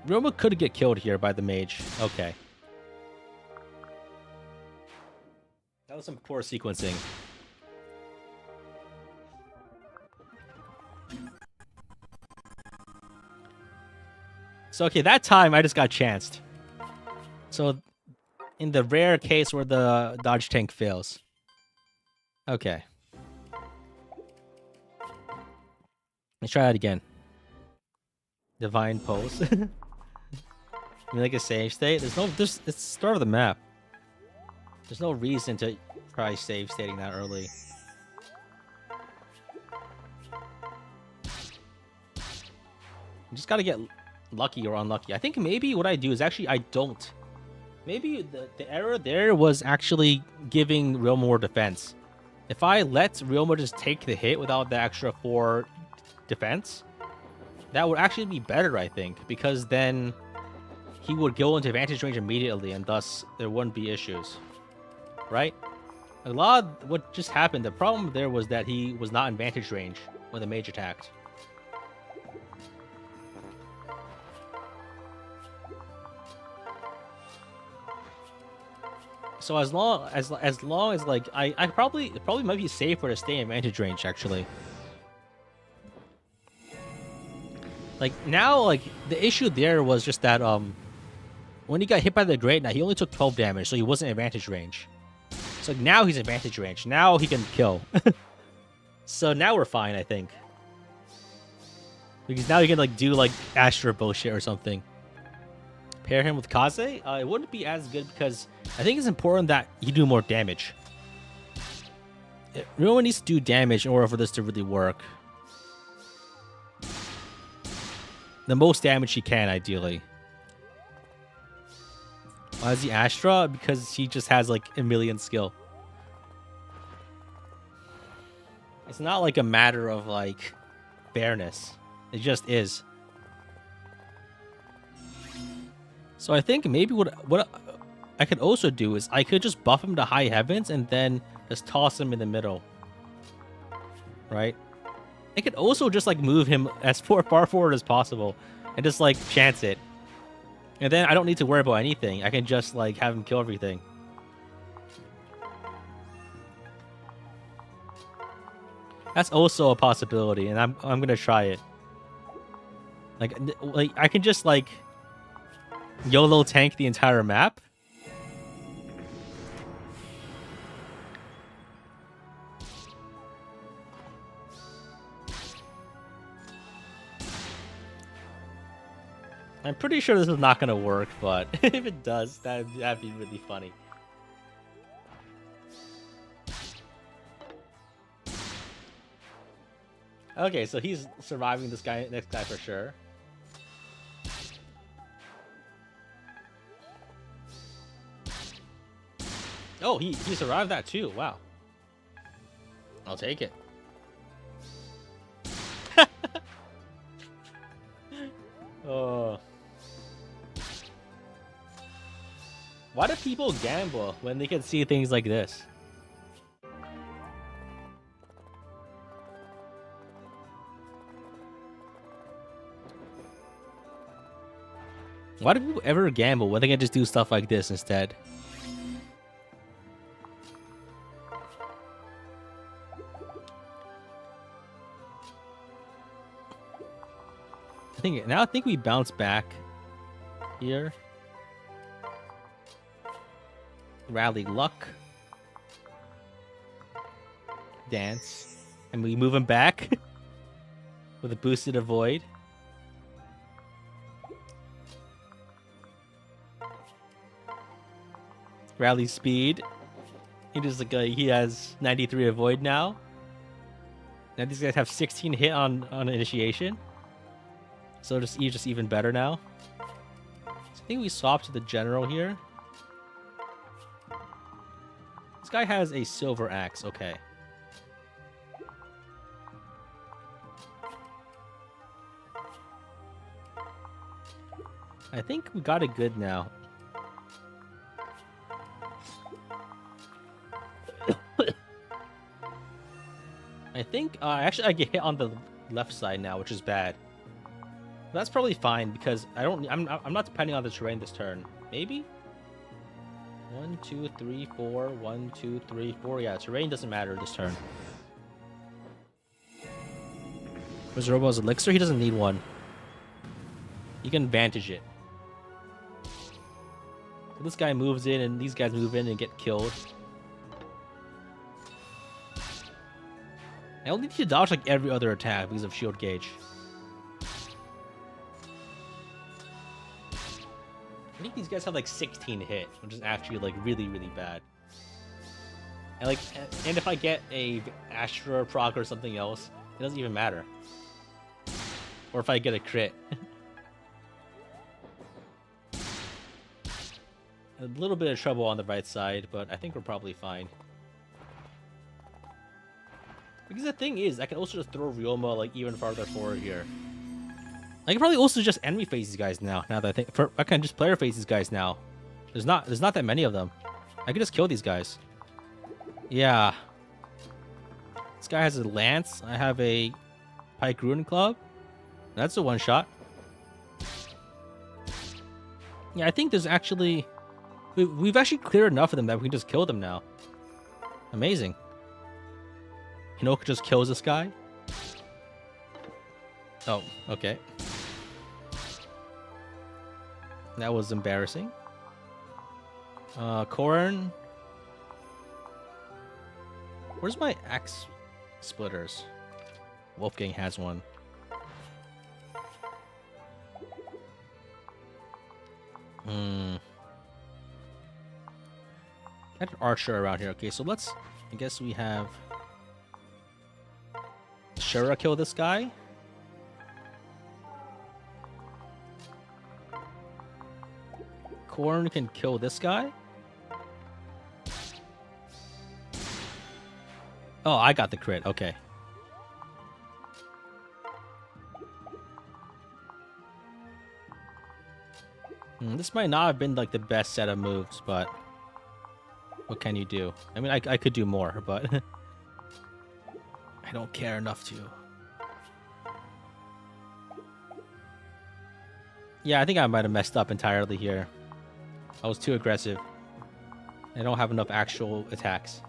Ryoma could get killed here by the mage. Okay. That was some poor sequencing. So, okay, that time I just got chanced. So, in the rare case where the dodge tank fails. Okay. Let's try that again. Divine pose. I mean, like a save state. It's the start of the map. There's no reason to try save stating that early. You just gotta get lucky or unlucky. I think maybe what I do is actually I don't. Maybe the error there was actually giving Ryoma more defense. If I let Ryoma just take the hit without the extra 4 defense, That would actually be better, I think, because then he would go into advantage range immediately, and thus there wouldn't be issues, right? A lot of what just happened, the problem there was that he was not in vantage range when the mage attacked. So as long as like I probably might be safer to stay in vantage range actually. Like now, like the issue there was just that when he got hit by the Great Knight, he only took 12 damage, so he wasn't in vantage range. So now he's in vantage range. Now he can kill. So now we're fine, I think. Because now he can like do like Astra bullshit or something. Pair him with Kaze? It wouldn't be as good because I think it's important that you do more damage. Everyone needs to do damage in order for this to really work. The most damage he can, ideally. Why is he Astra? Because he just has like a million skill. It's not like a matter of like fairness. It just is. So I think maybe what I could also do is I could just buff him to high heavens and then just toss him in the middle. Right? I could also just like move him as far forward as possible and just like chance it. And then I don't need to worry about anything. I can just like have him kill everything. That's also a possibility, and I'm gonna try it. Like I can just like YOLO tank the entire map. I'm pretty sure this is not gonna work, but if it does, that'd be really funny. Okay, so he's surviving this guy, next guy for sure. Oh, he survived that too. Wow. I'll take it. Oh. Why do people gamble when they can see things like this? Why do people ever gamble when they can just do stuff like this instead? I think we bounce back here. Rally luck. Dance. And we move him back with a boosted avoid. Rally speed. He has 93 avoid now. Now these guys have 16 hit on initiation. So he's just even better now. So I think we swap to the general here. This guy has a silver axe. Okay. I think we got it good now. I think actually I get hit on the left side now, which is bad. That's probably fine because I'm not depending on the terrain this turn. Maybe 1, 2, 3, 4. 1, 2, 3, 4. Yeah, terrain doesn't matter this turn. Where's Robo's elixir? He doesn't need one. You can vantage it. So this guy moves in, and these guys move in and get killed. I only need to dodge like every other attack because of shield gauge. I think these guys have like 16 hit, which is actually like really, really bad. And and if I get a Astra proc or something else, it doesn't even matter. Or if I get a crit. A little bit of trouble on the right side, but I think we're probably fine. Because the thing is, I can also just throw Ryoma like even farther forward here. I can probably also just enemy phase these guys now. Now that I think, I can just player phase these guys now. There's not that many of them. I can just kill these guys. Yeah. This guy has a lance. I have a pike rune club. That's a one shot. Yeah, I think there's actually we've actually cleared enough of them that we can just kill them now. Amazing. Hinoka just kills this guy. Oh, okay. That was embarrassing. Corn. Where's my axe splitters? Wolfgang has one. I had an archer around here. Okay, so let's... I guess we have... Shura kill this guy. Corn can kill this guy. Oh, I got the crit. Okay. This might not have been like the best set of moves, but what can you do? I mean, I could do more, but I don't care enough to. Yeah, I think I might have messed up entirely here. I was too aggressive. I don't have enough actual attacks.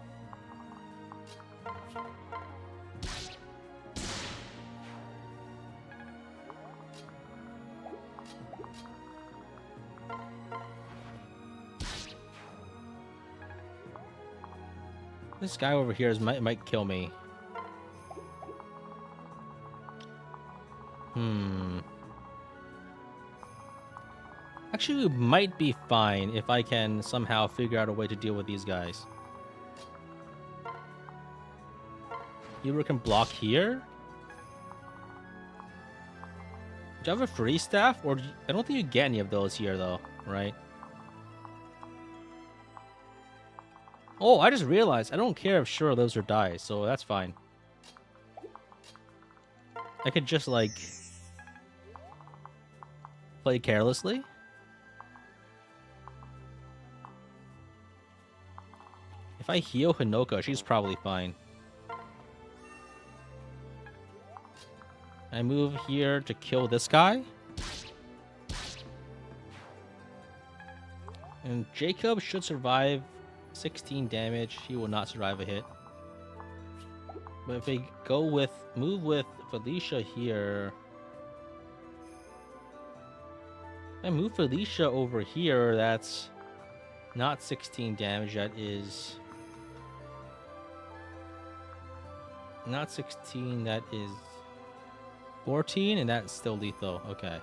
This guy over here might kill me. Actually, we might be fine if I can somehow figure out a way to deal with these guys. You can block here? Do you have a free staff? Or I don't think you get any of those here, though, right? Oh, I just realized I don't care if Shura lives or dies, so that's fine. I could just, like, play carelessly. If I heal Hinoka, she's probably fine. I move here to kill this guy. And Jacob should survive 16 damage. He will not survive a hit. But if I go with... move with Felicia here... If I move Felicia over here, that's not 16 damage. That is... not 16, that is 14, and that's still lethal. Okay.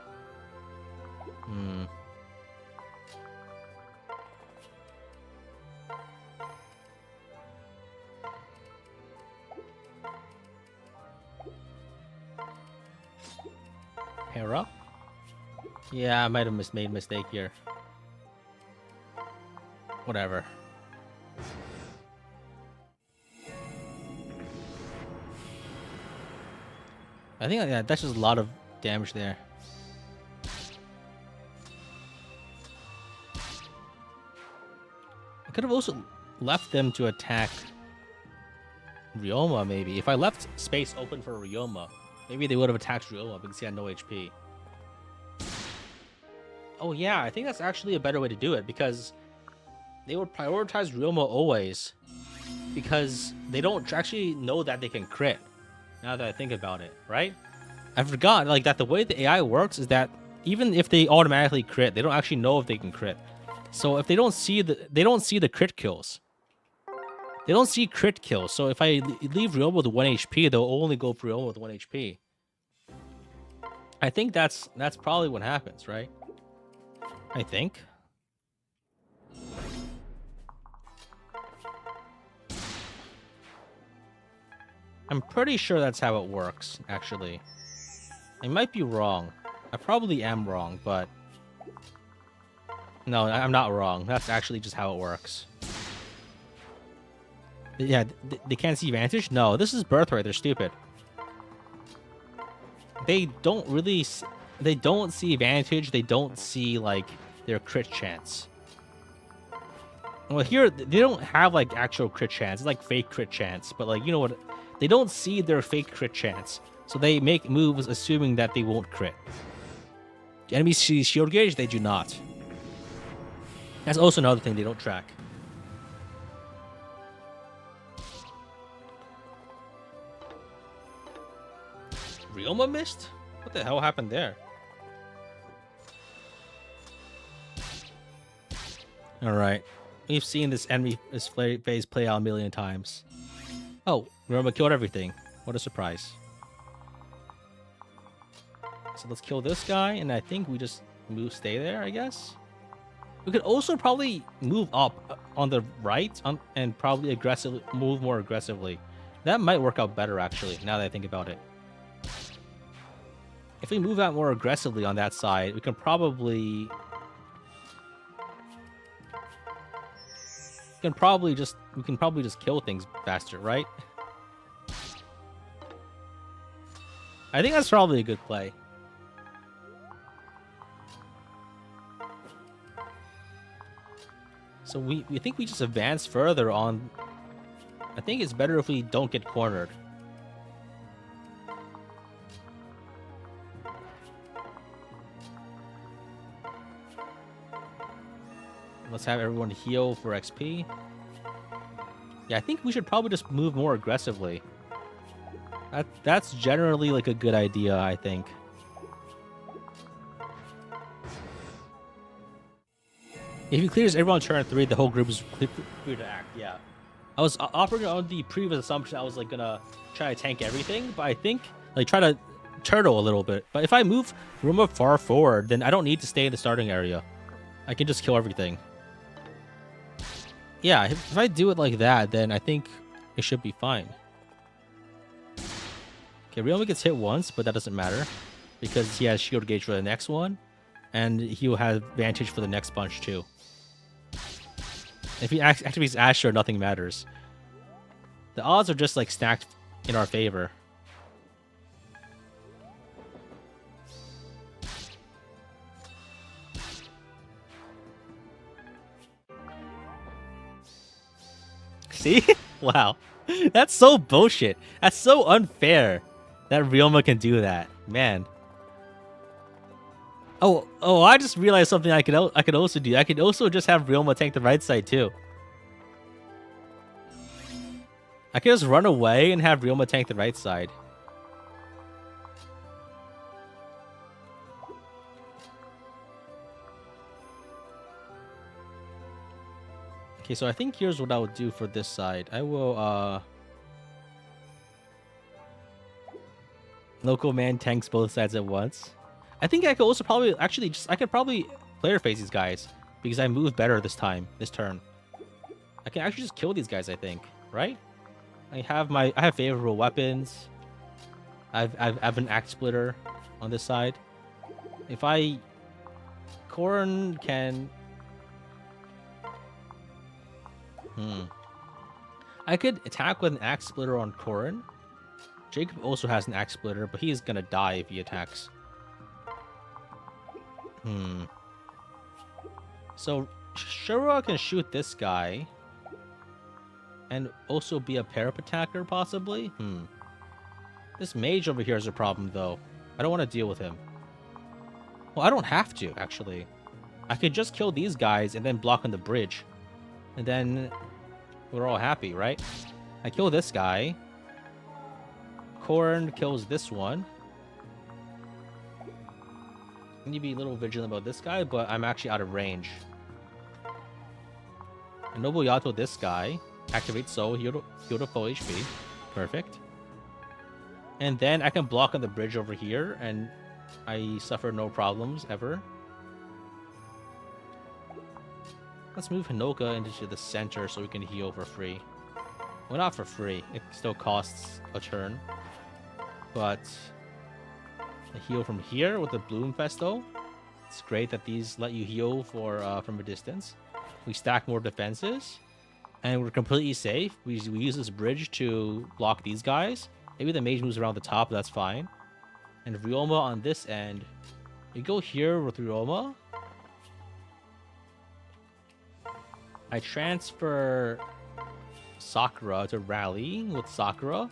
Hera? Yeah, I might have made a mistake here. Whatever. I think that's just a lot of damage there. I could have also left them to attack Ryoma, maybe. If I left space open for Ryoma, maybe they would have attacked Ryoma because he had no HP. Oh yeah, I think that's actually a better way to do it, because they would prioritize Ryoma always, because they don't actually know that they can crit. Now that I think about it, right? I forgot, like, that the way the AI works is that even if they automatically crit, they don't actually know if they can crit. So if they don't see the crit kills. They don't see crit kills. So if I leave Ryoma with 1 HP, they'll only go for Ryoma with 1 HP. I think that's probably what happens, right? I think. I'm pretty sure that's how it works, actually. I might be wrong. I probably am wrong, but... no, I'm not wrong. That's actually just how it works. Yeah, they can't see Vantage? No, this is Birthright. They're stupid. They don't really... they don't see advantage. They don't see like their crit chance. Well, here they don't have like actual crit chance. It's like fake crit chance, but like you know what? They don't see their fake crit chance, so they make moves assuming that they won't crit. The enemies see shield gauge, they do not. That's also another thing they don't track. Ryoma missed? What the hell happened there? Alright. We've seen this enemy phase play out a million times. Oh, Ryoma killed everything. What a surprise. So let's kill this guy, and I think we just stay there, I guess. We could also probably move up on the right and probably move more aggressively. That might work out better, actually, now that I think about it. If we move out more aggressively on that side, we can probably just kill things faster, right? I think that's probably a good play. So we think we just advance further on. I think it's better if we don't get cornered. Let's have everyone heal for XP. Yeah, I think we should probably just move more aggressively. That's generally like a good idea, I think. If he clears everyone turn 3, the whole group is clear to act. Yeah, I was operating on the previous assumption I was like gonna try to tank everything, but I think like try to turtle a little bit. But if I move Ruma far forward, then I don't need to stay in the starting area. I can just kill everything. Yeah, if I do it like that, then I think it should be fine. Okay, Ryoma gets hit once, but that doesn't matter because he has shield gauge for the next one, and he'll have advantage for the next punch too. If he activates Asher, nothing matters. The odds are just like stacked in our favor. See? Wow. That's so bullshit. That's so unfair that Ryoma can do that. Man. Oh, I just realized something I could also do. I could also just have Ryoma tank the right side too. I could just run away and have Ryoma tank the right side. Okay, so I think here's what I would do for this side. I will, Local man tanks both sides at once. I think I could also probably, I could probably player phase these guys because I moved better this turn. I can actually just kill these guys, I think, right? I have favorable weapons. I have an axe splitter on this side. If Corn can... I could attack with an axe splitter on Corrin. Jacob also has an axe splitter, but he is gonna die if he attacks. So Shura can shoot this guy and also be a parap attacker, possibly. This mage over here is a problem, though. I don't want to deal with him. Well, I don't have to, actually. I could just kill these guys and then block on the bridge. And then we're all happy, right? I kill this guy. Corn kills this one. I need to be a little vigilant about this guy, but I'm actually out of range. And Noble Yato this guy. Activate Soul, heal to full HP. Perfect. And then I can block on the bridge over here, and I suffer no problems ever. Let's move Hinoka into the center so we can heal for free. Well, not for free. It still costs a turn. But I heal from here with the Bloom Festo. It's great that these let you heal from a distance. We stack more defenses. And we're completely safe. We use this bridge to block these guys. Maybe the mage moves around the top, but that's fine. And Ryoma on this end You go here with Ryoma. I transfer Sakura to rally with Sakura.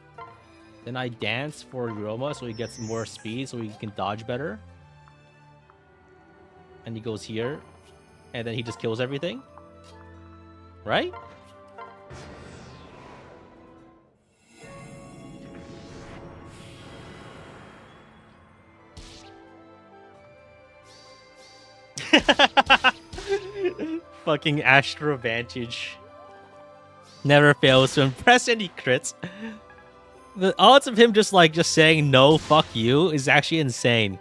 Then I dance for Ryoma so he gets more speed so he can dodge better. And he goes here. And then he just kills everything. Right? Fucking Astro Vantage. Never fails to impress any crits. The odds of him just saying no, fuck you, is actually insane.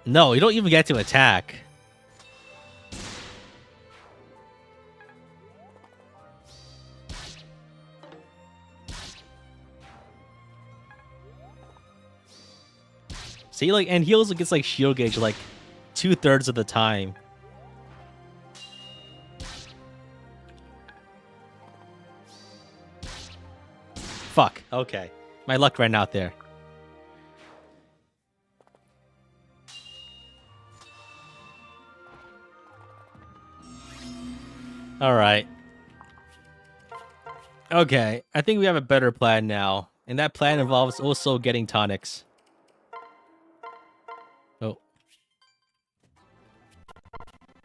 No, you don't even get to attack. See, like, and he also gets like shield gauge like 2/3 of the time. Fuck. Okay. My luck ran out there. Alright. Okay. I think we have a better plan now. And that plan involves also getting tonics. Oh.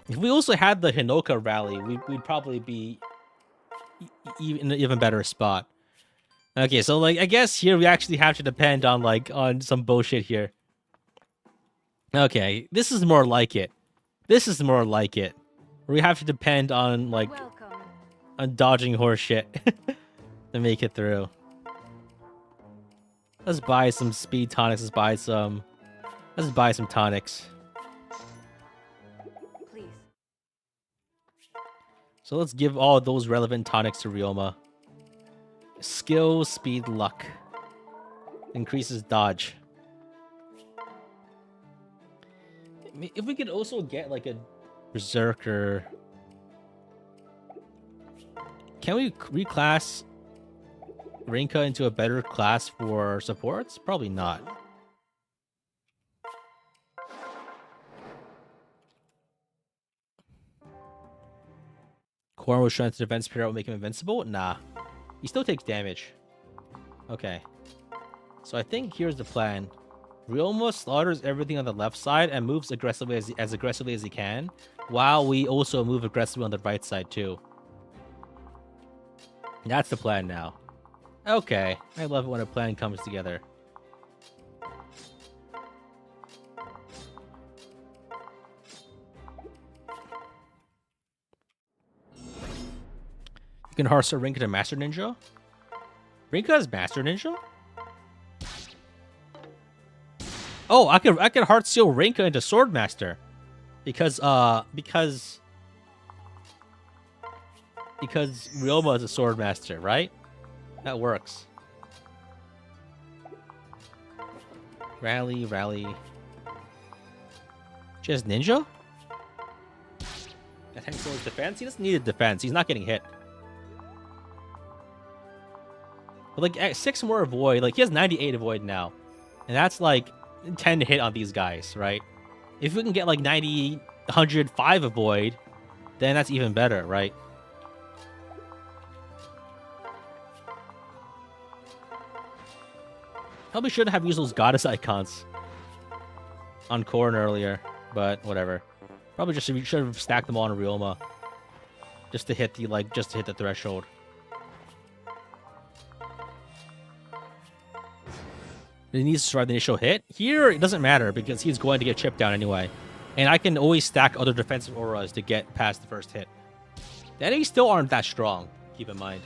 If we also had the Hinoka rally, we'd probably be in an even better spot. Okay, so like I guess here we actually have to depend on on some bullshit here. Okay, this is more like it. This is more like it. We have to depend on on dodging horse shit to make it through. Let's buy some speed tonics. Let's buy some tonics. Please. So let's give all those relevant tonics to Ryoma. Skill, speed, luck. Increases dodge. If we could also get like a berserker. Can we reclass Rinka into a better class for supports? Probably not. Korn with strength defense period will make him invincible? Nah. He still takes damage. Okay. So I think here's the plan. Ryoma slaughters everything on the left side and moves aggressively as aggressively as he can, while we also move aggressively on the right side too. That's the plan now. Okay. I love it when a plan comes together. You can Harsa Rinka to Master Ninja? Rinka is Master Ninja? Oh, I could Heart Seal Rinka into Swordmaster. Because Ryoma is a Swordmaster, right? That works. Rally. Just Ninja? Attack Sword's defense? He doesn't need a defense. He's not getting hit. But like 6 more avoid. Like he has 98 avoid now. And that's like 10 to hit on these guys, right? If we can get like 90, 105 avoid, then that's even better, right? Probably shouldn't have used those goddess icons on Korn earlier, but whatever. Probably just should have stacked them all on Ryoma. Just to hit the threshold. He needs to survive the initial hit. Here, it doesn't matter because he's going to get chipped down anyway. And I can always stack other defensive auras to get past the first hit. The enemies still aren't that strong, keep in mind.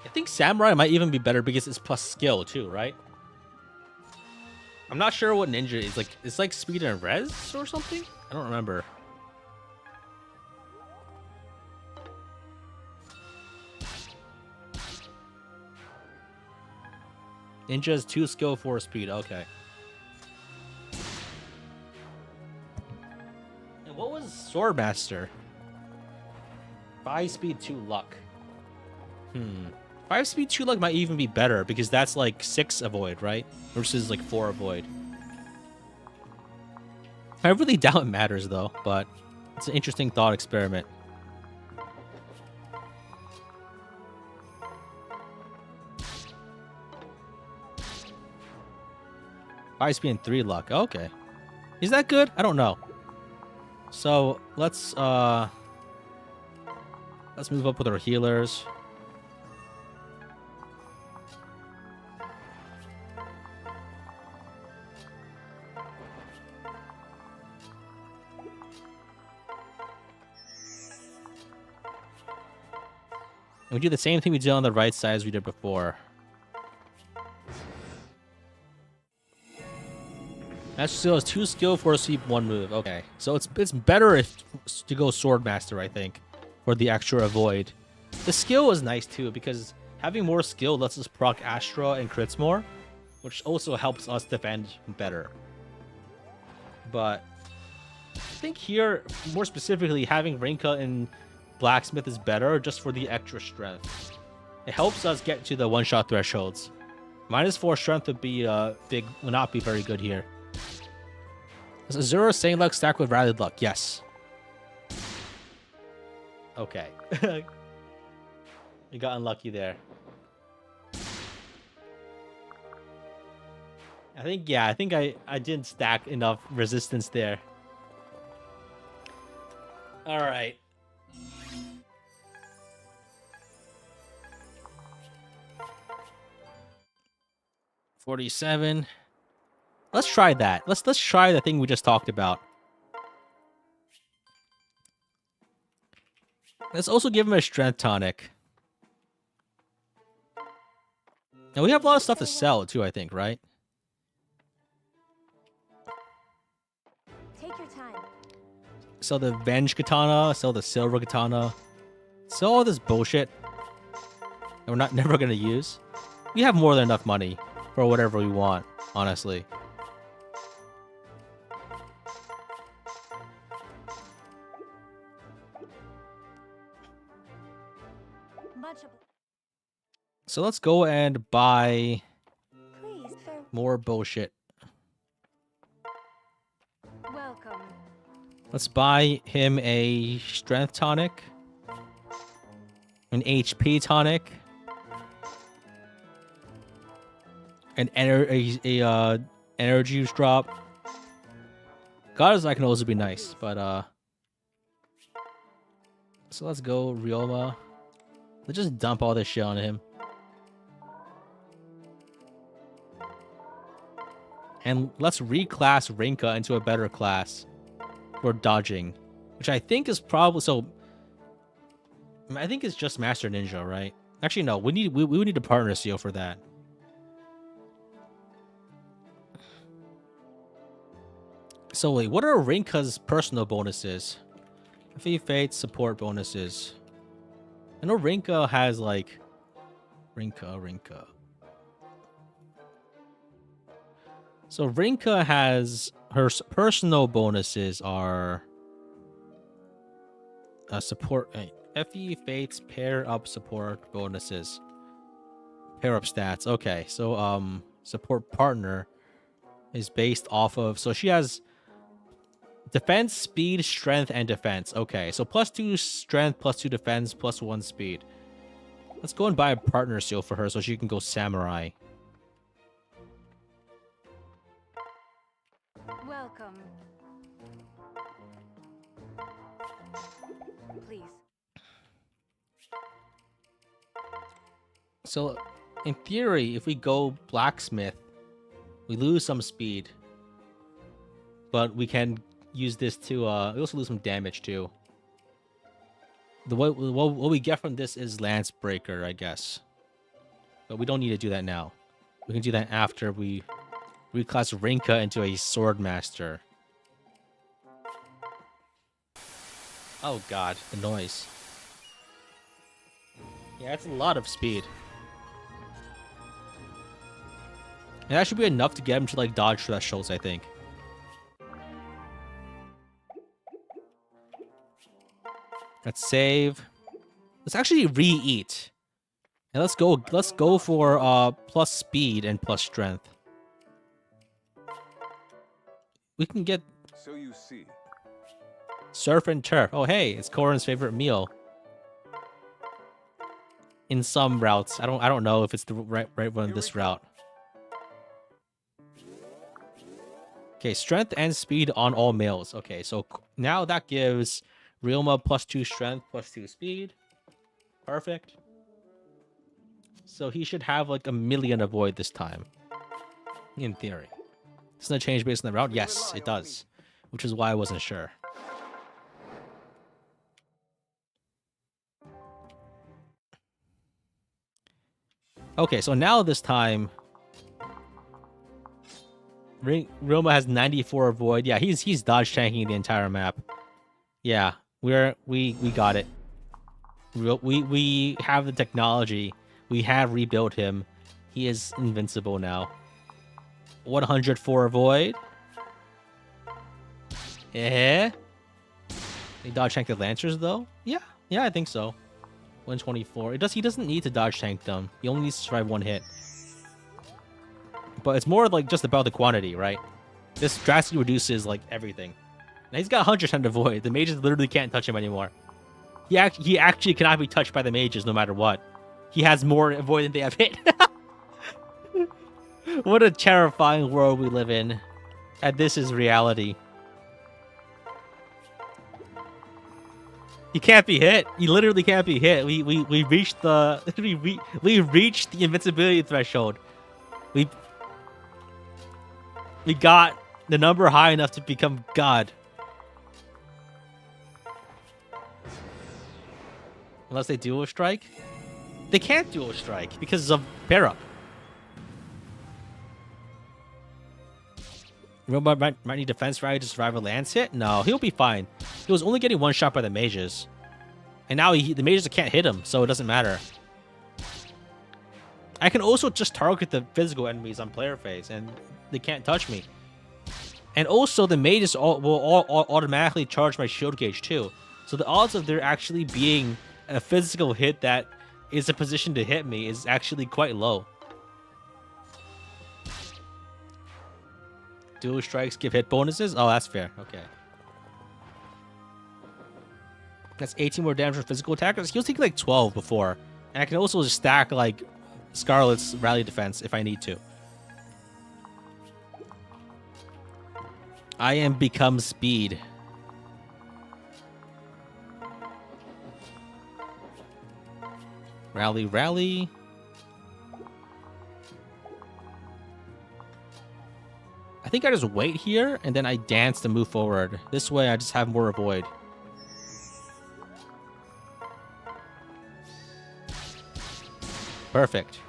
I think Samurai might even be better because it's plus skill too, right? I'm not sure what ninja is. Like, it's like speed and res or something? I don't remember. Ninja's 2 skill, 4 speed. Okay. And what was Swordmaster? 5 speed, 2 luck. 5 speed 2 luck might even be better because that's like 6 avoid, right? Versus like 4 avoid. I really doubt it matters though, but it's an interesting thought experiment. Five speed and 3 luck. Okay. Is that good? I don't know. So let's move up with our healers. And we do the same thing we did on the right side as we did before. Master Seal has 2 skill, 4 sweep, 1 move. Okay, so it's better to go Swordmaster, I think, for the extra avoid. The skill is nice too because having more skill lets us proc Astra and crits more, which also helps us defend better. But I think here, more specifically, having Rinka and Blacksmith is better just for the extra strength. It helps us get to the one-shot thresholds. -4 strength would not be very good here. Is Azura Saint Luck stacked with Rallied Luck? Yes. Okay. You got unlucky there. I think I didn't stack enough resistance there. All right. $47. Let's try that. Let's try the thing we just talked about. Let's also give him a strength tonic. And we have a lot of stuff to sell too, I think, right? Take your time. Sell the Venge Katana, sell the Silver Katana. Sell all this bullshit that we're never gonna use. We have more than enough money for whatever we want, honestly. So let's go and buy more bullshit. Welcome. Let's buy him a strength tonic, an HP tonic, an energy juice drop. Goddess I can also be nice, but so let's go Ryoma. Let's just dump all this shit on him. And let's reclass Rinka into a better class for dodging, which I think is probably I think it's just Master Ninja, right? Actually, no. We need a partner seal for that. So wait, what are Rinka's personal bonuses? Fee Fate support bonuses. I know Rinka has like Rinka. So Rinka has her personal bonuses are support Fe Fates pair up support bonuses. Pair up stats. Okay, so support partner is based off of, so she has defense, speed, strength, and defense. Okay, so +2 strength, +2 defense, +1 speed. Let's go and buy a partner seal for her so she can go samurai. Welcome. Please. So, in theory, if we go blacksmith, we lose some speed. But we can use this to, we also lose some damage too. What we get from this is Lance Breaker, I guess. But we don't need to do that now. We can do that after we reclass Rinka into a Swordmaster. Oh god, the noise. Yeah, that's a lot of speed. And that should be enough to get him to like dodge thresholds, I think. Let's save. Let's actually re-eat. And let's go for plus speed and plus strength. We can get So you see. surf and turf. Oh hey, it's Corin's favorite meal. In some routes. I don't know if it's the right one this route. Okay, strength and speed on all males. Okay, so now that gives Ryoma +2 strength, +2 speed. Perfect. So he should have like 1,000,000 avoid this time. In theory. Doesn't it change based on the route? Yes, it does. Which is why I wasn't sure. Okay, so now this time Ryoma has 94 avoid. Yeah, he's dodge tanking the entire map. Yeah, we got it. We have the technology. We have rebuilt him. He is invincible now. 104 avoid. Eh? He dodge tank the lancers though? Yeah, I think so. 124. He doesn't need to dodge tank them. He only needs to survive one hit. But it's more like just about the quantity, right? This drastically reduces like everything. Now he's got 100% avoid. The mages literally can't touch him anymore. He actually cannot be touched by the mages no matter what. He has more avoid than they have hit. What a terrifying world we live in. And this is reality. He can't be hit. He literally can't be hit. We reached the we reached the invincibility threshold. We got the number high enough to become God. Unless they dual strike. They can't dual strike because of pair up. Robot might need defense value to survive a lance hit? No, he'll be fine. He was only getting one shot by the mages. And now the mages can't hit him, so it doesn't matter. I can also just target the physical enemies on player phase, and they can't touch me. And also, the mages will automatically charge my shield gauge too. So the odds of there actually being a physical hit that is a position to hit me is actually quite low. Dual strikes give hit bonuses? Oh, that's fair. Okay. That's 18 more damage from physical attackers. He was taking like 12 before. And I can also just stack like Scarlet's rally defense if I need to. I am become speed. Rally, rally. I think I just wait here and then I dance to move forward. This way I just have more avoid. Perfect.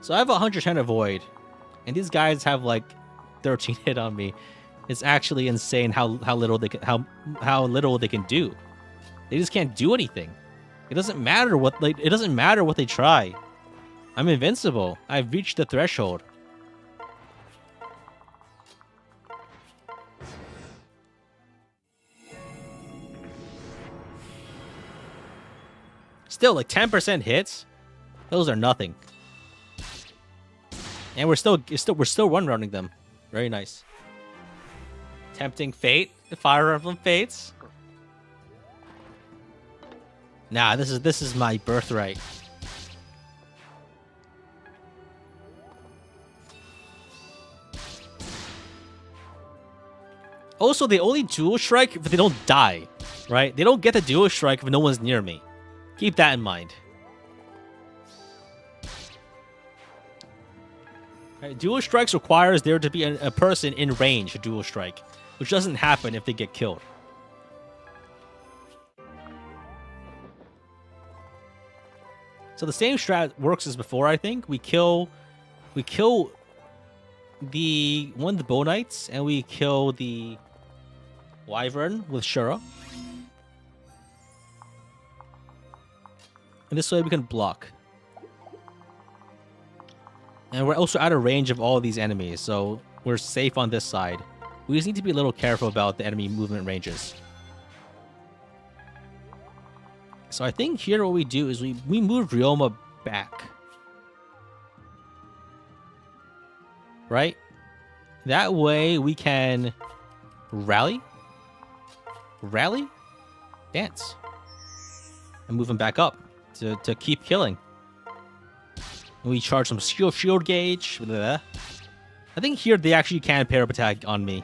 So I have 100% avoid. And these guys have like 13 hit on me. It's actually insane how little they can how little they can do. They just can't do anything. It doesn't matter what they try. I'm invincible. I've reached the threshold. Still, like 10% hits, those are nothing. And we're still one rounding them. Very nice. Tempting fate, Fire Emblem Fates. Nah, this is my birthright. Also, they only dual strike if they don't die, right? They don't get the dual strike if no one's near me. Keep that in mind. Right, dual strikes requires there to be a person in range to dual strike, which doesn't happen if they get killed. So the same strat works as before, I think. We kill the one of the Bow Knights, and we kill the Wyvern with Shura. And this way we can block. And we're also out of range of all of these enemies, so we're safe on this side. We just need to be a little careful about the enemy movement ranges. So I think here what we do is we move Ryoma back. right? That way we can rally, dance, and move him back up to keep killing. And we charge some shield gauge. Blah, blah, blah. I think here they actually can pair up attack on me,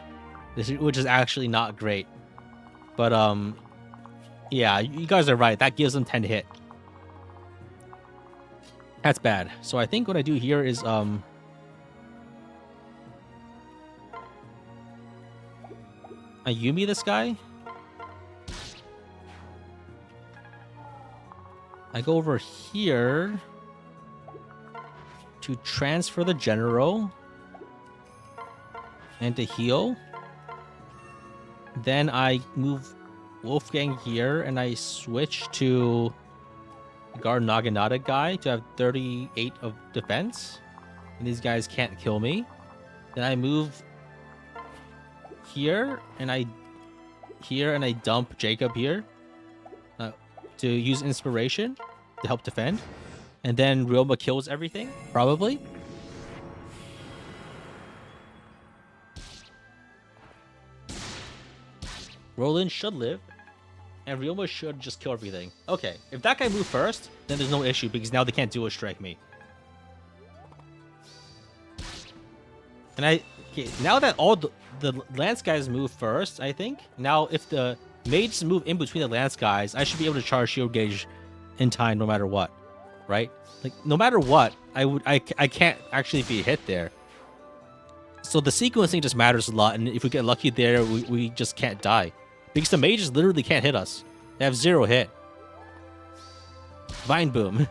which is actually not great. But yeah, you guys are right. That gives them 10 to hit. That's bad. So I think what I do here is I Yumi this guy. I go over here to transfer the general and to heal. Then I move Wolfgang here and I switch to guard Naginata guy to have 38 of defense. And these guys can't kill me. Then I move here and I dump Jacob here to use inspiration to help defend. And then Ryoma kills everything, probably. Roland should live. And Ryoma should just kill everything. Okay, if that guy moved first, then there's no issue because now they can't dual strike me. And now that all the Lance guys move first, I think. Now, if the mages move in between the Lance guys, I should be able to charge shield gauge in time no matter what, right? Like, no matter what, I can't actually be hit there. So the sequencing just matters a lot, and if we get lucky there, we just can't die. Because the mages literally can't hit us. They have 0 hit. Vine Boom.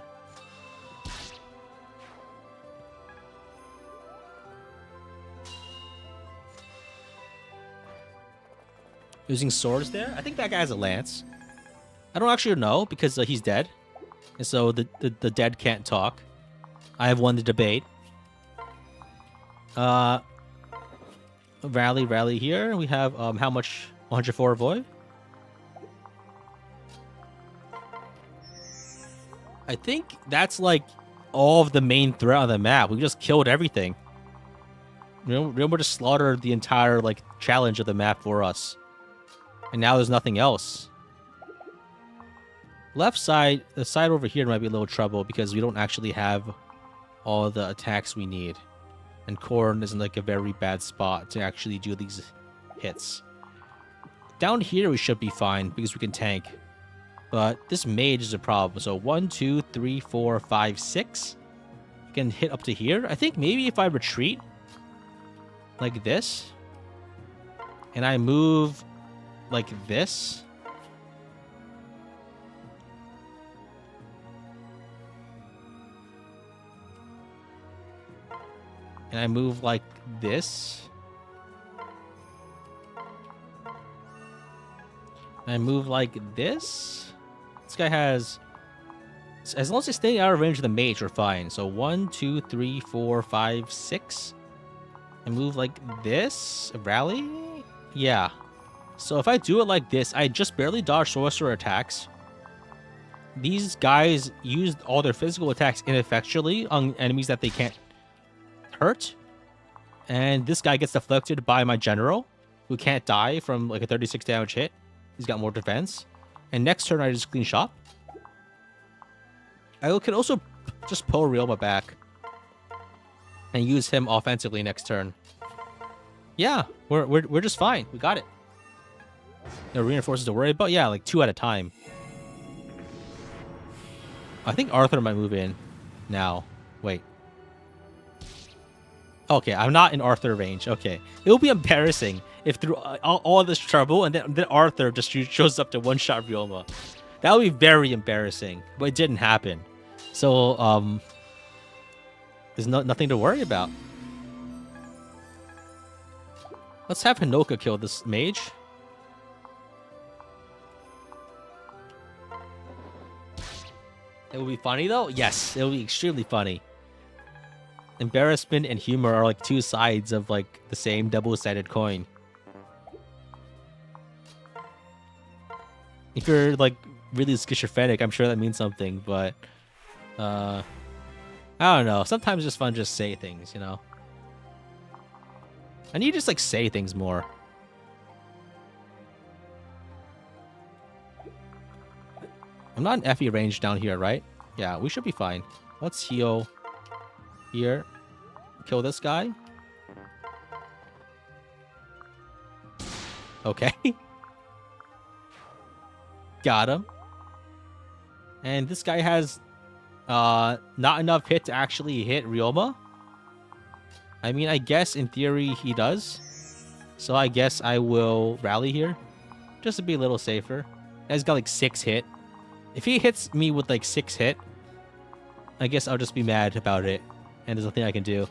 Using swords there? I think that guy has a lance. I don't actually know because he's dead. And so the dead can't talk. I have won the debate. Rally here. We have how much? 104 void. I think that's like all of the main threat on the map. We just killed everything. Remember to slaughter the entire like challenge of the map for us. And now there's nothing else. Left side, the side over here might be a little trouble because we don't actually have all the attacks we need. And Korn is in like a very bad spot to actually do these hits. Down here we should be fine because we can tank. But this mage is a problem. So 1, 2, 3, 4, 5, 6. We can hit up to here. I think maybe if I retreat like this and I move like this. And I move like this. And I move like this. This guy has... As long as he's staying out of range of the mage, we're fine. So 1, 2, 3, 4, 5, 6. And move like this. Rally? Yeah. So if I do it like this, I just barely dodge sorcerer attacks. These guys used all their physical attacks ineffectually on enemies that they can't hurt. And this guy gets deflected by my general, who can't die from like a 36 damage hit. He's got more defense. And next turn, I just clean shop. I can also just pull Ryoma back and use him offensively next turn. Yeah, we're just fine. We got it. No reinforcements to worry about. Yeah, like 2 at a time. I think Arthur might move in now. Wait. Okay, I'm not in Arthur range. Okay. It will be embarrassing if through all this trouble and then Arthur just shows up to one-shot Ryoma. That would be very embarrassing. But it didn't happen. So, there's nothing to worry about. Let's have Hinoka kill this mage. It will be funny though? Yes, it will be extremely funny. Embarrassment and humor are like 2 sides of like the same double-sided coin. If you're like really schizophrenic, I'm sure that means something, but I don't know. Sometimes it's just fun to just say things, you know? I need to just like say things more. I'm not in FE range down here, right? Yeah, we should be fine. Let's heal here. Kill this guy. Okay. Got him. And this guy has not enough hit to actually hit Ryoma. I mean, I guess in theory he does. So I guess I will rally here. Just to be a little safer. Guy's got like 6 hit. If he hits me with like 6 hit, I guess I'll just be mad about it. And there's nothing I can do.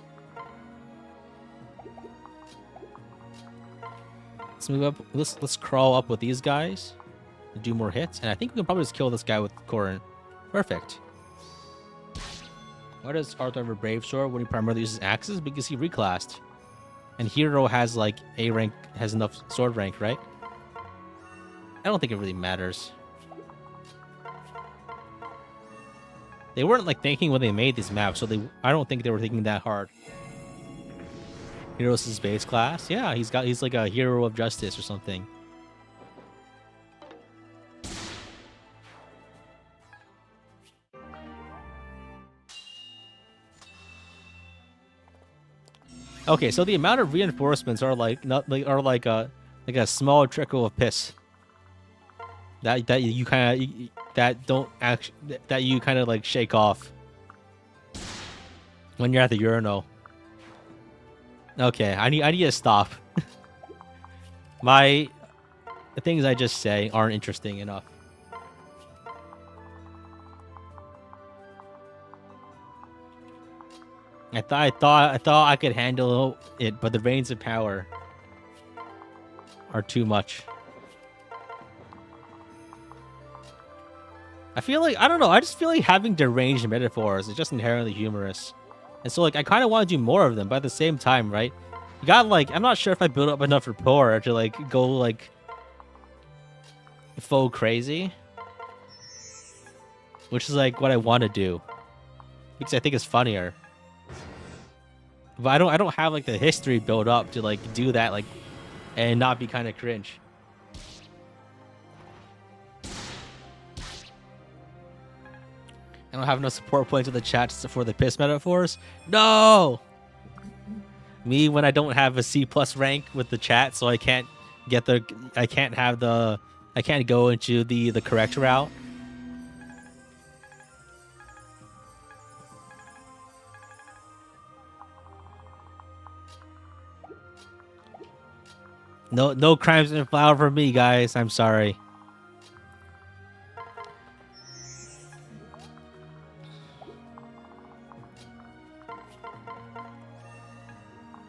Let's move up. Let's crawl up with these guys to do more hits. And I think we can probably just kill this guy with Korin. Perfect. Why does Arthur have a Brave Sword when he primarily uses axes? Because he reclassed. And Hero has like A rank, has enough sword rank, right? I don't think it really matters. They weren't like thinking when they made these maps, so I don't think they were thinking that hard. Heroes is base class. Yeah, he's like a hero of justice or something. Okay, so the amount of reinforcements are like like a small trickle of piss. That you kind of that you kind of like shake off when you're at the urinal. Okay, I need to stop. The things I just say aren't interesting enough. I thought I could handle it, but the reins of power are too much. I feel like, I don't know, I just feel like having deranged metaphors is just inherently humorous. And so, like, I kind of want to do more of them, but at the same time, right? You got, like, I'm not sure if I build up enough rapport to, like, go, like, faux crazy. Which is, like, what I want to do. Because I think it's funnier. But I don't have, like, the history built up to, like, do that, like, and not be kind of cringe. I don't have enough support points in the chat for the piss metaphors. No! Me when I don't have a C+ rank with the chat, so I can't get the... I can't go into the correct route. No crimes and flower for me, guys. I'm sorry.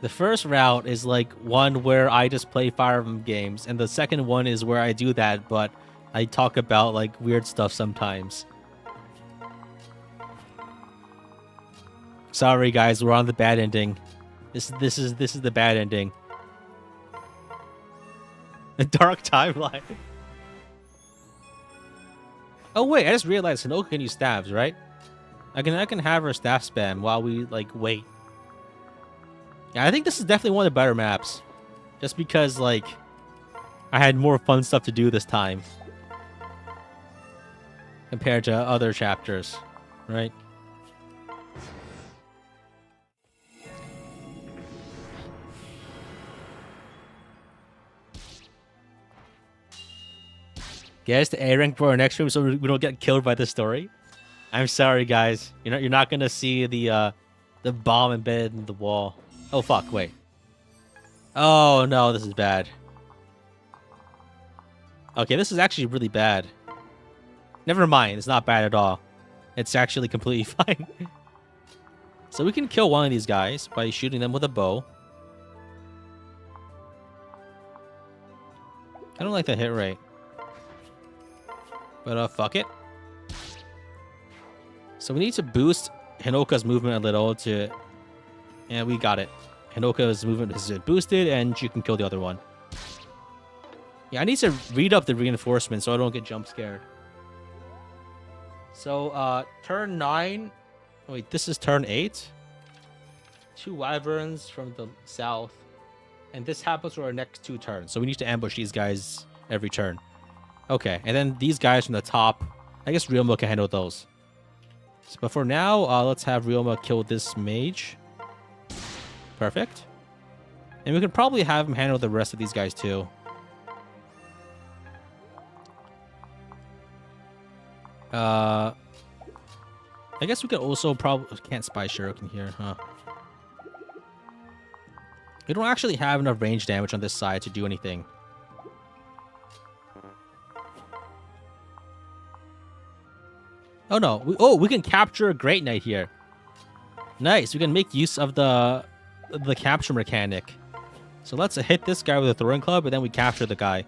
The first route is like one where I just play Fire Emblem games, and the second one is where I do that, but I talk about like weird stuff sometimes. Sorry guys, we're on the bad ending. This is the bad ending. The dark timeline. Oh wait, I just realized Hinoka can use stabs, right? I can have her staff spam while we like wait. Yeah, I think this is definitely one of the better maps. Just because, like, I had more fun stuff to do this time. Compared to other chapters, right? Get us to A rank for our next stream so we don't get killed by the story. I'm sorry, guys. You're not gonna see the bomb embedded in the wall. Oh, fuck, wait. Oh, no, this is bad. Okay, this is actually really bad. Never mind, it's not bad at all. It's actually completely fine. So we can kill one of these guys by shooting them with a bow. I don't like the hit rate. But, fuck it. So we need to boost Hinoka's movement a little to... And we got it. Hinoka's movement is boosted, and you can kill the other one. Yeah, I need to read up the reinforcement so I don't get jump scared. So, turn 9... Wait, this is turn 8? 2 wyverns from the south. And this happens for our next 2 turns. So we need to ambush these guys every turn. Okay, and then these guys from the top. I guess Ryoma can handle those. But for now, let's have Ryoma kill this mage. Perfect. And we could probably have him handle the rest of these guys too. I guess we could also probably... Can't spy Shuriken here, huh? We don't actually have enough range damage on this side to do anything. Oh no, we can capture a Great Knight here. Nice, we can make use of the capture mechanic. So let's hit this guy with a throwing club, and then we capture the guy.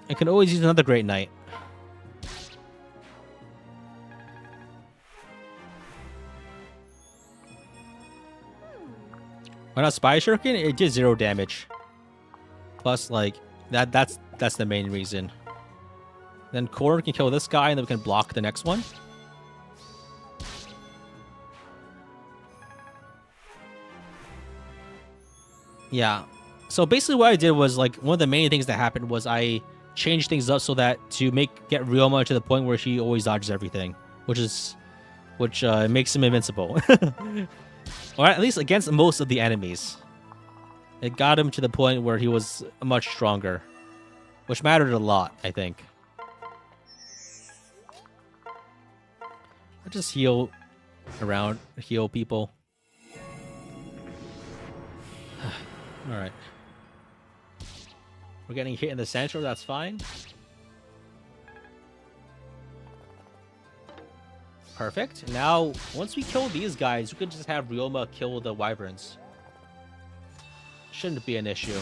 I can always use another Great Knight. Why not Spy Shuriken? It did 0 damage. Plus, like, that's the main reason. Then Korn can kill this guy, and then we can block the next one. Yeah. So basically what I did was, like, one of the main things that happened was I changed things up so that to get Ryoma to the point where she always dodges everything, which makes him invincible. Or at least against most of the enemies. It got him to the point where he was much stronger, which mattered a lot, I think. I just heal people. All right. We're getting hit in the center, that's fine. Perfect. Now, once we kill these guys, we could just have Ryoma kill the wyverns. Shouldn't be an issue.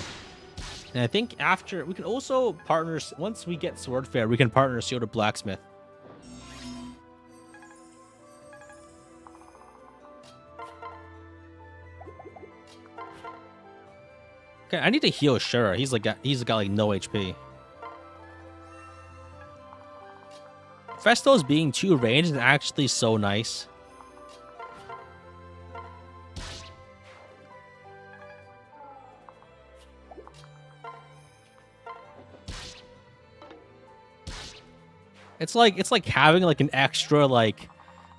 And I think after, we can also partner, once we get Swordfair, we can partner Shield of Blacksmith. Okay, I need to heal Shura. He's got like no HP. Festo's being 2 ranged is actually so nice. It's like having like an extra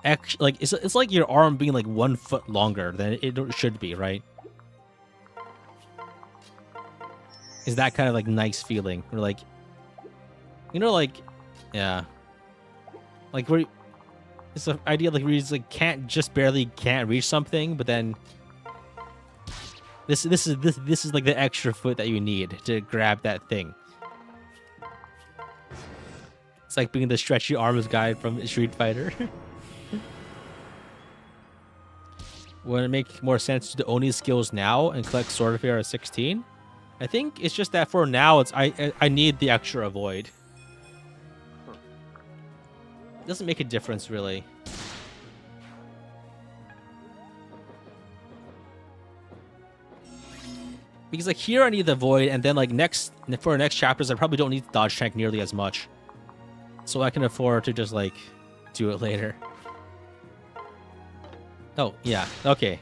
it's like your arm being like 1 foot longer than it should be, right? Is that kind of like nice feeling? Or like, you know, like, yeah. Like where it's the idea like where you just like barely can't reach something, but then this is like the extra foot that you need to grab that thing. It's like being the stretchy arms guy from Street Fighter. Would it make more sense to own these skills now and collect Sword of Fear at 16? I think it's just that for now it's I need the extra avoid. It doesn't make a difference really. Because like here I need the void, and then like for our next chapters I probably don't need the dodge tank nearly as much. So I can afford to just like do it later. Oh, yeah. Okay.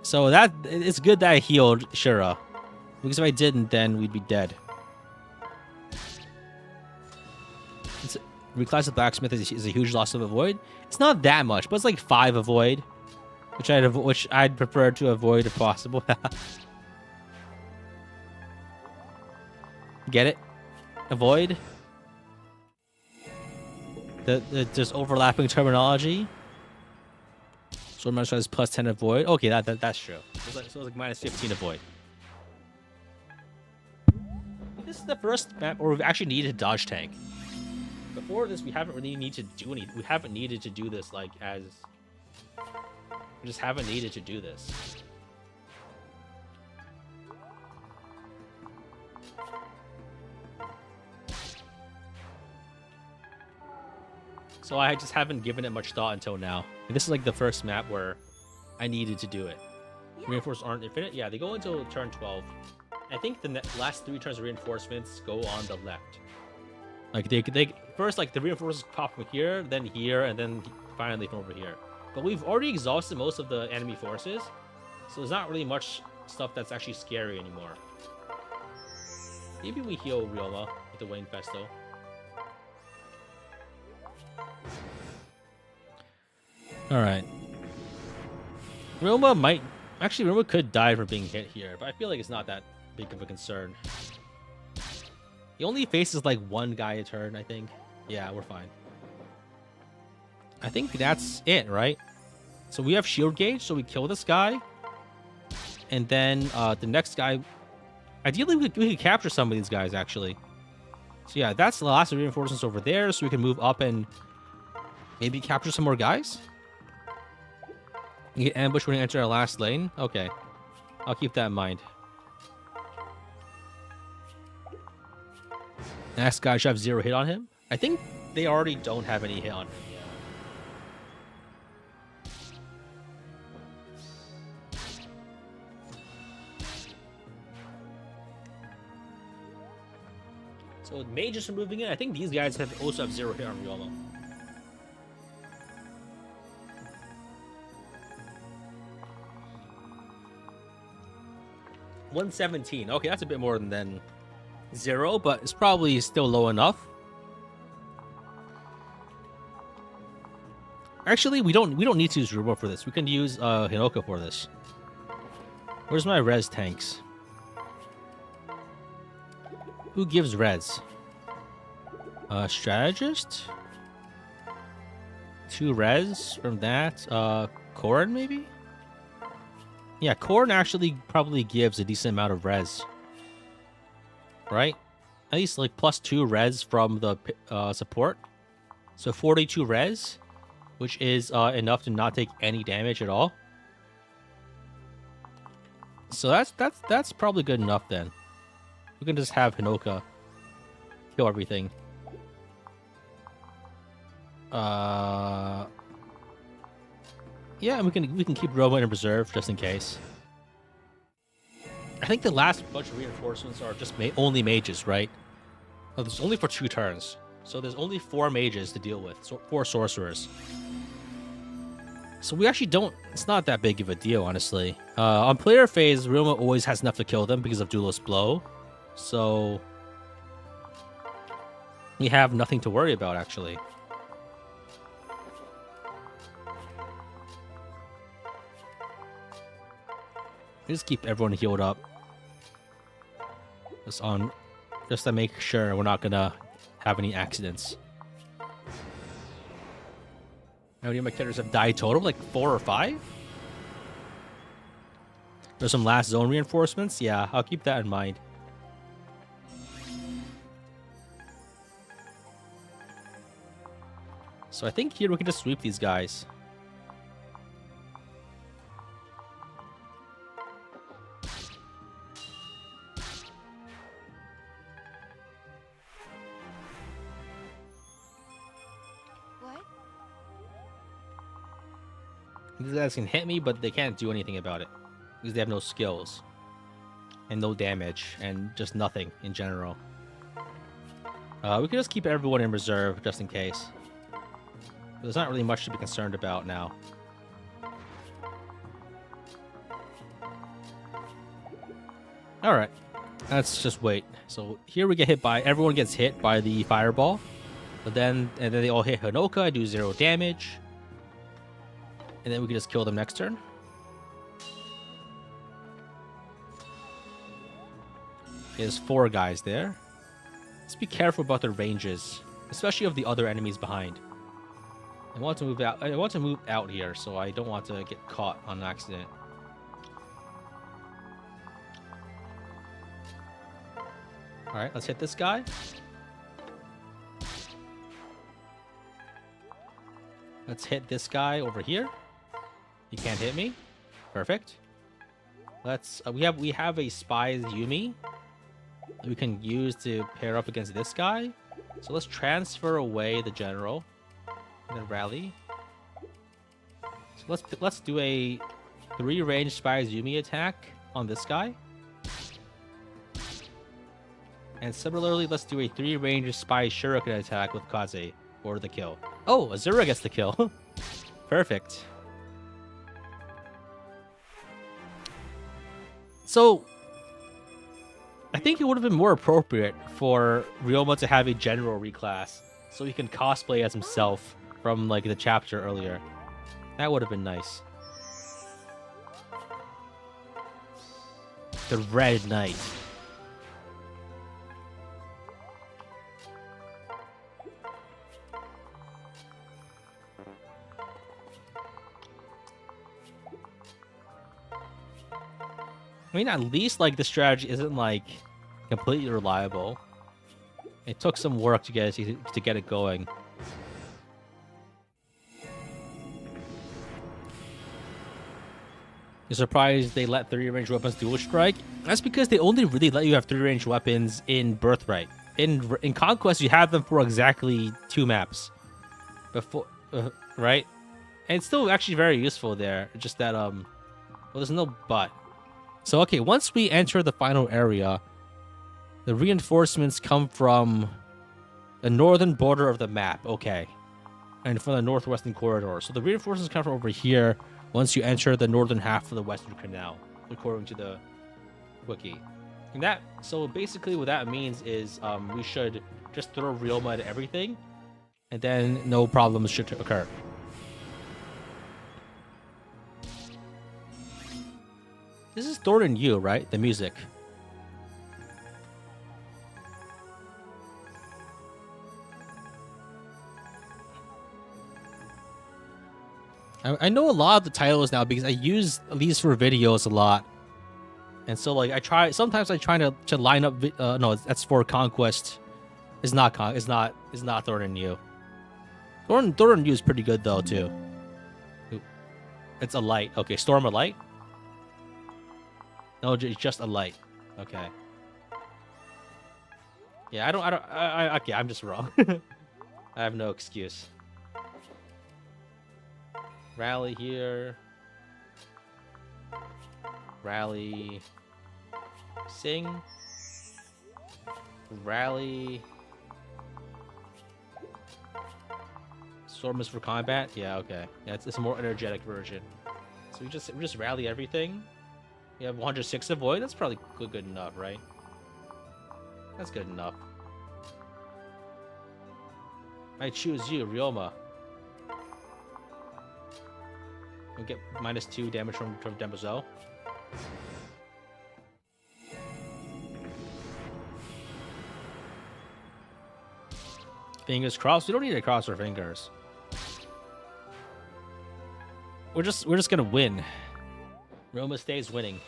So that it's good that I healed Shura. Because if I didn't, then we'd be dead. Reclass the blacksmith is a huge loss of avoid. It's not that much, but it's like 5 avoid, which I'd prefer to avoid if possible. Get it? Avoid. The just overlapping terminology. So my is plus 10 avoid. Okay, that's true. So it's like minus 15 avoid. This is the first map where we've actually needed a dodge tank. Before this, we haven't really needed to do any. We haven't needed to do this like as. We just haven't needed to do this. So I just haven't given it much thought until now. And this is like the first map where I needed to do it. Reinforcements aren't infinite. Yeah, they go until turn 12. I think the last 3 turns of reinforcements go on the left. Like they first like the reinforcements pop from here, and then finally from over here. But we've already exhausted most of the enemy forces, so there's not really much stuff that's actually scary anymore. Maybe we heal Ryoma with the Wayne Festo. Alright. Ryoma might... Actually, Ryoma could die from being hit here, but I feel like it's not that big of a concern. He only faces like one guy a turn, I think. Yeah, we're fine. I think that's it, right? So we have shield gauge, so we kill this guy. And then the next guy... Ideally, we could capture some of these guys, actually. So yeah, that's the last of reinforcements over there, so we can move up and maybe capture some more guys. You get ambushed when you enter our last lane? Okay. I'll keep that in mind. Next guy should have 0 hit on him. I think they already don't have any hit on him. So mages are moving in. I think these guys also have 0 hit on Ryoma. $117. Okay, that's a bit more than 0, but it's probably still low enough. Actually, we don't need to use Rubo for this. We can use Hinoka for this. Where's my res tanks? Who gives res? Strategist? 2 res from that. Korn maybe? Yeah, Korn actually probably gives a decent amount of res. Right? At least like +2 res from the support. So 42 res, which is enough to not take any damage at all. So that's probably good enough then. We can just have Hinoka kill everything. Yeah, we can keep Roma in reserve just in case. I think the last bunch of reinforcements are just only mages, right? Oh, there's only for 2 turns, so there's only 4 mages to deal with, so 4 sorcerers. So we actually don't... It's not that big of a deal, honestly. On player phase, Roma always has enough to kill them because of Duelist Blow. So we have nothing to worry about, actually. Just keep everyone healed up. Just to make sure we're not gonna have any accidents. How many of my characters have died total? Like 4 or 5? There's some last zone reinforcements. Yeah, I'll keep that in mind. So I think here we can just sweep these guys. What? These guys can hit me, but they can't do anything about it. Because they have no skills. And no damage. And just nothing in general. We can just keep everyone in reserve just in case. There's not really much to be concerned about now. Alright. Let's just wait. So here we get hit by... Everyone gets hit by the fireball. And then they all hit Hinoka. I do 0 damage. And then we can just kill them next turn. There's 4 guys there. Let's be careful about the ranges. Especially of the other enemies behind. I want to move out. I want to move out here, so I don't want to get caught on an accident. All right, let's hit this guy. Let's hit this guy over here. He can't hit me. Perfect. Let's. We have a Spy's Yumi that we can use to pair up against this guy. So let's transfer away the general. And then rally. So let's do a 3-range Spy's Yumi attack on this guy. And similarly, let's do a 3-range Spy Shuriken attack with Kaze for the kill. Oh, Azura gets the kill. Perfect. So I think it would have been more appropriate for Ryoma to have a general reclass so he can cosplay as himself from like the chapter earlier. That would have been nice. The Red Knight. I mean, at least like the strategy isn't like completely reliable. It took some work to get it going. You're surprised they let 3-range weapons dual strike? That's because they only really let you have 3-range weapons in Birthright. In Conquest, you have them for exactly 2 maps. Before, right? And it's still actually very useful there. Just that well, there's no but. So okay, once we enter the final area, the reinforcements come from the northern border of the map. Okay, and from the northwestern corridor. So the reinforcements come from over here. Once you enter the northern half of the Western Canal, according to the wiki. And that, so basically what that means is we should just throw Ryoma at everything, and then no problems should occur. This is Thorn and You, right? The music. I know a lot of the titles now because I use these for videos a lot, and so like sometimes I try to line up. No, that's for Conquest. It's not Thorn and You. Thorn and You is pretty good though too. It's a light. Okay, Storm a light. No, it's just a light. Okay. Yeah, okay, I'm just wrong. I have no excuse. Rally here. Rally. Sing. Rally. Storm is for combat? Yeah, okay. Yeah, it's a more energetic version. So we just rally everything. We have 106 avoid. That's probably good enough, right? That's good enough. I choose you, Ryoma. We'll get -2 damage from Demozo. Fingers crossed. We don't need to cross our fingers. We're just gonna win. Roma stays winning.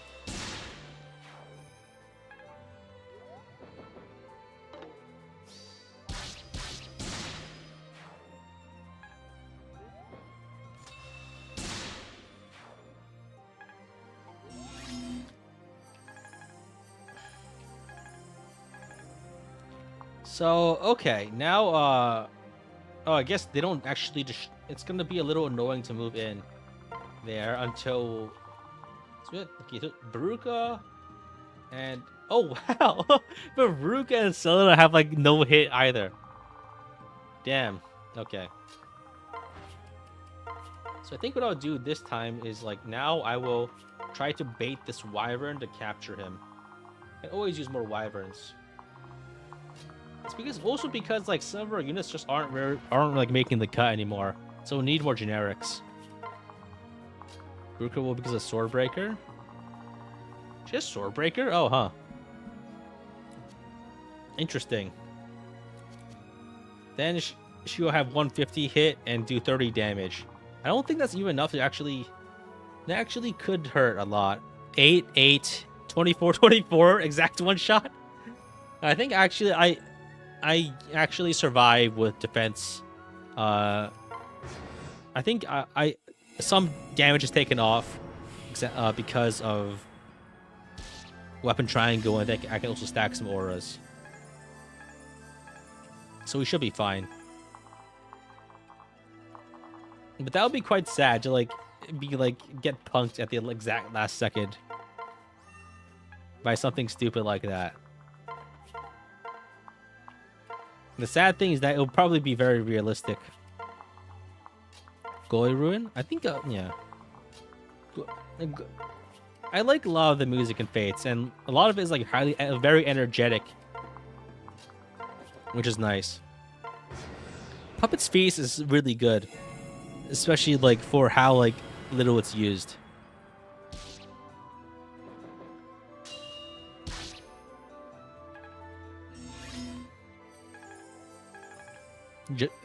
So, okay, now, oh, I guess they don't actually just, it's gonna be a little annoying to move in there until, okay, Baruka and, oh, wow, Baruka and Selena have, like, no hit either. Damn, okay. So I think what I'll do this time is, like, now I will try to bait this Wyvern to capture him. I always use more Wyverns. It's also because like some of our units just aren't like making the cut anymore, so we need more generics. Ruka will because of Swordbreaker. Just Swordbreaker? Oh, huh. Interesting. Then she will have 150 hit and do 30 damage. I don't think that's even enough to actually. That actually could hurt a lot. 8, 8, 24, 24, exact one shot. I think actually I actually survive with defense. I think some damage is taken off because of weapon triangle, and I can also stack some auras. So we should be fine. But that would be quite sad to get punked at the exact last second by something stupid like that. The sad thing is that it'll probably be very realistic. Goy Ruin? I think, yeah. I like a lot of the music in Fates, and a lot of it is like very energetic, which is nice. Puppet's Feast is really good, especially like for how like little it's used.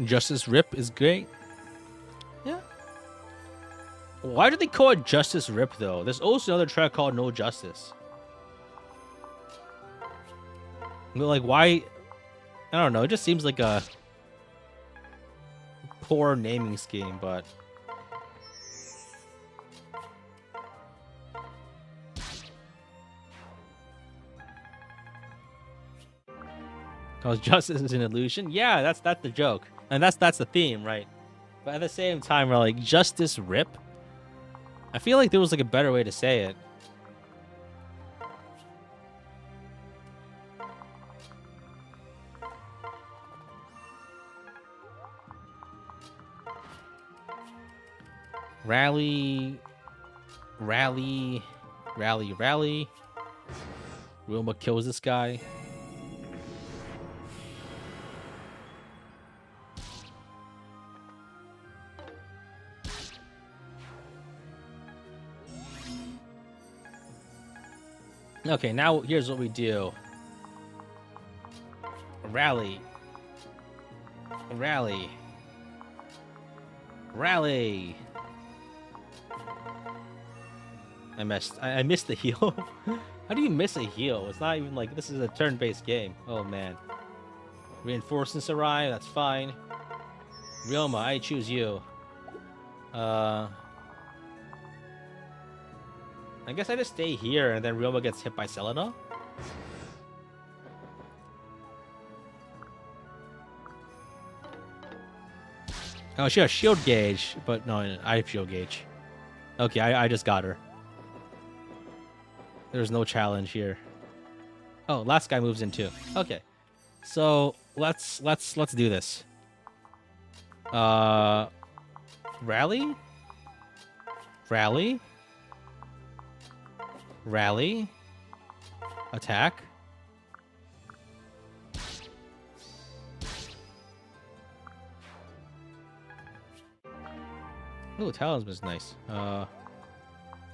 Justice Rip is great. Yeah. Why do they call it Justice Rip though? There's also another track called No Justice. Like why? I don't know. It just seems like a poor naming scheme, but because justice is an illusion. Yeah, that's the joke, and that's the theme, right? But at the same time, we're like Justice Rip. I feel like there was like a better way to say it. Rally. Wilma kills this guy. Okay, now here's what we do. Rally. I missed. I missed the heal. How do you miss a heal? It's not even like this is a turn-based game. Oh man. Reinforcements arrive. That's fine. Ryoma, I choose you. I guess I just stay here and then Ryoma gets hit by Selena. Oh, she has shield gauge, but no, I have shield gauge. Okay, I just got her. There's no challenge here. Oh, last guy moves in too. Okay, so let's do this. Rally, attack. Ooh, Talisman's nice. Now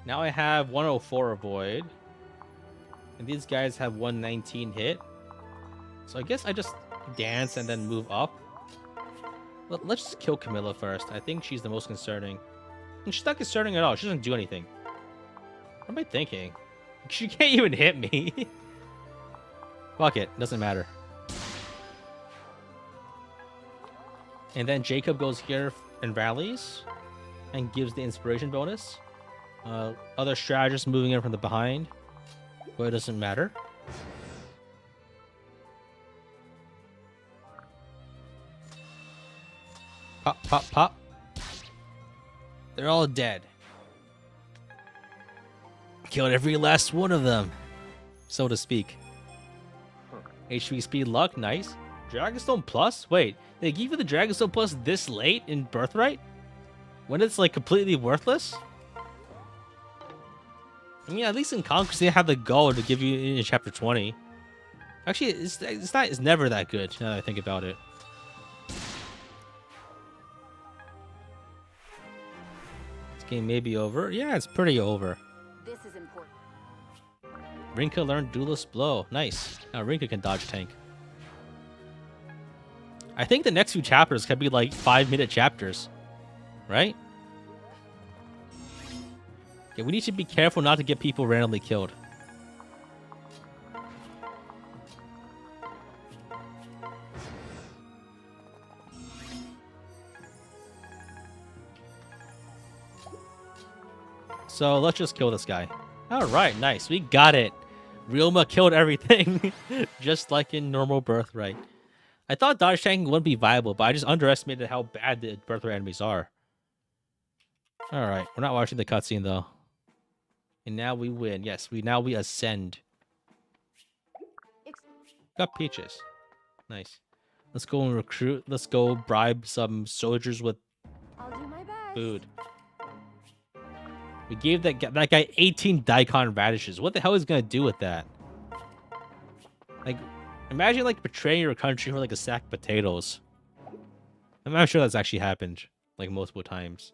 I have 104 avoid. And these guys have 119 hit. So I guess I just dance and then move up. Let's just kill Camilla first. I think she's the most concerning. And she's not concerning at all. She doesn't do anything. What am I thinking? She can't even hit me. Fuck it. Doesn't matter. And then Jacob goes here and rallies. And gives the inspiration bonus. Other strategists moving in from the behind. But it doesn't matter. Pop, pop, pop. They're all dead. Killed every last one of them, so to speak. HP speed luck, nice. Dragonstone plus? Wait, they give you the Dragonstone plus this late in Birthright? When it's like completely worthless? I mean, at least in Conquest they have the gold to give you in chapter 20. Actually, it's never that good now that I think about it. This game may be over. Yeah, it's pretty over. This is important. Rinka learned Duelist Blow. Nice. Now Rinka can dodge tank. I think the next few chapters could be like 5-minute chapters. Right? Okay, we need to be careful not to get people randomly killed. So let's just kill this guy. All right, nice. We got it. Ryoma killed everything, just like in normal Birthright. I thought dodge tanking wouldn't be viable, but I just underestimated how bad the Birthright enemies are. All right, we're not watching the cutscene though. And now we win. Yes, we ascend. Got peaches. Nice. Let's go and recruit. Let's go bribe some soldiers with I'll do my best. food. We gave that guy 18 daikon radishes. What the hell is he gonna do with that? Like, imagine like betraying your country for like a sack of potatoes. I'm not sure that's actually happened like multiple times.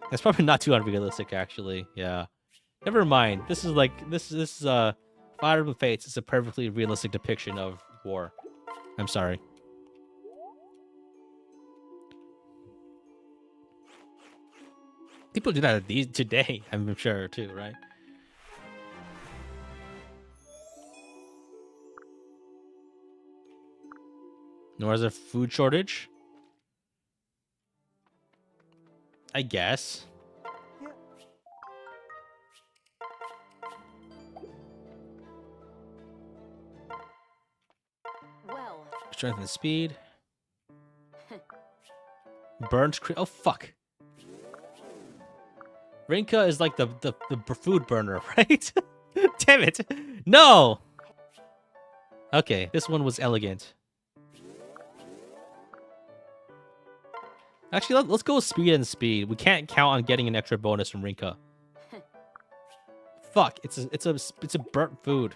That's probably not too unrealistic, actually. Yeah. Never mind. This is Fire Emblem Fates. It's a perfectly realistic depiction of war. I'm sorry. People do that today, I'm sure, too, right? Nor is there food shortage? I guess. Well. Strength and speed. Burnt. Oh, fuck. Rinka is like the food burner, right? Damn it. No! Okay, this one was elegant. Actually, let's go with speed and speed. We can't count on getting an extra bonus from Rinka. Fuck, it's a burnt food.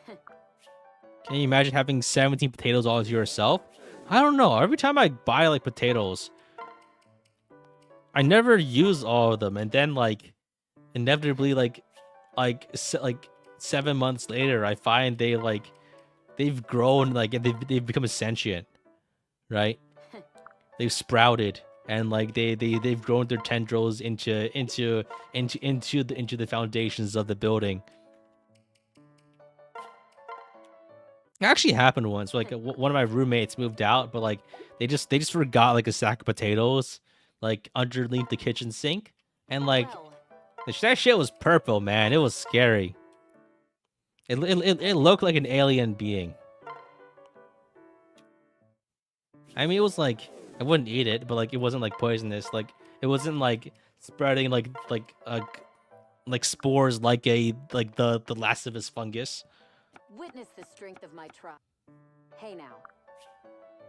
Can you imagine having 17 potatoes all to yourself? I don't know. Every time I buy like potatoes, I never use all of them, and then like inevitably like 7 months later, I find they've grown, like they've become sentient, right? They've sprouted, and like they've grown their tendrils into the foundations of the building. It actually happened once. Like one of my roommates moved out, but like they just forgot like a sack of potatoes like underneath the kitchen sink, and like that shit was purple, man. It was scary. It looked like an alien being. I mean, it was like I wouldn't eat it, but like it wasn't like poisonous. Like it wasn't like spreading like spores like the Last of Us fungus. Witness the strength of my tribe. Hey now.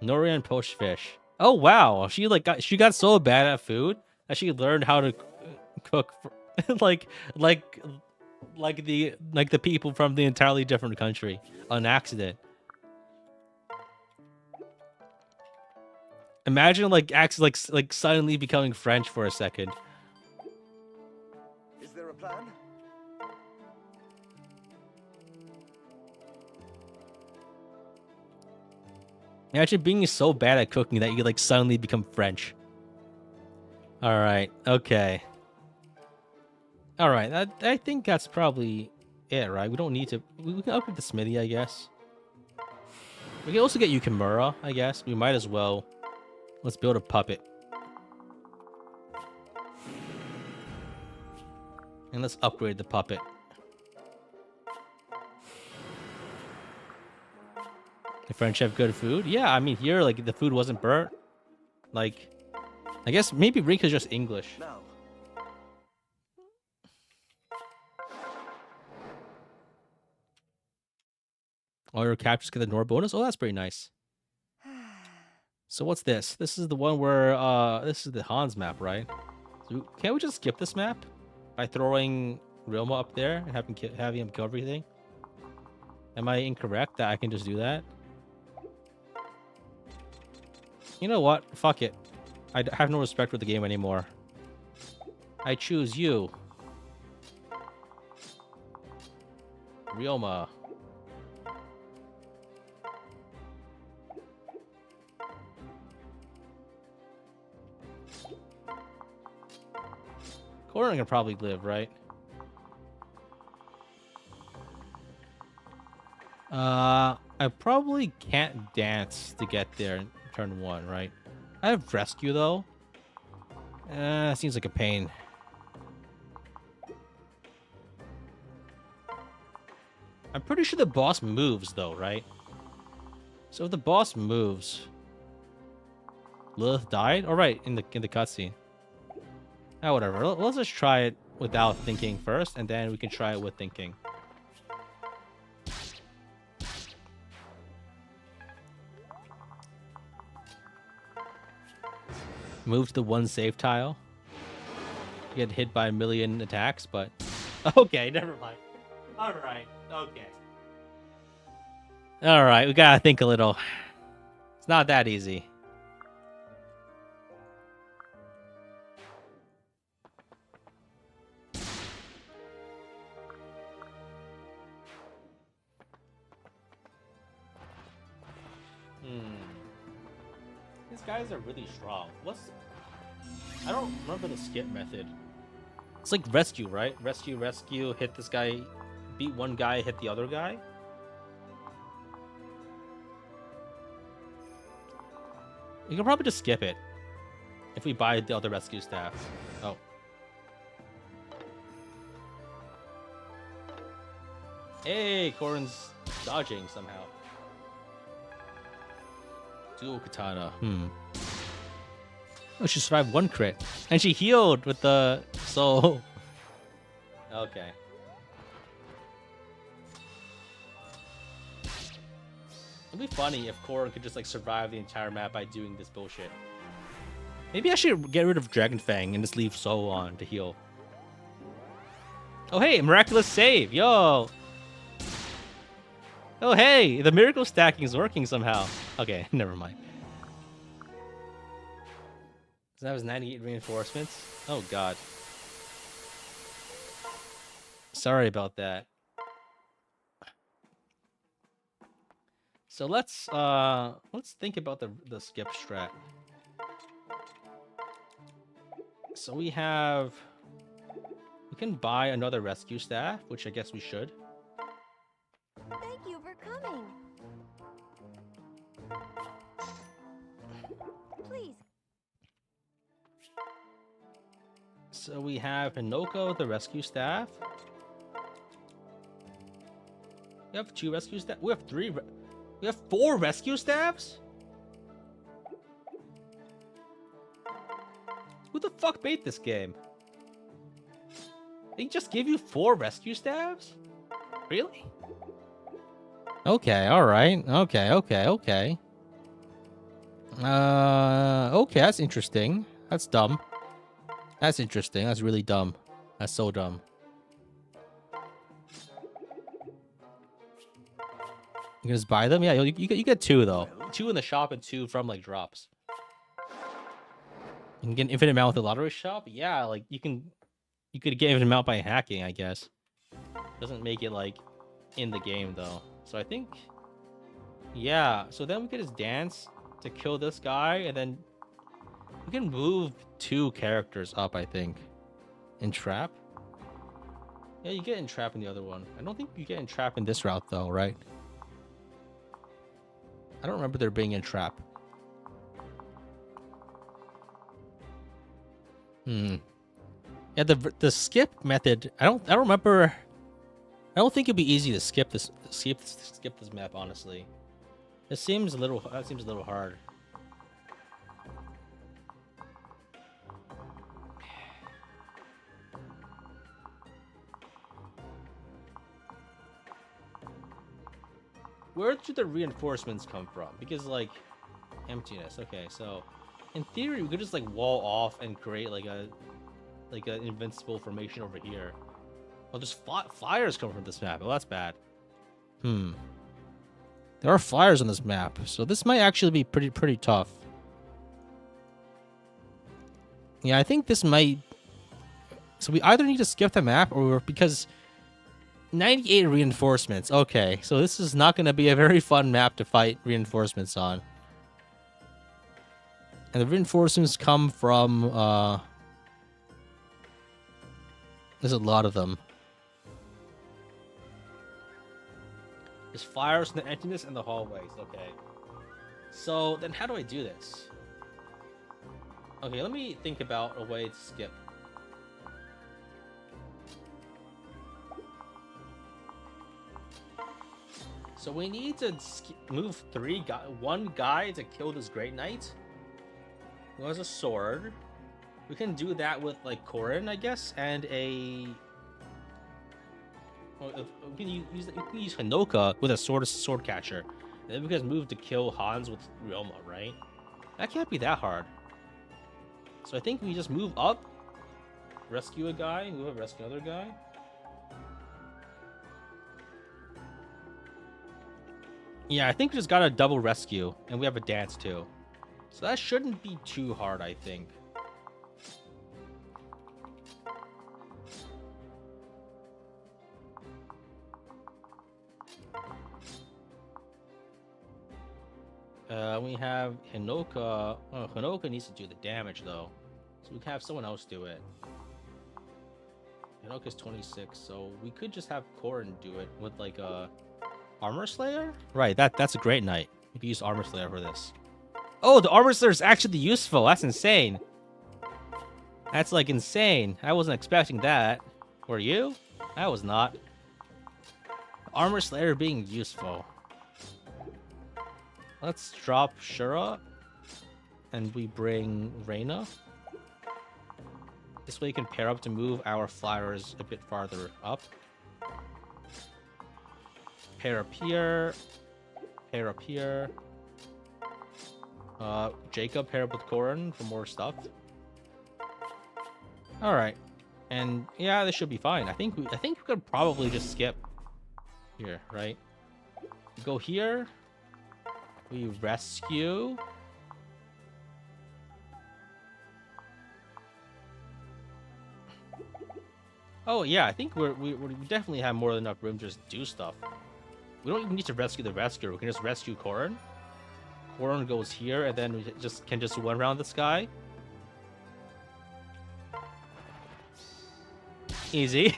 Norian poached fish. Oh wow, she got so bad at food that she learned how to cook for, like the people from the entirely different country on accident. Imagine like suddenly becoming French for a second. Is there a plan? Imagine being so bad at cooking that you like suddenly become French. All right. Okay. All right. I think that's probably it, right? We don't need to. We can upgrade the smithy, I guess. We can also get Yukimura, I guess. We might as well. Let's build a puppet. And let's upgrade the puppet. The French have good food? Yeah, I mean, here, like, the food wasn't burnt. Like, I guess maybe Rinka's just English. Now. All your captures get the Nord bonus? Oh, that's pretty nice. So what's this? This is the one where, this is the Hans map, right? So can't we just skip this map? By throwing Realma up there and having him kill everything? Am I incorrect that I can just do that? You know what? Fuck it. I have no respect for the game anymore. I choose you. Realma. Corin can probably live, right? I probably can't dance to get there in turn 1, right? I have rescue though. Seems like a pain. I'm pretty sure the boss moves though, right? So if the boss moves, Lilith died. All right, in the cutscene. Ah, whatever. Let's just try it without thinking first, and then we can try it with thinking. Move to the one save tile. Get hit by a million attacks, but okay, never mind. All right, okay. All right, we gotta think a little. It's not that easy. These guys are really strong. I don't remember the skip method. It's like rescue, right? Rescue, hit this guy, beat one guy, hit the other guy. You can probably just skip it if we buy the other rescue staff. Oh. Hey, Corin's dodging somehow. Dual katana. Oh, she survived one crit. And she healed with the soul. Okay. It'd be funny if Corin could just like survive the entire map by doing this bullshit. Maybe I should get rid of Dragon Fang and just leave Soul on to heal. Oh hey, miraculous save, yo! Oh hey, the miracle stacking is working somehow. Okay, never mind. So that was 98 reinforcements. Oh god. Sorry about that. So let's think about the skip strat. So we can buy another rescue staff, which I guess we should. Thank you for coming. Please. So we have Hinoko, the rescue staff. We have 2 rescue staff. We have 3. We have 4 rescue staffs? Who the fuck made this game? They just give you 4 rescue staffs? Really? Okay, alright. Okay. Okay, that's interesting. That's dumb. That's interesting. That's really dumb. That's so dumb. You can just buy them? Yeah, you get 2 though. 2 in the shop and 2 from like drops. You can get an infinite amount with the lottery shop? Yeah, like you could get infinite amount by hacking, I guess. Doesn't make it like in the game though. So I think yeah, so then we could just dance to kill this guy and then we can move 2 characters up, I think. Entrap? Yeah, you get entrap in the other one. I don't think you get entrap in this route though, right? I don't remember there being entrap. Yeah, the skip method. I don't remember. I don't think it'd be easy to skip this map. Honestly, it seems a little. That seems a little hard. Where do the reinforcements come from? Because like emptiness. Okay, so in theory we could just like wall off and create like an invincible formation over here. Oh, there's flyers come from this map. Oh, that's bad. There are flyers on this map, so this might actually be pretty tough. Yeah, I think this might. So we either need to skip the map or because 98 reinforcements. Okay, so this is not going to be a very fun map to fight reinforcements on. And the reinforcements come from, there's a lot of them. There's fires in the emptiness and the hallways. Okay. So then how do I do this? Okay, let me think about a way to skip. So we need to move one guy to kill this Great Knight who has a sword. We can do that with like Corin, I guess, and a. Well, we can use Hinoka with a sword catcher, and then we can move to kill Hans with Ryoma, right? That can't be that hard. So I think we just move up, rescue a guy, move up, rescue another guy. Yeah, I think we just got a double rescue, and we have a dance too. So that shouldn't be too hard, I think. We have Hinoka. Oh, Hinoka needs to do the damage though, so we can have someone else do it. Hinoka's 26, so we could just have Korin do it with like a Armor Slayer. Right, that's a great knight. We can use Armor Slayer for this. Oh, the Armor Slayer is actually useful. That's insane. That's like insane. I wasn't expecting that. Were you? I was not. Armor Slayer being useful. Let's drop Shura. And we bring Reyna. This way you can pair up to move our flyers a bit farther up. Pair up here. Pair up here. Jacob pair up with Korin for more stuff. Alright. And yeah, this should be fine. I think we could probably just skip here, right? Go here. We rescue. Oh yeah, I think we definitely have more than enough room to just do stuff. We don't even need to rescue the rescuer. We can just rescue Korin. Korin goes here, and then we can just run around this guy. Easy.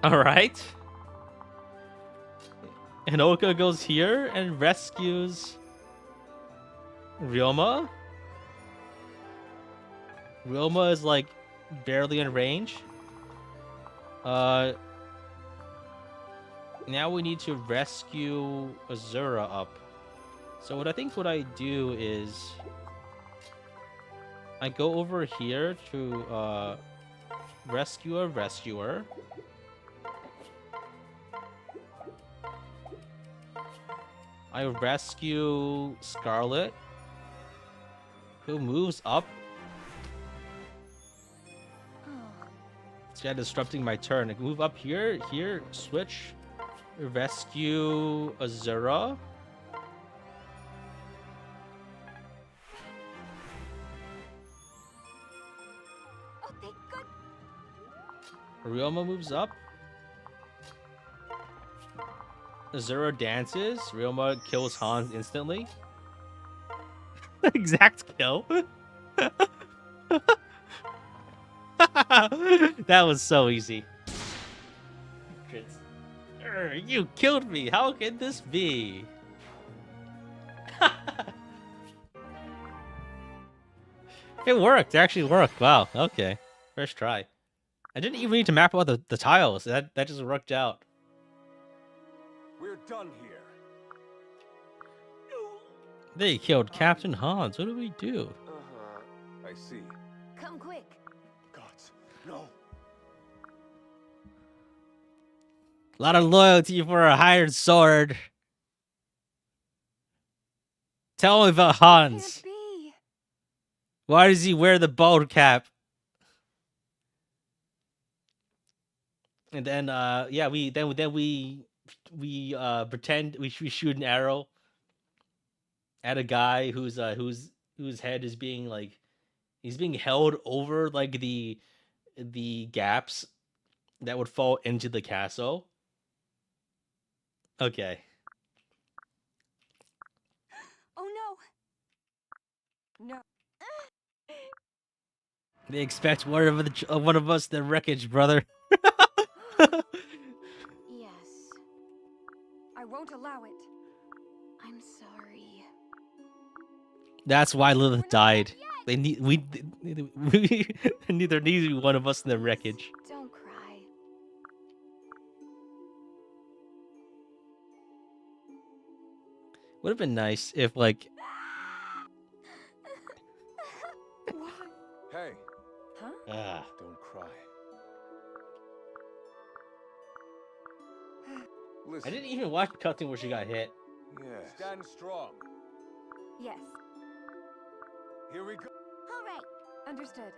All right. Hinoka goes here and rescues Ryoma. Ryoma is like barely in range. Now we need to rescue Azura up. So what I do is I go over here to rescue a rescuer. I rescue Scarlet, who moves up. It's kind of disrupting my turn. I can move up here, switch, rescue Azura. Oh, thank God. Ryoma moves up. Azura dances. Ryoma kills Hans instantly. Exact kill. That was so easy. You killed me. How can this be? It worked. It actually worked. Wow. Okay. First try. I didn't even need to map out the tiles. That just worked out. We're done here. They killed Captain Hans. What do we do? I see. Come quick. Gods, no. A lot of loyalty for a hired sword. Tell me about Hans. Can't be. Why does he wear the bald cap? And then yeah, we pretend we shoot an arrow at a guy whose head is being like he's being held over like the gaps that would fall into the castle. Okay. Oh no. No. They expect one of us the wreckage, brother. Yes. I won't allow it. I'm sorry. That's why Lilith died. They need neither needs one of us in the wreckage. Don't cry. Would have been nice if like Why? Hey, Huh? don't cry. Listen. I didn't even watch the cutscene where she got hit. Yes. Stand strong. Yes. Here we go. All right. Understood.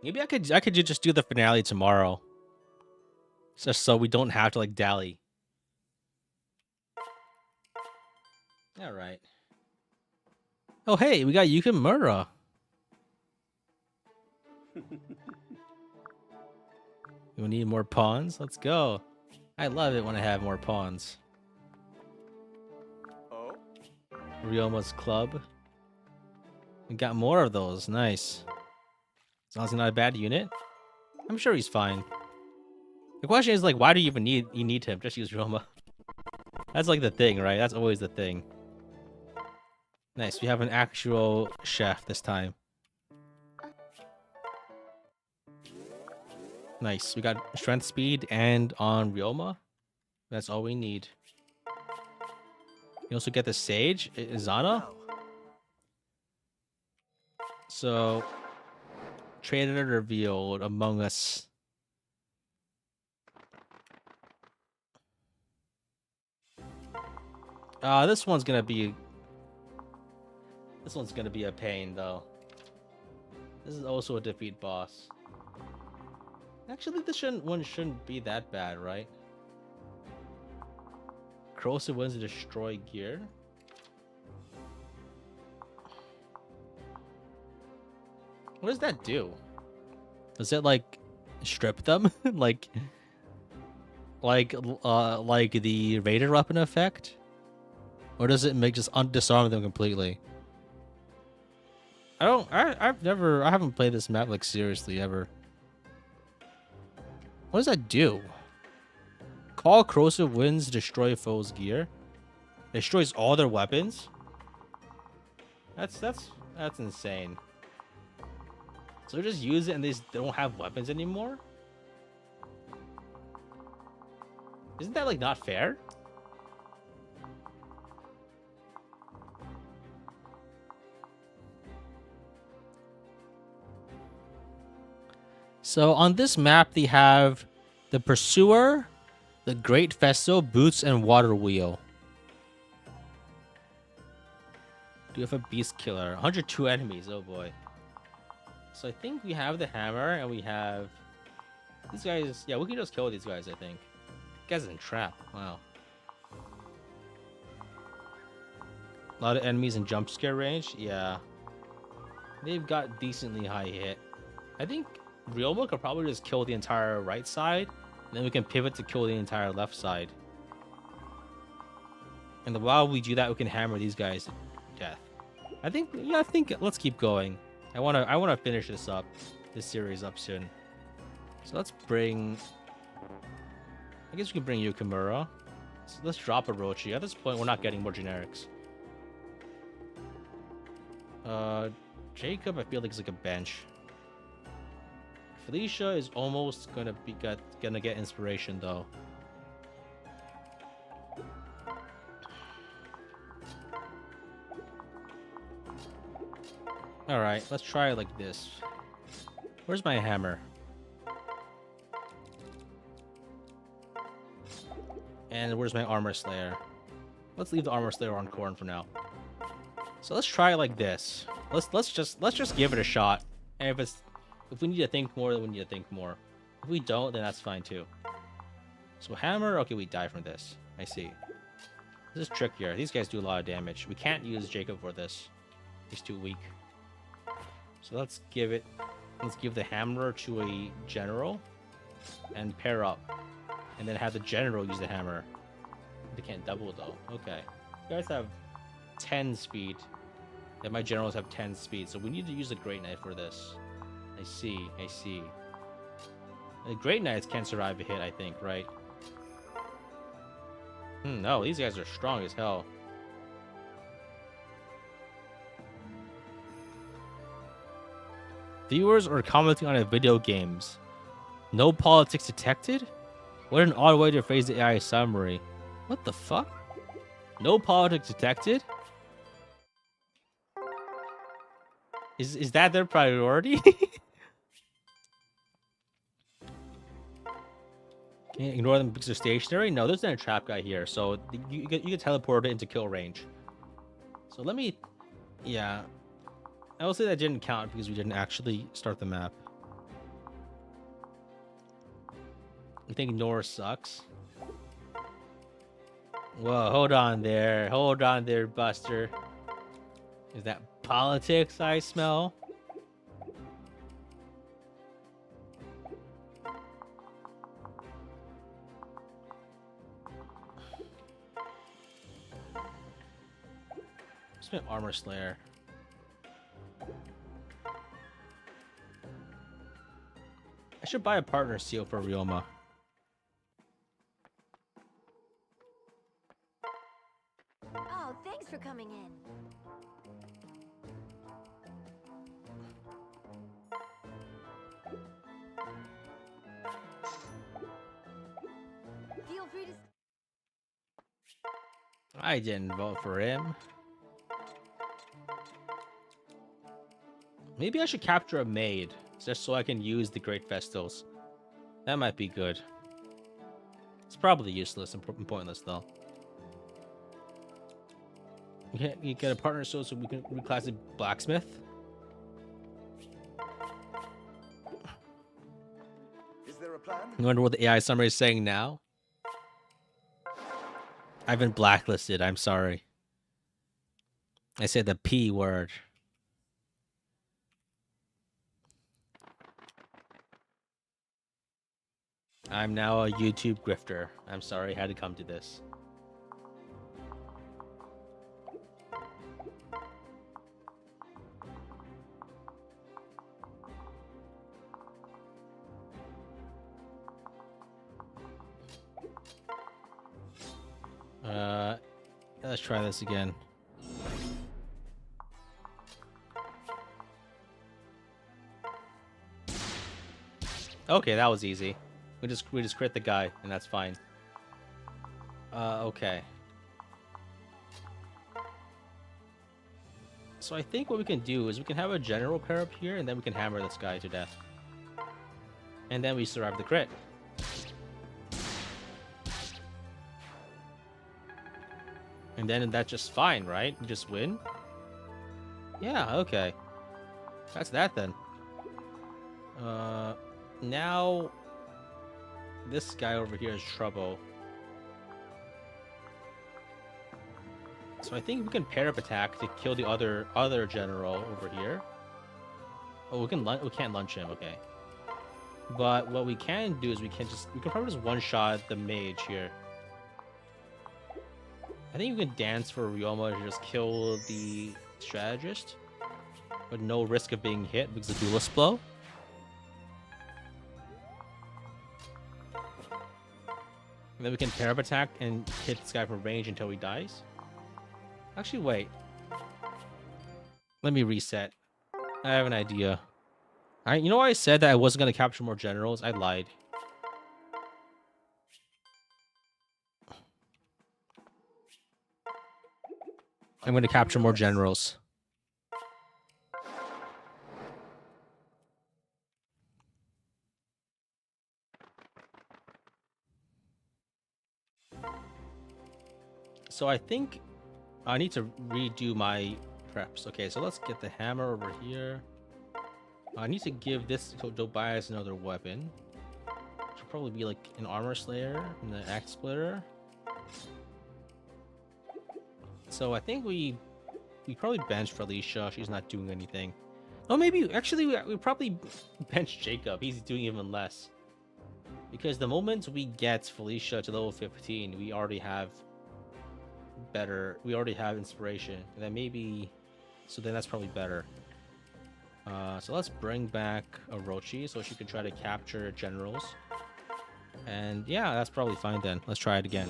Maybe I could just do the finale tomorrow. Just so we don't have to like dally. All right. Oh hey, we got Yukimura. We need more pawns. Let's go. I love it when I have more pawns. Oh? Ryoma's club. We got more of those. Nice. As long as he's not a bad unit, I'm sure he's fine. The question is like, why do you even need him? Just use Ryoma. That's like the thing, right? That's always the thing. Nice. We have an actual chef this time. Nice. We got strength, speed, and on Ryoma. That's all we need. You also get the Sage, Izana. So, traitor revealed among us. This one's gonna be a pain though. This is also a defeat boss. Actually, this one shouldn't be that bad, right? Corrosive winds to destroy gear. What does that do? Does it like strip them like the Raider weapon effect? Or does it make just disarm them completely? I haven't played this map like seriously ever. What does that do? Call corrosive winds, destroy foes' gear. Destroys all their weapons. That's insane. So they just use it and they don't have weapons anymore? Isn't that like not fair? So on this map, they have the Pursuer, the Great Festo, Boots, and Water Wheel. Do you have a Beast Killer? 102 enemies, oh boy. So I think we have the hammer, and we have these guys. Yeah, we can just kill these guys, I think. Guys in trap, wow. A lot of enemies in jump scare range, yeah. They've got decently high hit. I think Ryoma could probably just kill the entire right side, and then we can pivot to kill the entire left side. And while we do that, we can hammer these guys to death. I think let's keep going. I wanna finish this series up soon. So let's bring. I guess we can bring Yukimura. So let's drop Orochi. At this point, we're not getting more generics. Jacob, I feel like is like a bench. Felicia is almost gonna get inspiration though. All right, let's try it like this. Where's my hammer? And where's my armor slayer? Let's leave the armor slayer on Corn for now. So let's try it like this. Let's just give it a shot. And if we need to think more, then we need to think more. If we don't, then that's fine too. So hammer, okay, we die from this. I see. This is trickier. These guys do a lot of damage. We can't use Jacob for this. He's too weak. So let's give the hammer to a general and pair up. And then have the general use the hammer. They can't double though. Okay. You guys have 10 speed. And my generals have 10 speed. So we need to use the Great Knight for this. I see. The Great Knights can't survive a hit, I think, right? No, these guys are strong as hell. Viewers are commenting on a video games. No politics detected? What an odd way to phrase the AI summary. What the fuck? No politics detected? Is that their priority? Can't ignore them because they're stationary? No, there's not a trap guy here, so you get teleported into kill range. So let me, yeah, I will say that didn't count because we didn't actually start the map. I think Norse sucks. Whoa, hold on there, Buster. Is that politics I smell? What's my armor slayer? I should buy a partner seal for Ryoma. Oh, thanks for coming in. Feel free to. I didn't vote for him. Maybe I should capture a maid, just so I can use the Great Vestals. That might be good. It's probably useless and pointless, though. You get a partner so we can reclass it blacksmith? Is there a plan? You wonder what the AI summary is saying now? I've been blacklisted, I'm sorry. I said the P word. I'm now a YouTube grifter. I'm sorry I had to come to this. Let's try this again. Okay, that was easy. We just crit the guy, and that's fine. Okay. So I think what we can do is we can have a general pair up here, and then we can hammer this guy to death. And then we survive the crit. And then that's just fine, right? We just win? Yeah, okay. That's that then. Now this guy over here is trouble. So I think we can pair up attack to kill the other general over here. Oh, we can't lunge him, okay. But what we can do is we can probably just one-shot the mage here. I think you can dance for Ryoma to just kill the strategist with no risk of being hit because of the duelist blow. And then we can pair up attack and hit this guy from range until he dies. Actually, wait. Let me reset. I have an idea. You know why I said that I wasn't going to capture more generals? I lied. I'm going to capture more generals. So I think I need to redo my preps. Okay, so let's get the hammer over here. I need to give this to Tobias another weapon. Should probably be like an armor slayer and the axe splitter. So I think we probably bench Felicia. She's not doing anything. Oh, maybe actually we probably bench Jacob. He's doing even less. Because the moment we get Felicia to level 15, we already have inspiration. And then maybe so then that's probably better. So let's bring back Orochi so she can try to capture generals. And yeah, that's probably fine then. Let's try it again.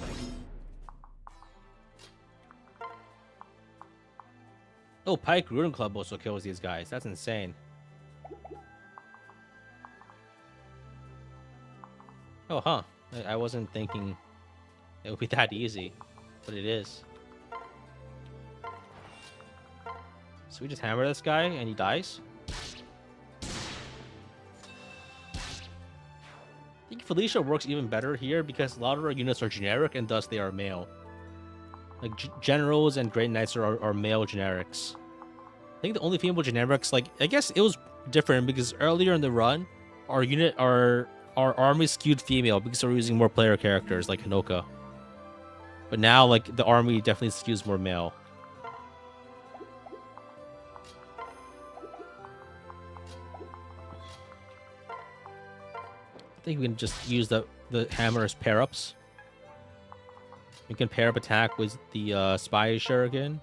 Oh, Pike Rune Club also kills these guys. That's insane. Oh, huh. I wasn't thinking it would be that easy, but it is. So we just hammer this guy and he dies. I think Felicia works even better here because a lot of our units are generic and thus they are male. Like generals and great knights are male generics. I think the only female generics, like, I guess it was different because earlier in the run, our army skewed female because we're using more player characters like Hinoka. But now, like, the army definitely skews more male. I think we can just use the hammer as pair-ups. We can pair up attack with the spy shuriken.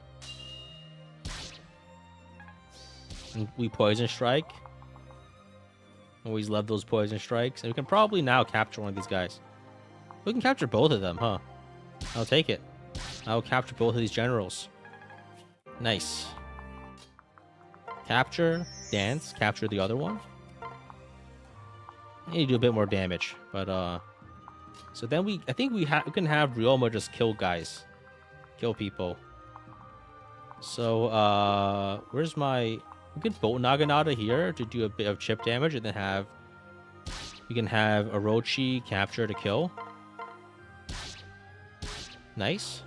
And we poison strike. Always love those poison strikes. And we can probably now capture one of these guys. We can capture both of them, huh? I'll take it. I'll capture both of these generals. Nice. Capture, dance, capture the other one. Need to do a bit more damage, but so then I think we can have Ryoma just kill guys, kill people. So where's my? We can bolt Naginata here to do a bit of chip damage, and then we can have Orochi capture to kill. Nice.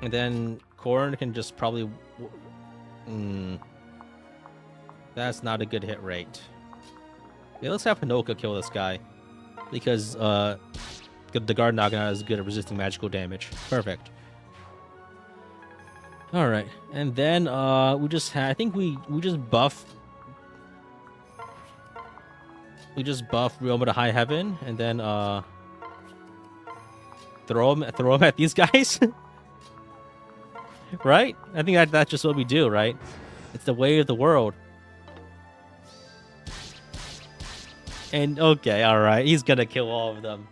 And then Korn can just probably... That's not a good hit rate. Yeah, let's have Hinoka kill this guy. Because the guard Naginata is good at resisting magical damage. Perfect. Alright. And then we just I think we just buff... We just buff Ryoma to High Heaven. And then throw him at these guys. Right? I think that's just what we do, right? It's the way of the world. And okay, alright. He's gonna kill all of them.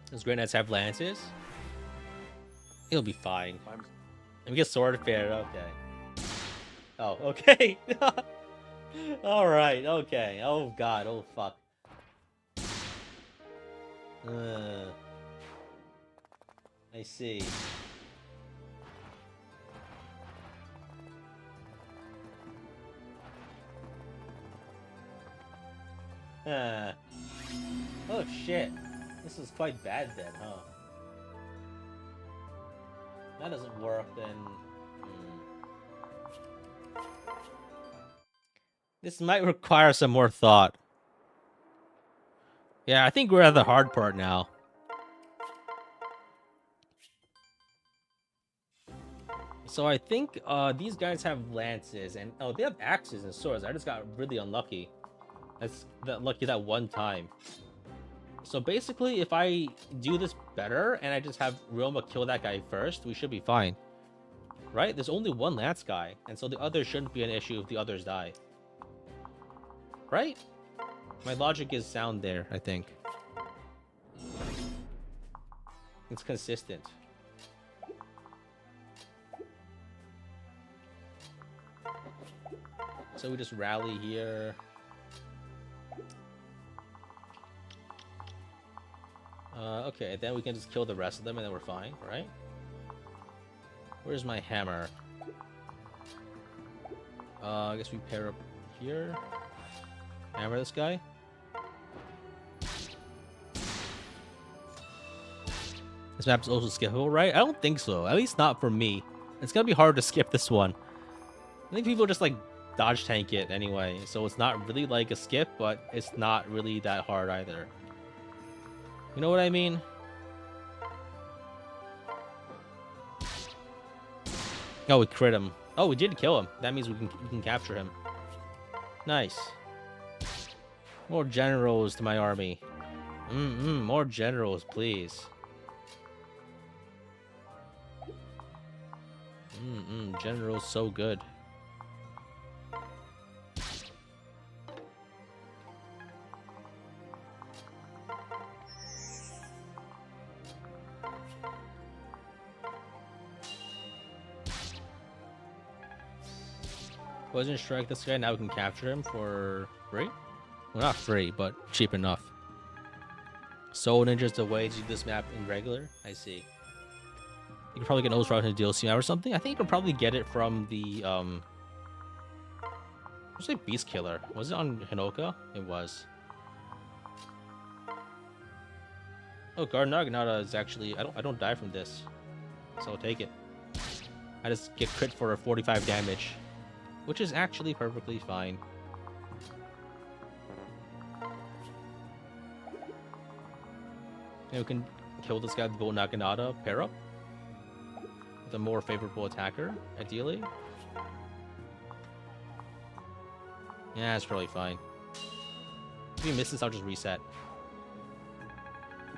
Does Great Knights have lances? It'll be fine. And we get Sword Fair, okay. Oh, okay. Alright, okay. Oh god, oh fuck. I see. Oh shit. This is quite bad then, huh? That doesn't work then. This might require some more thought. Yeah, I think we're at the hard part now. So I think these guys have lances and they have axes and swords. I just got really unlucky. That's lucky that one time. So basically, if I do this better and I just have Ryoma kill that guy first, we should be fine. Right? There's only one lance guy, and so the others shouldn't be an issue if the others die. Right? My logic is sound there, I think. It's consistent. So we just rally here. Okay, then we can just kill the rest of them and then we're fine, right? Where's my hammer? I guess we pair up here. Hammer this guy. This map is also skippable, right? I don't think so. At least not for me. It's gonna be hard to skip this one. I think people just like dodge tank it anyway, so it's not really like a skip, but it's not really that hard either. You know what I mean? Oh, we crit him. Oh, we did kill him. That means we can capture him. Nice. More generals to my army. More generals, please. Generals so good. Poison strike this guy. Now we can capture him for free. Well, not free, but cheap enough. Soul Ninja's the way to do this map in regular. I see. You can probably get those from the DLC map or something. I think you can probably get it from the what's it, Beast Killer? Was it on Hinoka? It was. Oh, Garden Naginata is actually I don't die from this. So I'll take it. I just get crit for a 45 damage, which is actually perfectly fine. And we can kill this guy with Bolt Naginata pair up with a more favorable attacker, ideally. Yeah, it's probably fine. If he misses, I'll just reset.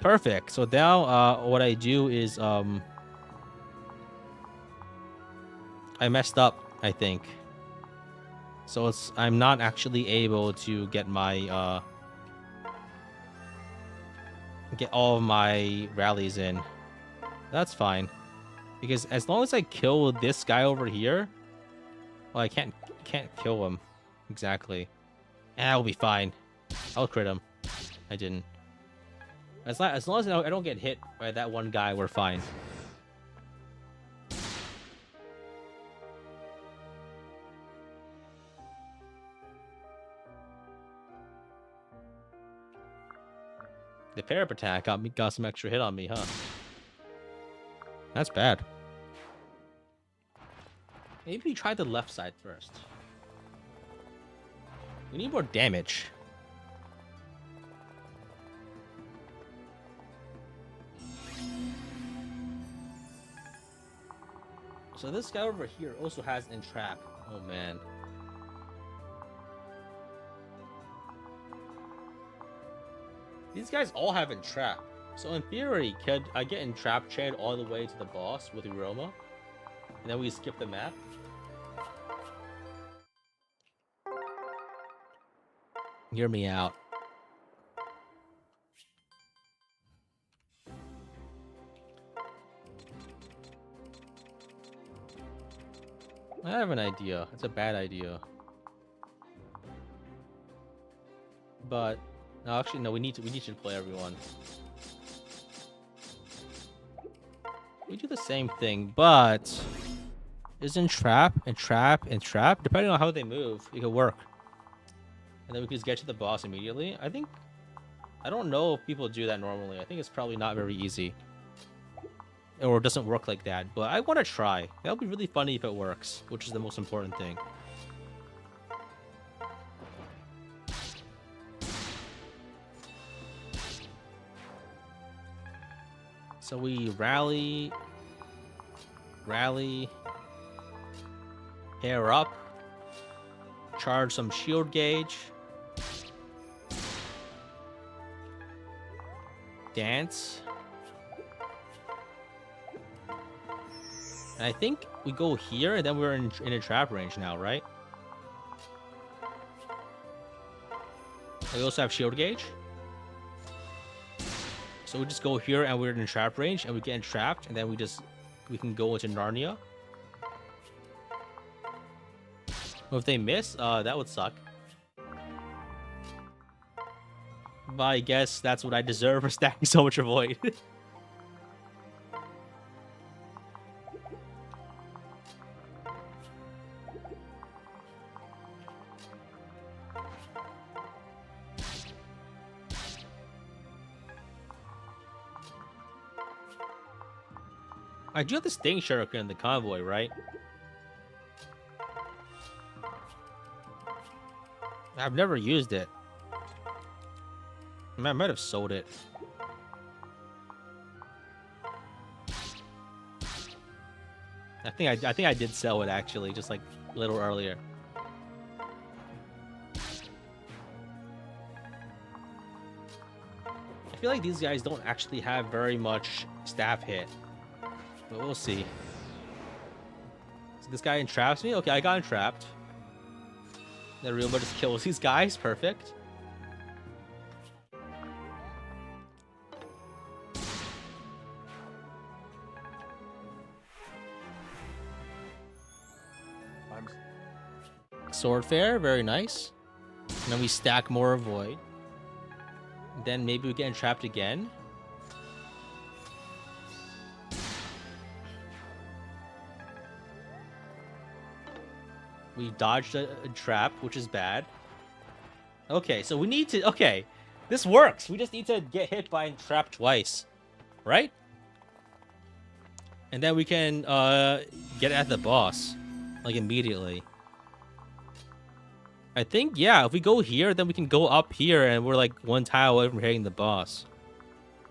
Perfect. So now, what I do is, I messed up, I think. So I'm not actually able to get my, get all of my rallies in. That's fine. Because as long as I kill this guy over here, well, I can't kill him. Exactly. And I'll be fine. I'll crit him. I didn't. As long as I don't get hit by that one guy, we're fine. The pair-up attack got some extra hit on me, huh? That's bad. Maybe we try the left side first. We need more damage. So this guy over here also has entrap. Oh man. These guys all have entrap. So in theory, could I get entrap chained all the way to the boss with Uroma? And then we skip the map? Hear me out. I have an idea. It's a bad idea. But no, actually no, we need to play everyone. We do the same thing, but isn't trap and trap and trap? Depending on how they move, it could work. And then we could just get to the boss immediately. I don't know if people do that normally. I think it's probably not very easy. Or it doesn't work like that. But I want to try. That'll be really funny if it works, which is the most important thing. So we rally, pair up, charge some shield gauge, dance, and I think we go here, and then we're in a trap range now, right? We also have shield gauge. So we just go here and we're in trap range and we get entrapped and then we can go into Narnia. Well, if they miss, that would suck. But I guess that's what I deserve for stacking so much avoid. I do have the Sting Shuriken in the convoy, right? I've never used it. I might have sold it. I think I did sell it actually, just like a little earlier. I feel like these guys don't actually have very much staff hit. But we'll see. So this guy entraps me? Okay, I got entrapped. The Ryoma just kills these guys. Perfect. Sword Fair, very nice. And then we stack more Avoid. Then maybe we get entrapped again. We dodged a trap, which is bad. Okay, so we need to... Okay, this works. We just need to get hit by a trap twice. Right? And then we can get at the boss. Like, immediately. I think, yeah, if we go here, then we can go up here, and we're like one tile away from hitting the boss.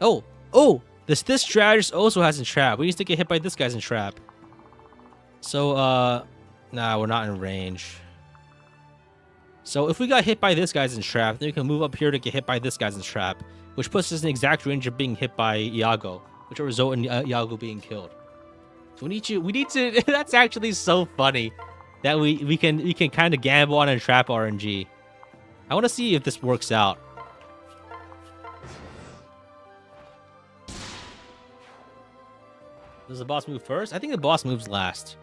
Oh! Oh! This strategist also has a trap. We need to get hit by this guy's in trap. So, nah, we're not in range. So if we got hit by this guy's in trap, then we can move up here to get hit by this guy's in trap, which puts us in exact range of being hit by Iago, which will result in Iago being killed. So we need to. That's actually so funny that we can kind of gamble on a trap RNG. I want to see if this works out. Does the boss move first? I think the boss moves last.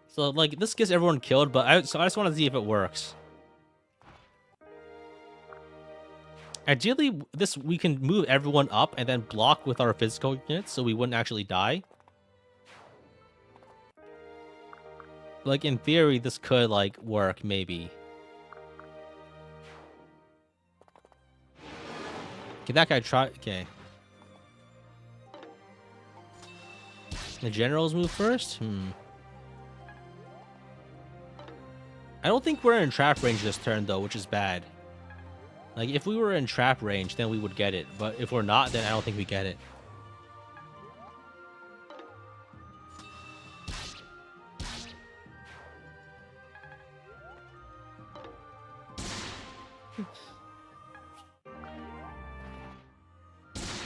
So like this gets everyone killed, but I just want to see if it works. Ideally, we can move everyone up and then block with our physical units, so we wouldn't actually die. Like in theory, this could like work maybe. Okay, that guy try. Okay. The generals move first? I don't think we're in trap range this turn, though, which is bad. Like, if we were in trap range, then we would get it. But if we're not, then I don't think we get it.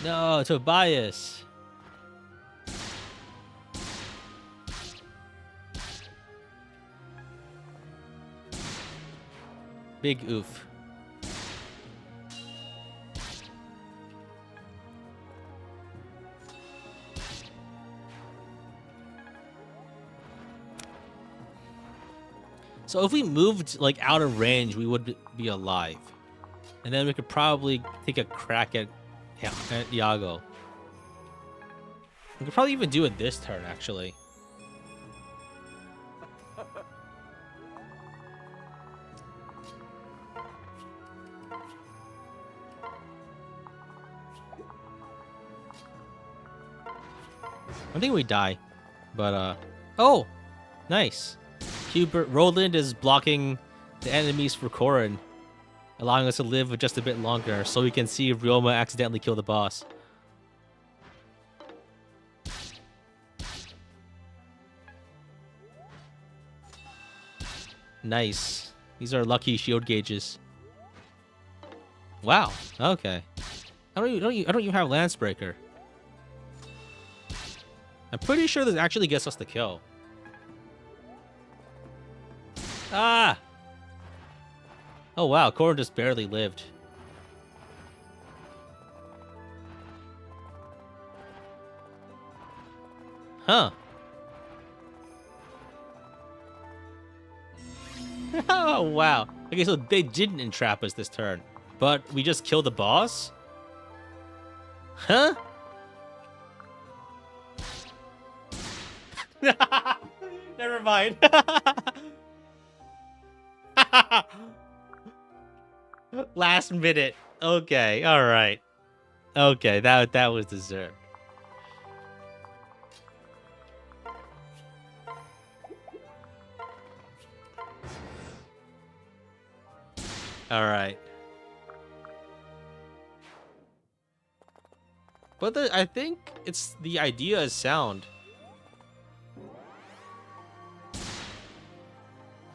No, Tobias. Big oof. So if we moved like out of range, we would be alive. And then we could probably take a crack at Iago. We could probably even do it this turn, actually. I think we die. But, oh! Nice. Hubert Roland is blocking the enemies for Corrin, allowing us to live just a bit longer so we can see Ryoma accidentally kill the boss. Nice. These are lucky shield gauges. Wow. Okay. I don't even have Lancebreaker. I'm pretty sure this actually gets us the kill. Ah! Oh wow, Corrin just barely lived. Huh. Oh wow. Okay, so they didn't entrap us this turn, but we just killed the boss? Huh? Never mind. Last minute. Okay, all right. Okay, that was deserved. All right. But I think it's the idea is sound.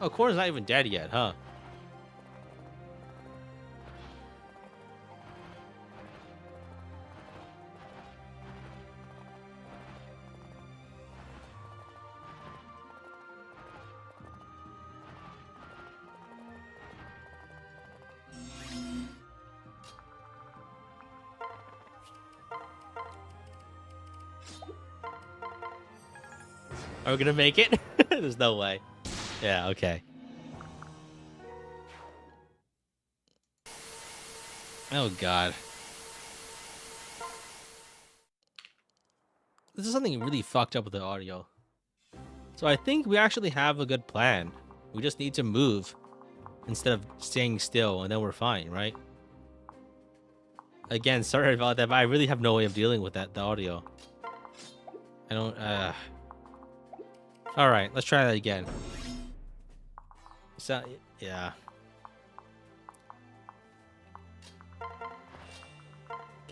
Oh, Corrin's not even dead yet, huh? Are we gonna make it? There's no way. Yeah, okay. Oh, God. This is something really fucked up with the audio. So I think we actually have a good plan. We just need to move instead of staying still, and then we're fine, right? Again, sorry about that, but I really have no way of dealing with that, the audio. I don't, Alright, let's try that again. So, yeah.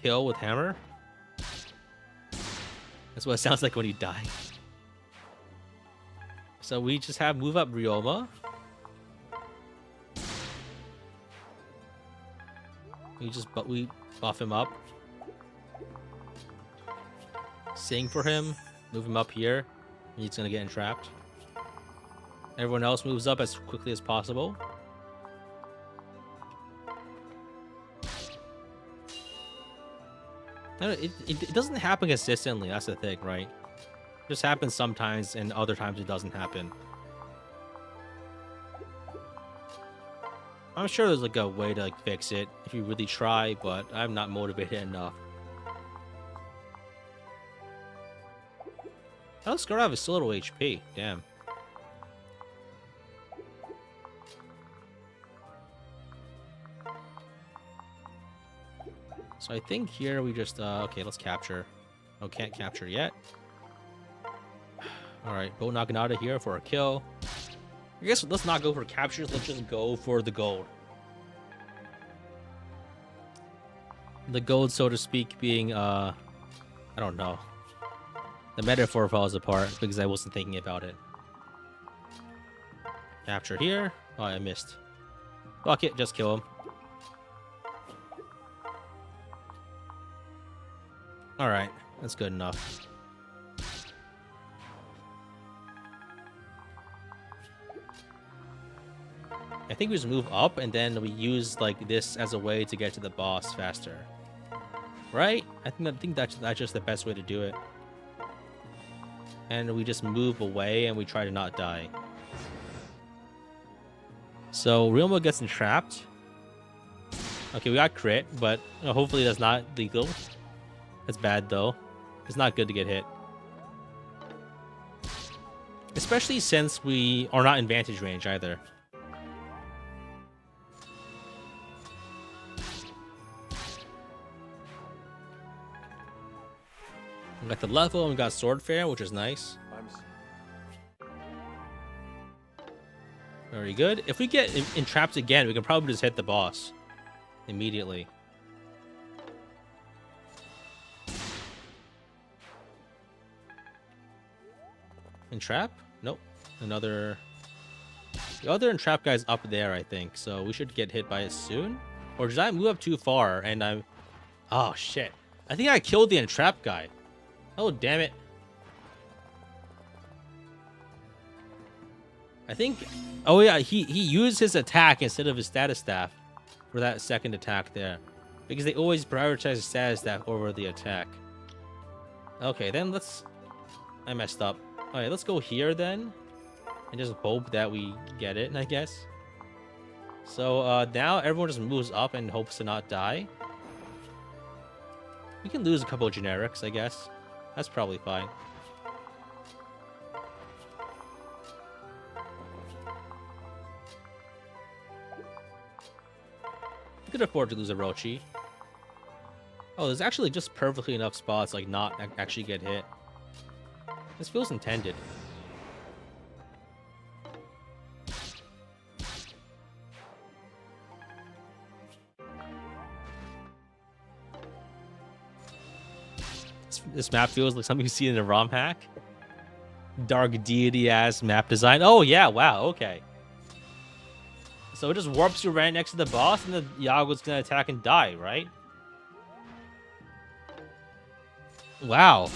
Kill with hammer? That's what it sounds like when you die. So we just have move up Ryoma. We buff him up. Sing for him. Move him up here. He's gonna get entrapped. Everyone else moves up as quickly as possible. It doesn't happen consistently. That's the thing, right? It just happens sometimes, and other times it doesn't happen. I'm sure there's like a way to like fix it if you really try, but I'm not motivated enough. Oh, Scarab is still a little HP. Damn. So I think here we just okay, let's capture. Oh, can't capture yet. All right, go Naginata here for a kill. I guess let's not go for captures. Let's just go for the gold. The gold, so to speak, being I don't know. The metaphor falls apart because I wasn't thinking about it. Capture here. Oh, I missed. Fuck it, just kill him. Alright, that's good enough. I think we just move up and then we use like this as a way to get to the boss faster. Right? I think that's just the best way to do it. And we just move away and we try to not die. So Ryoma gets entrapped. Okay, we got crit, but hopefully that's not legal. That's bad though. It's not good to get hit. Especially since we are not in vantage range either. We got the level and we got sword fair, which is nice. Very good. If we get entrapped again, we can probably just hit the boss immediately. Entrap? Nope. Another. The other entrap guy's up there, I think. So we should get hit by it soon. Or did I move up too far and I'm... Oh, shit. I think I killed the entrap guy. Oh, damn it. I think... Oh, yeah. He used his attack instead of his status staff for that second attack there. Because they always prioritize the status staff over the attack. Okay, then let's... I messed up. Alright, let's go here then. And just hope that we get it, I guess. So, now everyone just moves up and hopes to not die. We can lose a couple of generics, I guess. That's probably fine. We could afford to lose a Rochi. Oh, there's actually just perfectly enough spots, like, not actually get hit. This feels intended. This map feels like something you see in a ROM hack. Dark deity-ass map design. Oh, yeah, wow, okay. So it just warps you right next to the boss, and the Yago's gonna attack and die, right? Wow.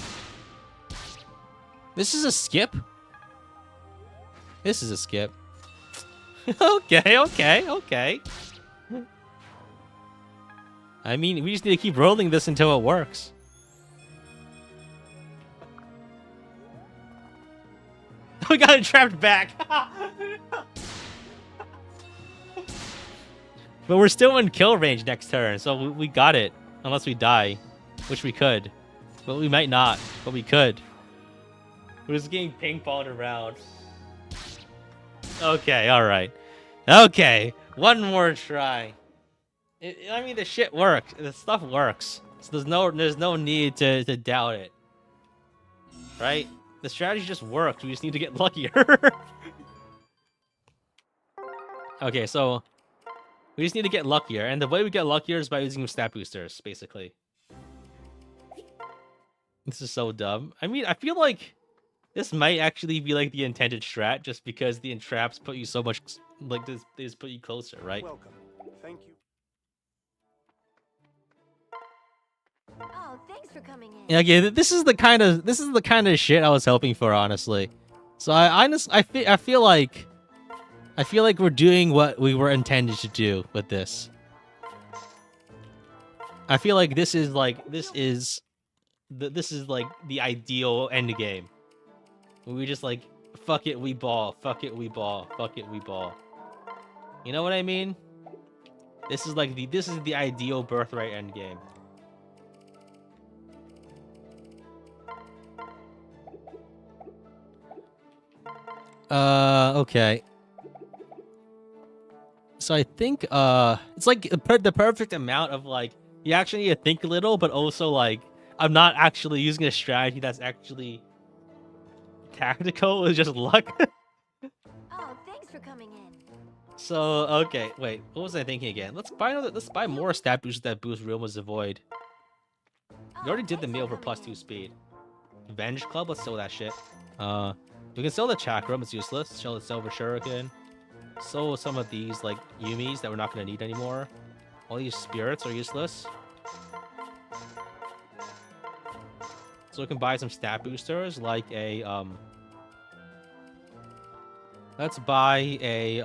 This is a skip? This is a skip. Okay. I mean, we just need to keep rolling this until it works. We got entrapped back. But we're still in kill range next turn, so we got it. Unless we die, which we could. But we might not. But we could. We're just getting ping-ponged around. Okay, alright. Okay, one more try. I mean, the shit works. The stuff works. So there's no need to doubt it. Right? The strategy just works. We just need to get luckier. Okay, so we just need to get luckier. And the way we get luckier is by using stat boosters, basically. This is so dumb. I mean, I feel like this might actually be like the intended strat, just because the entraps put you so much, like, they just put you closer, right? Welcome. Thank you. Oh, thanks for coming in. Yeah, okay, this is the kind of shit I was hoping for, honestly. So I feel like we're doing what we were intended to do with this. I feel like this is like the ideal end game. We just like, fuck it, we ball, fuck it, we ball, fuck it, we ball. You know what I mean? This is the ideal Birthright end game. Okay. So I think it's like the perfect amount of like, you actually need to think a little, but also like, I'm not actually using a strategy that's actually tactical. It's just luck. Oh, thanks for coming in. So okay, wait, what was I thinking again? Let's buy more stat boosters that boost Realms of Void. We already did the meal for +2 speed. Venge Club, let's sell that shit. We can sell the chakram, it's useless. Sell the silver shuriken. Sell some of these like Yumis that we're not gonna need anymore. All these spirits are useless. So we can buy some stat boosters like a let's buy a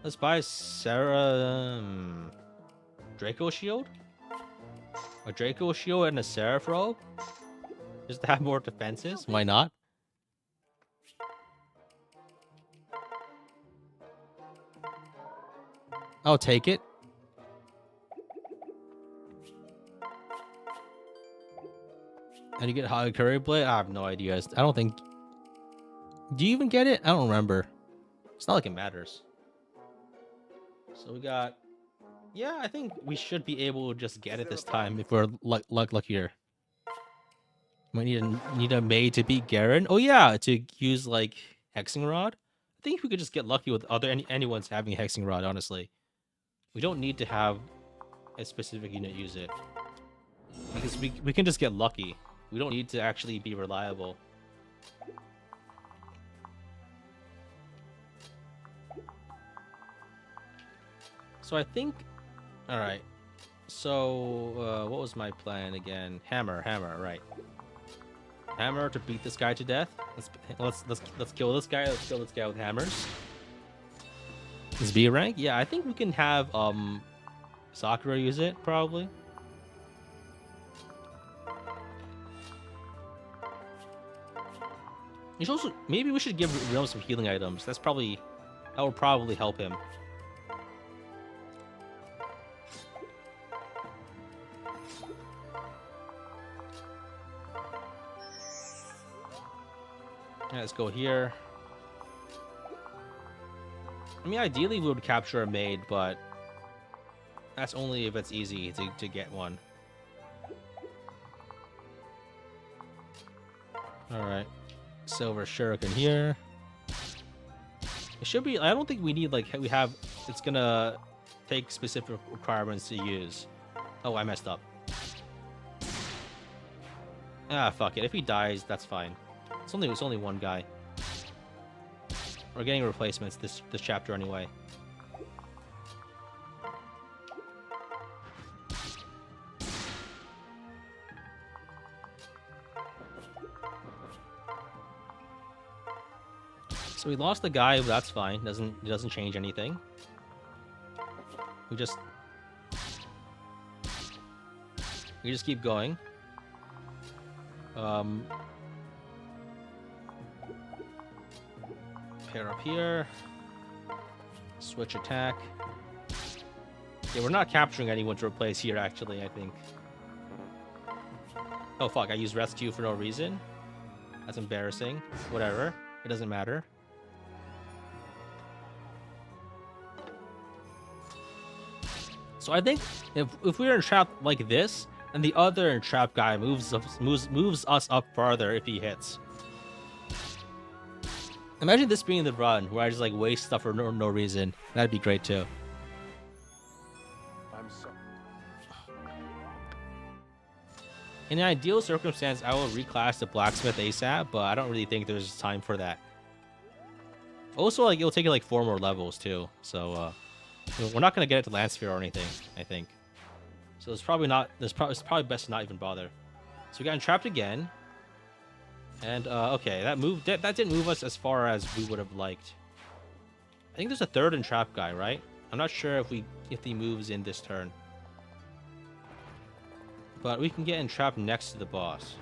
let's buy Sarah Draco shield. A Draco shield and a Seraph robe. Just to have more defenses. Why not? I'll take it. How do you get High Curry Blade? I have no idea. I don't think... Do you even get it? I don't remember. It's not like it matters. So we got... Yeah, I think we should be able to just get it this time if we're luckier. Might need a maid to beat Garen. Oh yeah, to use like Hexing Rod. I think we could just get lucky with anyone's having a Hexing Rod, honestly. We don't need to have a specific unit use it. Because we can just get lucky. We don't need to actually be reliable. So I think... Alright. So, what was my plan again? Hammer, right. Hammer to beat this guy to death. Let's kill this guy. Let's kill this guy with hammers. Is B rank? Yeah, I think we can have Sakura use it probably. You should also, maybe we should give Realm some healing items. That will probably help him. Yeah, let's go here. I mean, ideally we would capture a maid, but that's only if it's easy to get one. Alright. Silver shuriken here. It should be... I don't think we need, like, it's gonna take specific requirements to use. Oh, I messed up. Ah, fuck it. If he dies, that's fine. It's only one guy. We're getting replacements this chapter anyway. So we lost the guy, but that's fine. It doesn't change anything. We just keep going. Pair up here. Switch attack. Yeah, we're not capturing anyone to replace here, actually, I think. Oh fuck, I used rescue for no reason. That's embarrassing. Whatever. It doesn't matter. So I think if we're entrapped like this, then the other entrapped guy moves us up farther if he hits. Imagine this being the run where I just like waste stuff for no reason. That'd be great too. I'm sorry. In an ideal circumstance, I will reclass the blacksmith ASAP, but I don't really think there's time for that. Also, like it'll take like 4 more levels too, so we're not gonna get it to Landsphere or anything, I think. So it's probably not. It's probably best to not even bother. So we got entrapped again, and okay, that didn't move us as far as we would have liked. I think there's a third entrapped guy, right? I'm not sure if he moves in this turn, but we can get entrapped next to the boss.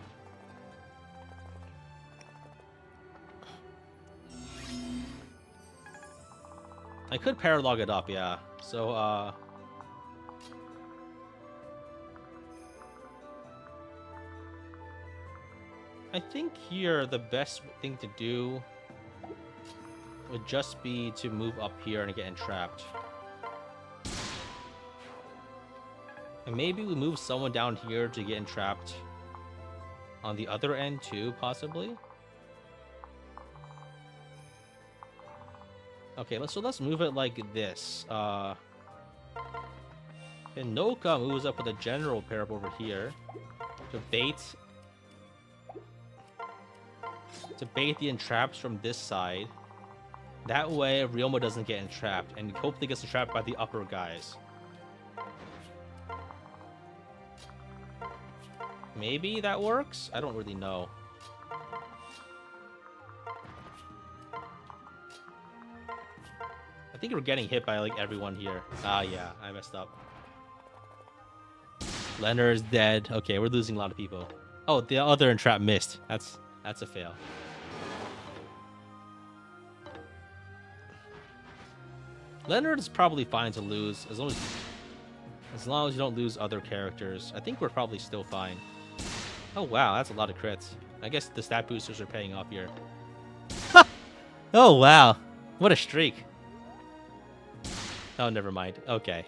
I could paralog it up, yeah. So I think here the best thing to do would just be to move up here and get entrapped. And maybe we move someone down here to get entrapped on the other end too, possibly. Okay, let's move it like this. And Noka moves up with a general pair up over here to bait the entraps from this side. That way, Ryoma doesn't get entrapped, and hopefully gets entrapped by the upper guys. Maybe that works? I don't really know. I think we're getting hit by like everyone here. Ah, yeah, I messed up. Leonard's dead. Okay, we're losing a lot of people. Oh, the other entrap missed. That's a fail. Leonard is probably fine to lose as long as you don't lose other characters. I think we're probably still fine. Oh wow, that's a lot of crits. I guess the stat boosters are paying off here. Oh wow, what a streak. Oh, never mind. Okay.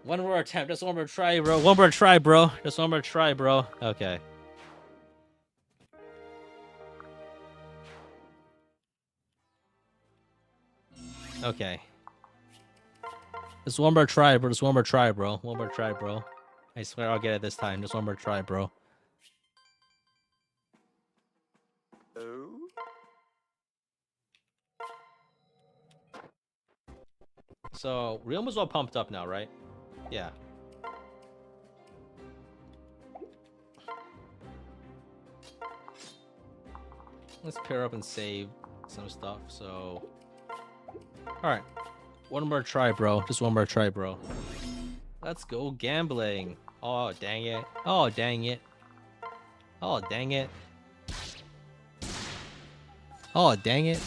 One more attempt. Just one more try, bro. One more try, bro. Just one more try, bro. Okay. Okay. Just one more try, bro. Just one more try, bro. One more try, bro. I swear I'll get it this time. Just one more try, bro. Oh? So, Ryoma's all pumped up now, right? Yeah. Let's pair up and save some stuff, so... Alright. One more try, bro. Just one more try, bro. Let's go gambling. Oh, dang it. Oh, dang it. Oh, dang it. Oh, dang it.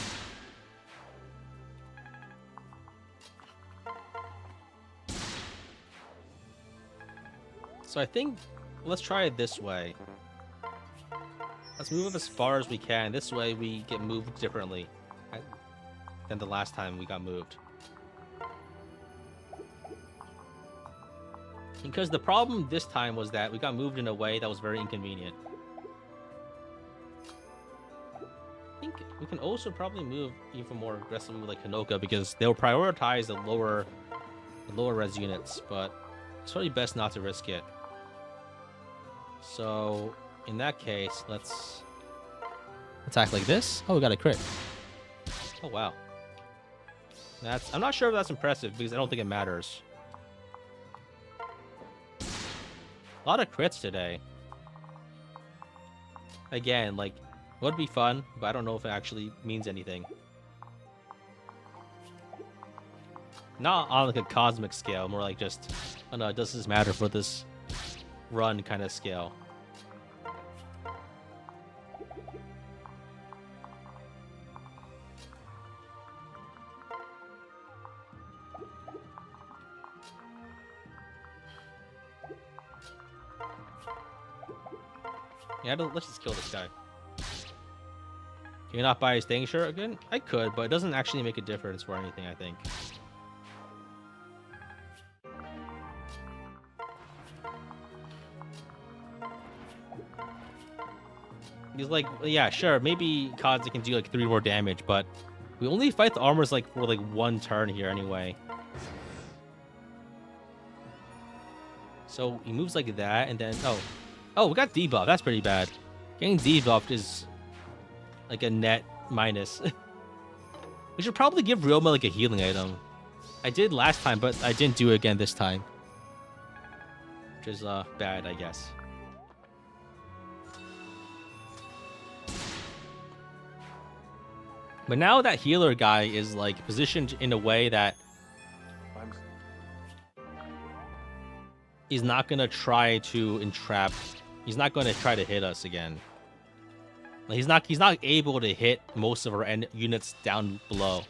So I think let's try it this way. Let's move it as far as we can. This way we get moved differently than the last time we got moved. Because the problem this time was that we got moved in a way that was very inconvenient. I think we can also probably move even more aggressively with like Hanoka because they'll prioritize the lower res units, but it's probably best not to risk it. So in that case, let's attack like this. Oh, we got a crit. Oh wow. I'm not sure if that's impressive because I don't think it matters. A lot of crits today. Again, like, would be fun, but I don't know if it actually means anything. Not on like a cosmic scale, more like just, oh no, does this matter for this run kind of scale. Yeah, let's just kill this guy. Can you not buy his thing shirt again? I could, but it doesn't actually make a difference for anything, I think. He's like, yeah, sure, maybe Kaza can do like 3 more damage, but we only fight the armors like for like 1 turn here anyway. So he moves like that, and then oh, we got debuff. That's pretty bad. Getting debuffed is like a net minus. We should probably give Ryoma like a healing item. I did last time, but I didn't do it again this time, which is bad, I guess. But now that healer guy is like positioned in a way that he's not gonna try to entrap. He's not gonna try to hit us again. Like he's not able to hit most of our units down below,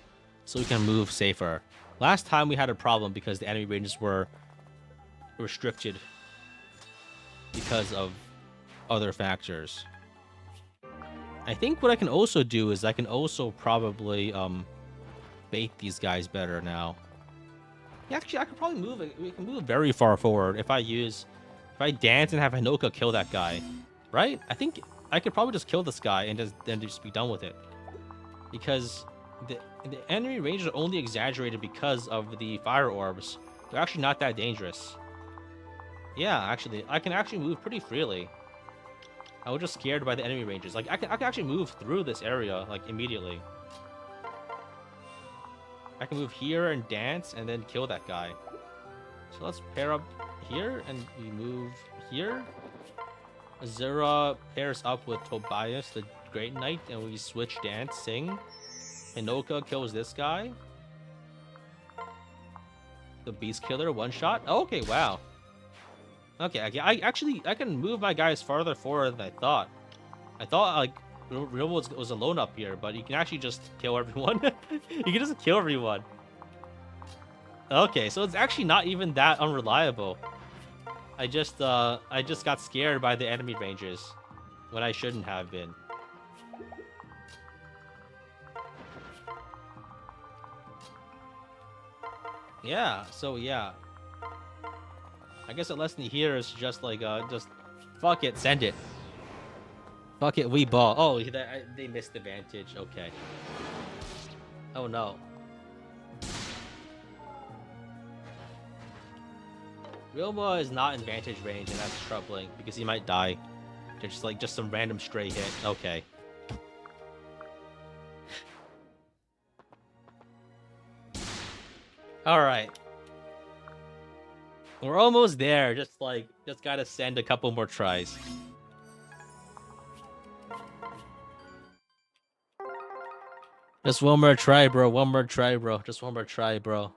so we can move safer. Last time we had a problem because the enemy ranges were restricted because of other factors. I think what I can also do is I can also probably bait these guys better now. Yeah, actually, I could probably move. We can move very far forward if I dance and have Hinoka kill that guy, right? I think I could probably just kill this guy and just be done with it, because the enemy ranges are only exaggerated because of the fire orbs. They're actually not that dangerous. Yeah, actually, I can actually move pretty freely. I was just scared by the enemy ranges. Like I can actually move through this area like immediately. I can move here and dance and then kill that guy. So let's pair up here and we move here. Azura pairs up with Tobias, the Great Knight, and we switch dance, sing. Hinoka kills this guy. The Beast Killer, 1 shot. Oh, okay, wow. Okay, I can move my guys farther forward than I thought. I thought like Real was alone up here, but you can actually just kill everyone. You can just kill everyone. Okay, so it's actually not even that unreliable. I just got scared by the enemy ranges when I shouldn't have been. Yeah, so yeah. I guess a lesson here is just like, just fuck it, send it. Fuck it, we ball. Oh, they missed the vantage. Okay. Oh no. Ryoma is not in vantage range, and that's troubling because he might die. Just some random stray hit. Okay. All right. We're almost there. Just gotta send a couple more tries. Just one more try, bro. One more try, bro. Just one more try, bro.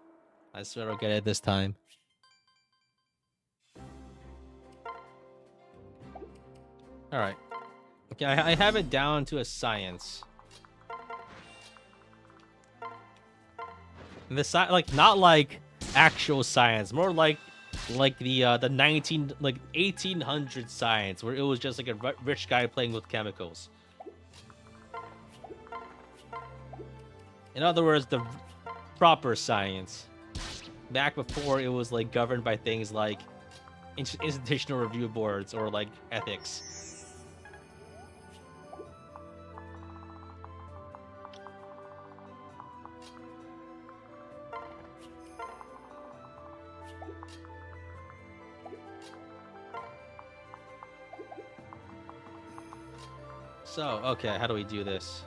I swear I'll get it this time. All right. Okay, I have it down to a science. And the like not like actual science, more like the 1800 science, where it was just like a rich guy playing with chemicals. In other words, the proper science. Back before it was like governed by things like institutional review boards or like ethics. So, okay, how do we do this?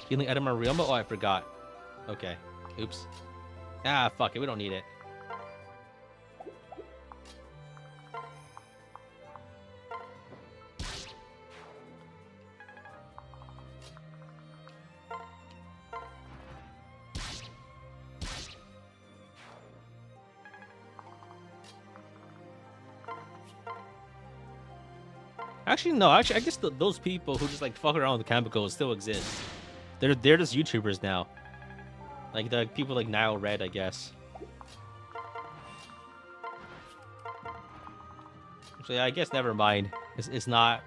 Healing item on Ryoma? Oh, I forgot. Okay. Oops. Ah, fuck it. We don't need it. Actually, no. Actually, I guess those people who just like fuck around with chemicals still exist. They're just YouTubers now. Like the people like Nile Red, I guess. So yeah, I guess never mind. It's not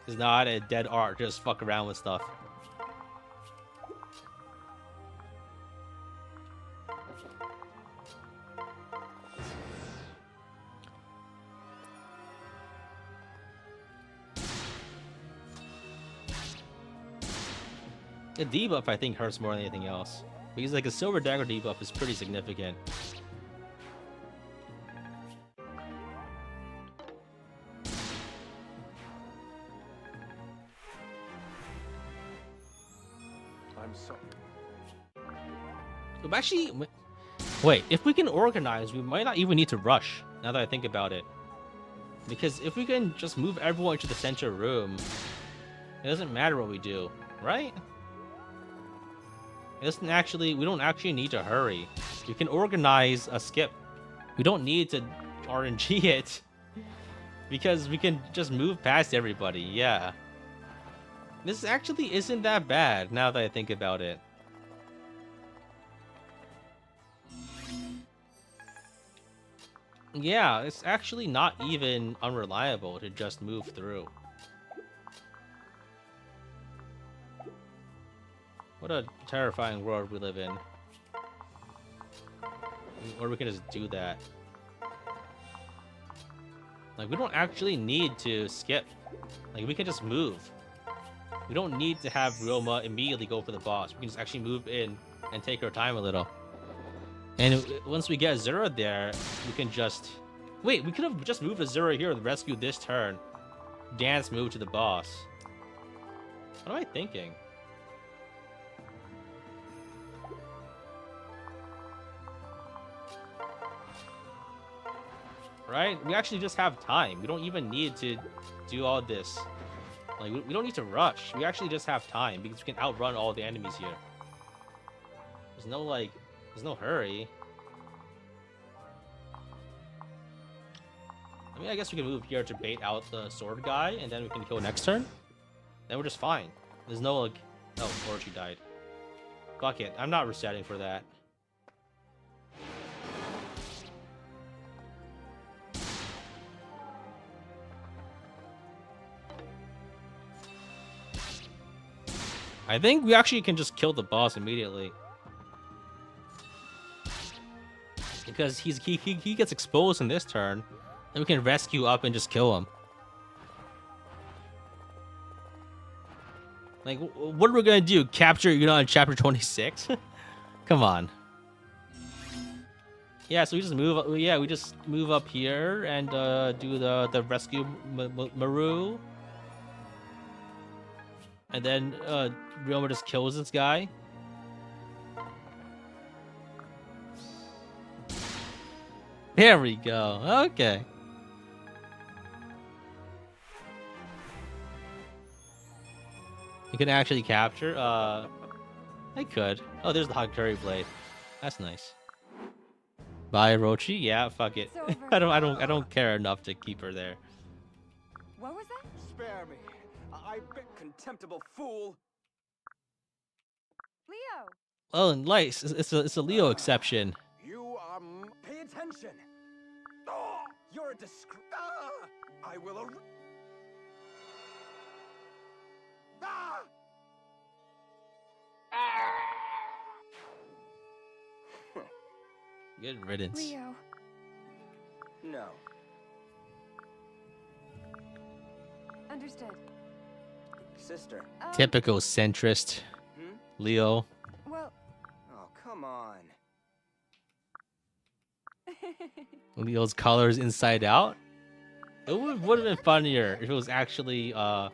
a dead art. Just fuck around with stuff. The debuff I think hurts more than anything else because like a silver dagger debuff is pretty significant. I'm sorry. But actually, wait, if we can organize, we might not even need to rush, now that I think about it. Because if we can just move everyone to the center room, it doesn't matter what we do, right? We don't actually need to hurry. We can organize a skip. We don't need to RNG it. Because we can just move past everybody, yeah. This actually isn't that bad, now that I think about it. Yeah, it's actually not even unreliable to just move through. What a terrifying world we live in. Or we can just do that. Like, we don't actually need to skip. Like, we can just move. We don't need to have Roma immediately go for the boss. We can just actually move in and take our time a little. And once we get Zura there, we can just... Wait, we could have just moved to Zura here and rescued this turn. Dance move to the boss. What am I thinking? Right? We actually just have time. We don't even need to do all this. Like, we don't need to rush. We actually just have time because we can outrun all the enemies here. There's no hurry. I mean, I guess we can move here to bait out the sword guy, and then we can kill next turn. Then we're just fine. There's no, like... Oh, Orochi died. Fuck it. I'm not resetting for that. I think we actually can just kill the boss immediately. Because he gets exposed in this turn. Then we can rescue up and just kill him. Like, what are we gonna do? Capture, in chapter 26? Come on. Yeah, so we just move. Yeah, we just move up here and do the rescue Maru. And then Ryoma just kills this guy. There we go. Okay. You can actually capture. I could. Oh, there's the Hagakure blade. That's nice. Bye, Orochi. Yeah, fuck it. I don't care enough to keep her there. What was that? Spare me. I bit contemptible fool. Leo! Oh, and Lice, it's a Leo exception. You are. Pay attention. Oh, you're a disgrace. I will. Ah! Good riddance. Leo. No. Understood. Sister. Typical centrist. Hmm? Leo. Well... Oh, come on. Leo's colors inside out. It would have been funnier if it was actually What?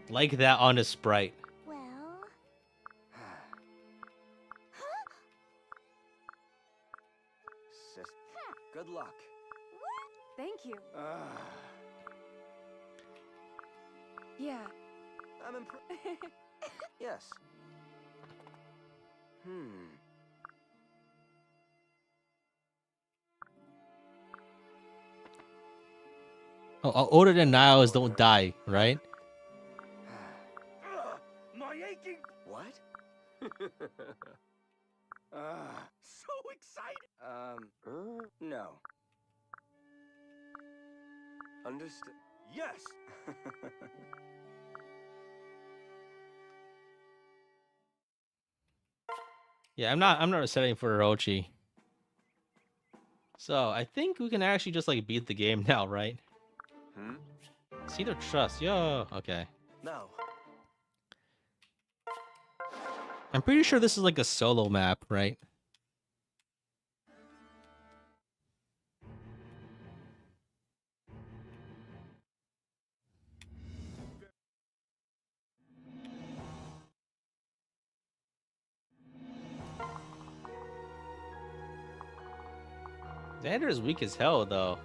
like that on a sprite. Well... Sister. Good luck. Thank you. Ah, Yeah. I'm impressed. Yes. Oh, older than Niles don't die, right? My aching. What? So excited. No. Understood. Yes. Yeah, I'm not setting for Orochi. So I think we can actually just like beat the game now, right? Hmm? See their trust. Yo, okay. Now. I'm pretty sure this is like a solo map, right? Xander is weak as hell, though.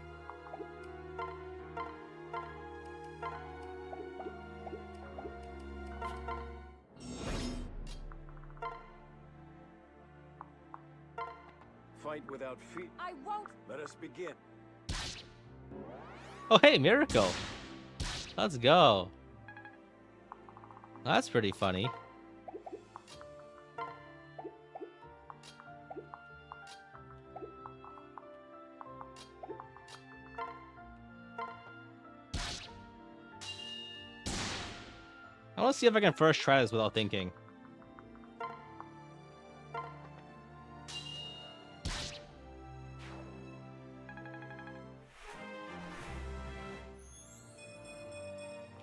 Fight without fear. I won't. Let us begin. Oh, hey, Miracle. Let's go. That's pretty funny. I want to see if I can first try this without thinking.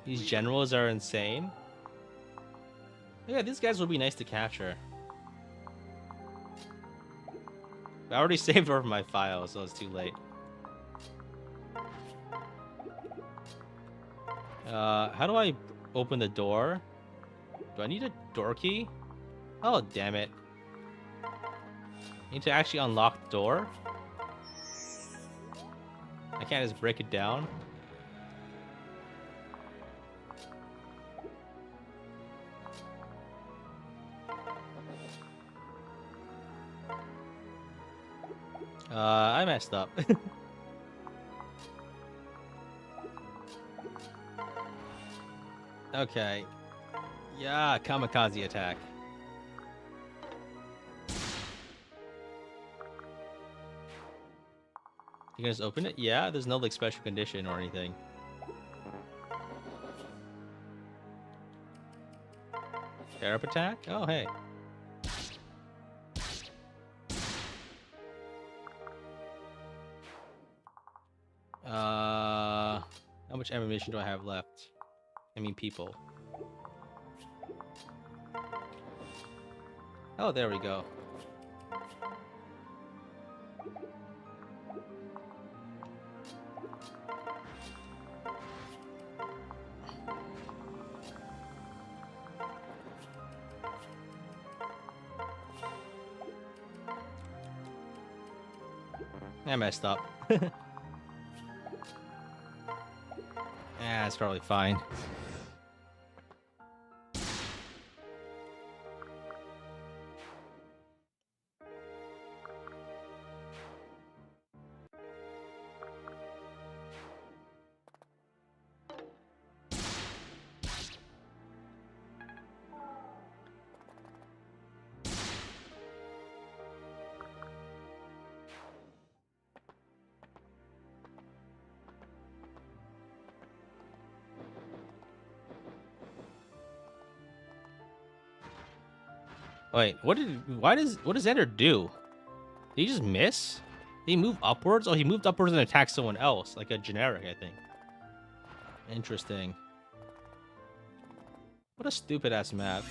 These generals are insane. Yeah, these guys would be nice to capture. I already saved over my file, so it's too late. How do I open the door? Do I need a door key? Oh, damn it. I need to actually unlock the door? I can't just break it down? I messed up. Okay. Yeah, kamikaze attack. You can just open it? Yeah, there's no like special condition or anything. Tear up attack? Oh, hey. How much ammunition do I have left? I mean, people. Oh, there we go. I messed up. Yeah, it's probably fine. Wait, what does Xander do? Did he just miss? Did he move upwards? Oh, he moved upwards and attacked someone else, like a generic, I think. Interesting. What a stupid ass map.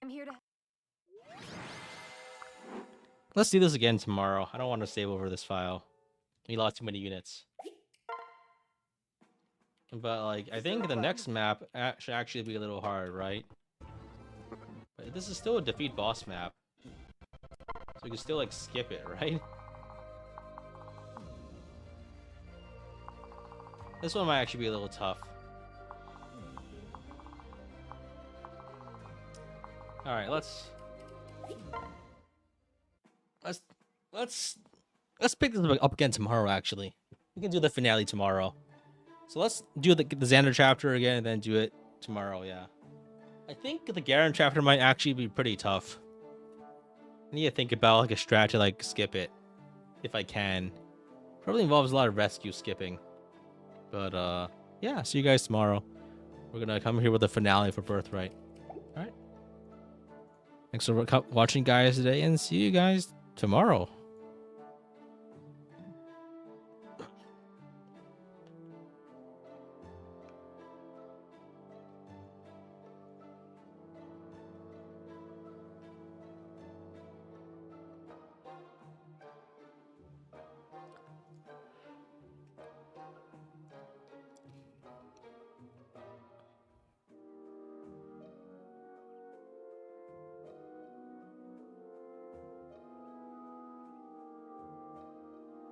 I'm here to. Let's do this again tomorrow. I don't want to save over this file. We lost too many units. But like, I think the next map should actually be a little hard, right? But this is still a defeat boss map. So we can still like skip it, right? This one might actually be a little tough. All right, let's pick this up again tomorrow. Actually, we can do the finale tomorrow. So let's do the Xander chapter again and then do it tomorrow. Yeah. I think the Garen chapter might actually be pretty tough. I need to think about like a strat to like skip it if I can. Probably involves a lot of rescue skipping. But yeah, see you guys tomorrow. We're gonna come here with the finale for Birthright. All right. Thanks for watching, guys, today, and see you guys tomorrow.